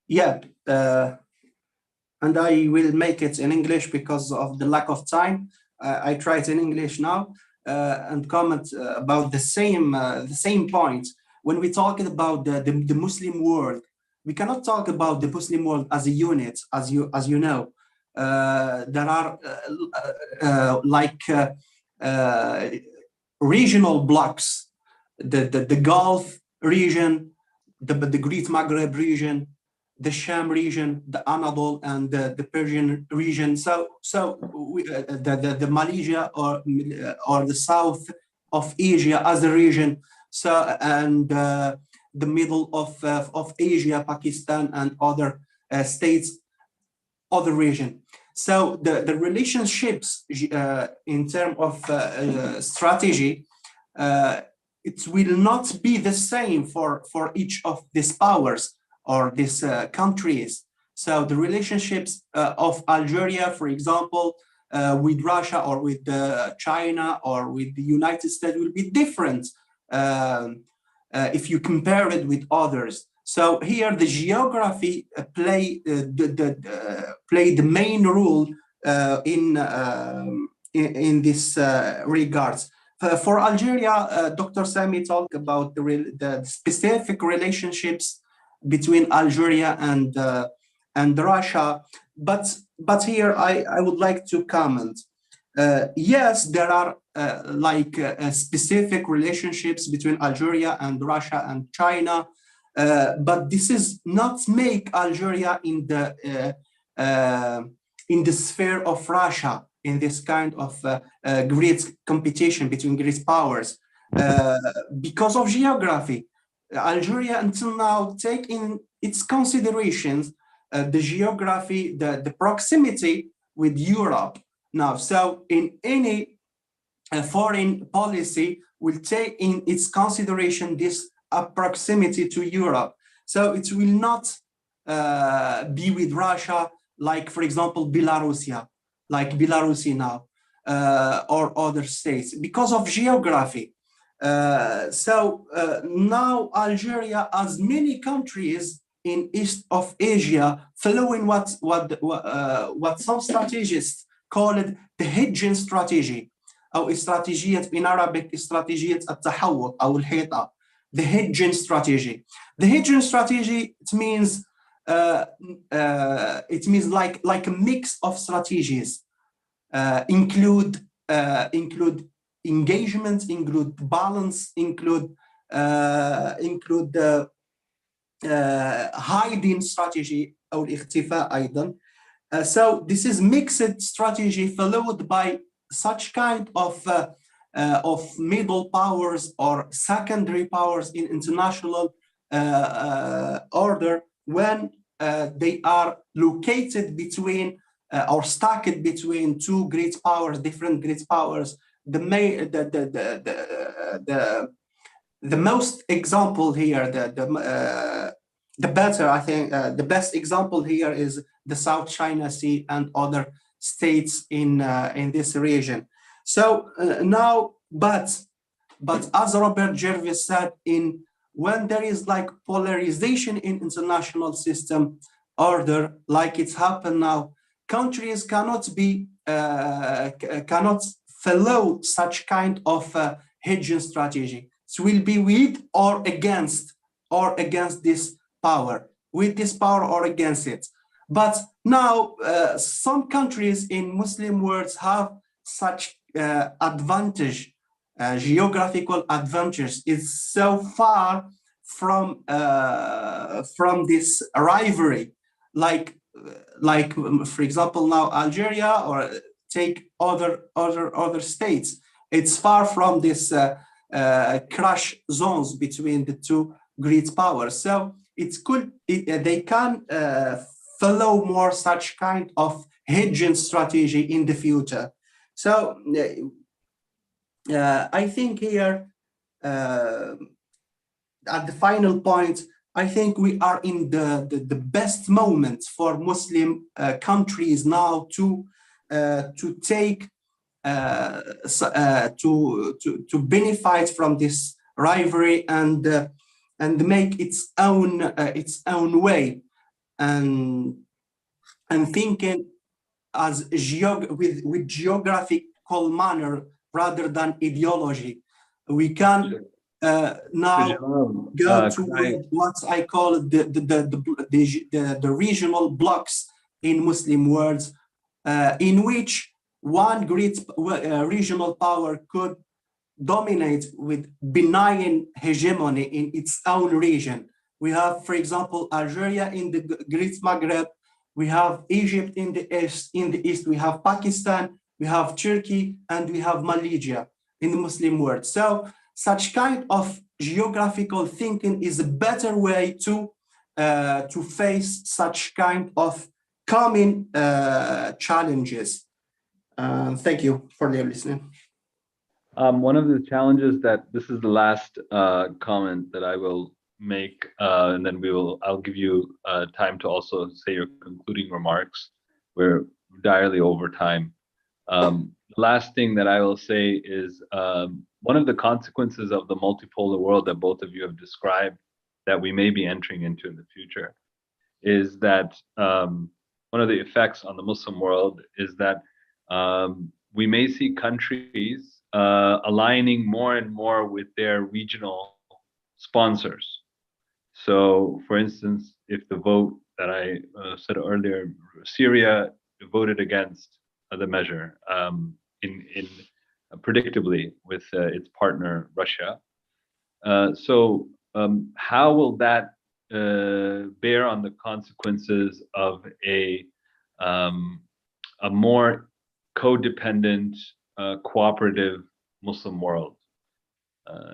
Yeah, and I will make it in English because of the lack of time. I try it in English now and comment about the same point. When we talk about the Muslim world, we cannot talk about the Muslim world as a unit, as you know. There are regional blocks, the Gulf region, the Great Maghreb region, the Sham region, the Anadolu, and the Persian region. So the Malaysia or the south of Asia as a region. So and the middle of Asia, Pakistan, and other states, other region. So the relationships in terms of strategy, it will not be the same for each of these powers or these countries. So the relationships of Algeria, for example, with Russia or with China or with the United States will be different if you compare it with others. So here the geography play the main role in this regards. For Algeria, Dr. Sami talked about the specific relationships between Algeria and Russia, but here I would like to comment. Yes, there are specific relationships between Algeria and Russia and China, but this is not make Algeria in the sphere of Russia, in this kind of great competition between great powers. Because of geography, Algeria until now take in its considerations the geography, the proximity with Europe now. So in any foreign policy will take in its consideration this proximity to Europe. So it will not be with Russia, like, for example, Belarus now, or other states, because of geography. Now Algeria has many countries in east of Asia following what some strategists call it the hedging strategy, أو استراتيجية in Arabic استراتيجية التحوط أو الحيطة. The hedging strategy. The hedging strategy, it means like a mix of strategies, include engagement, include balance, include hiding strategy أو الاختفاء أيضا. So this is mixed strategy followed by such kind of middle powers or secondary powers in international order when they are located between or stacked between two great powers, different great powers. The most example here, the better, I think, the best example here is the South China Sea and other states in this region. So now, but as Robert Jervis said, when there is like polarization in international system order, like it's happened now, countries cannot follow such kind of hedging strategy. It will be with or against this power, with this power or against it. But now some countries in Muslim worlds have such advantage, geographical advantage. It's so far from this rivalry, like for example now Algeria, or take other states. It's far from this crash zones between the two great powers. So they can follow more such kind of hedging strategy in the future. So I think here at the final point, I think we are in the best moment for Muslim countries now to take to benefit from this rivalry and make its own way, and thinking as with geographical manner rather than ideology. We can now go to what I call the regional blocks in Muslim worlds, in which one great regional power could dominate with benign hegemony in its own region. We have, for example, Algeria in the Great Maghreb. We have Egypt in the east. We have Pakistan. We have Turkey, and we have Malaysia in the Muslim world. So such kind of geographical thinking is a better way to face such kind of common challenges. Thank you for your listening. One of the challenges that this is the last comment that I will make, and then I'll give you time to also say your concluding remarks. We're direly over time. The last thing that I will say is one of the consequences of the multipolar world that both of you have described that we may be entering into in the future is that one of the effects on the Muslim world is that we may see countries aligning more and more with their regional sponsors. So, for instance, if the vote that I said earlier, Syria voted against the measure in predictably with its partner Russia. So how will that bear on the consequences of a more codependent, cooperative Muslim world?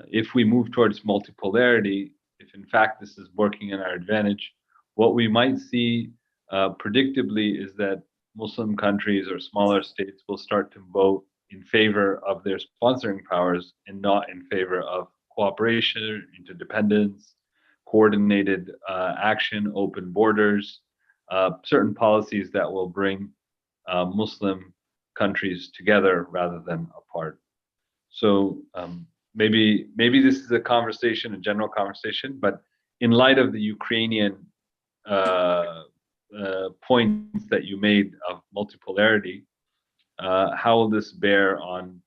If we move towards multipolarity, if in fact this is working in our advantage, what we might see predictably is that Muslim countries or smaller states will start to vote in favor of their sponsoring powers and not in favor of cooperation, interdependence, coordinated action, open borders, certain policies that will bring Muslim countries together rather than apart. So maybe this is a conversation, a general conversation, but in light of the Ukrainian points that you made of multipolarity, how will this bear on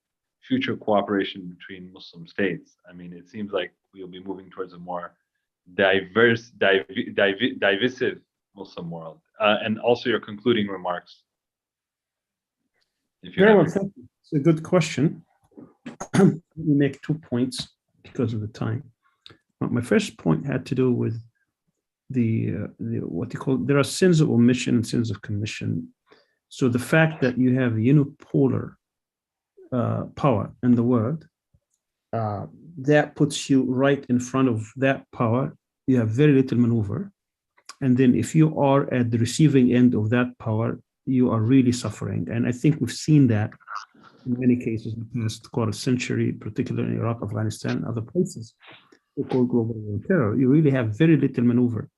future cooperation between Muslim states? I mean, it seems like we'll be moving towards a more divisive Muslim world. And also your concluding remarks. If you Very have well, thank you. It's a good question. Let me make 2 points because of the time. My first point had to do with the what you call, there are sins of omission and sins of commission. So the fact that you have unipolar power in the world, that puts you right in front of that power. You have very little maneuver. And then if you are at the receiving end of that power, you are really suffering. And I think we've seen that in many cases in the past quarter century, particularly in Iraq, Afghanistan, and other places. So-called global war on terror. You really have very little maneuver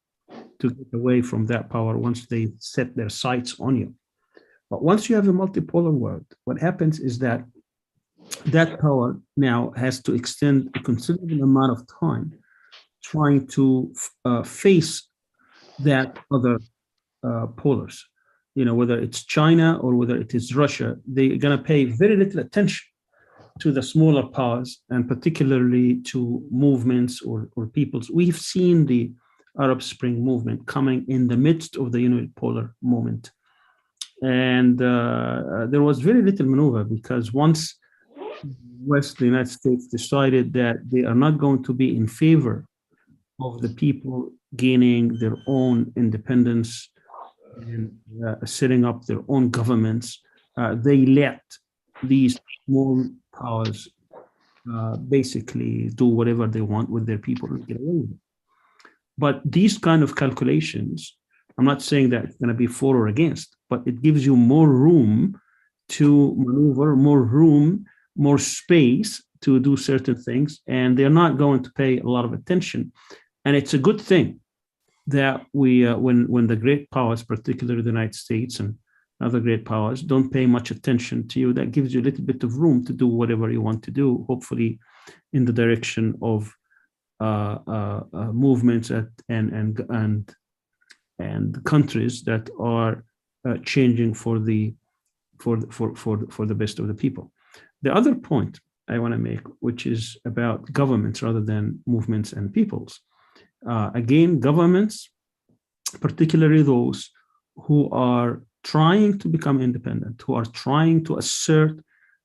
to get away from that power once they set their sights on you. But once you have a multipolar world, what happens is that that power now has to extend a considerable amount of time trying to face that other polars. You know, whether it's China or whether it is Russia, they're going to pay very little attention to the smaller powers, and particularly to movements or peoples. We've seen the Arab Spring movement coming in the midst of the unipolar moment. And there was very little maneuver, because once the United States decided that they are not going to be in favor of the people gaining their own independence and setting up their own governments, they let these small powers basically do whatever they want with their people and get away with it. But these kind of calculations, I'm not saying that it's going to be for or against, but it gives you more room to maneuver, more room, more space to do certain things, and they're not going to pay a lot of attention. And it's a good thing that we, when the great powers, particularly the United States and other great powers, don't pay much attention to you, that gives you a little bit of room to do whatever you want to do, hopefully in the direction of movements and countries that are changing for the best of the people. The other point I want to make, which is about governments rather than movements and peoples. Again, governments, particularly those who are trying to become independent, who are trying to assert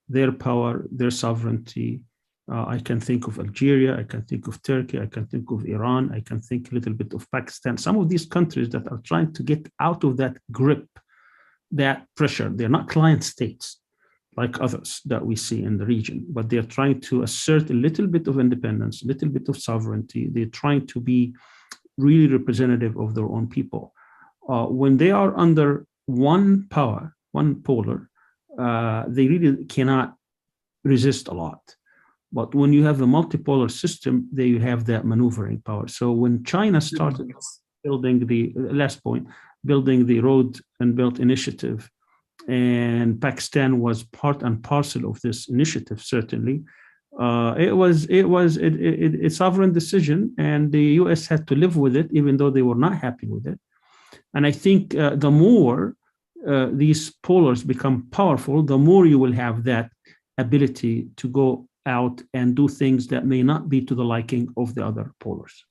their power, their sovereignty. I can think of Algeria, I can think of Turkey, I can think of Iran, I can think a little bit of Pakistan. Some of these countries that are trying to get out of that grip, that pressure. They're not client states like others that we see in the region, but they're trying to assert a little bit of independence, a little bit of sovereignty. They're trying to be really representative of their own people. When they are under one power, one polar, they really cannot resist a lot. But when you have a multipolar system, they have that maneuvering power. So when China started building the last point, building the Road and Belt Initiative, and Pakistan was part and parcel of this initiative, certainly, it was a sovereign decision, and the US had to live with it, even though they were not happy with it. And I think the more these polars become powerful, the more you will have that ability to go out and do things that may not be to the liking of the other polars.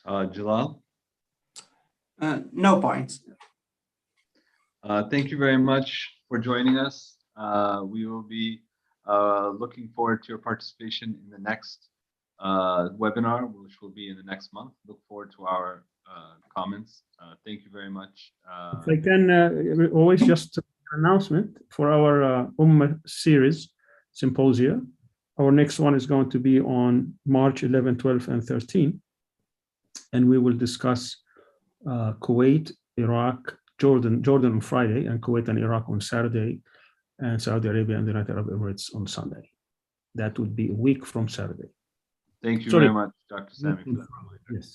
Jalal? No points. Thank you very much for joining us. We will be looking forward to your participation in the next webinar, which will be in the next month. Look forward to our comments. Thank you very much. If I can always just an announcement for our Ummah series symposia. Our next one is going to be on March 11, 12, and 13. And we will discuss Kuwait, Iraq, Jordan on Friday, and Kuwait and Iraq on Saturday, and Saudi Arabia and the United Arab Emirates on Sunday. That would be a week from Saturday. Thank you Sorry. very much, Dr. Sami. Yes.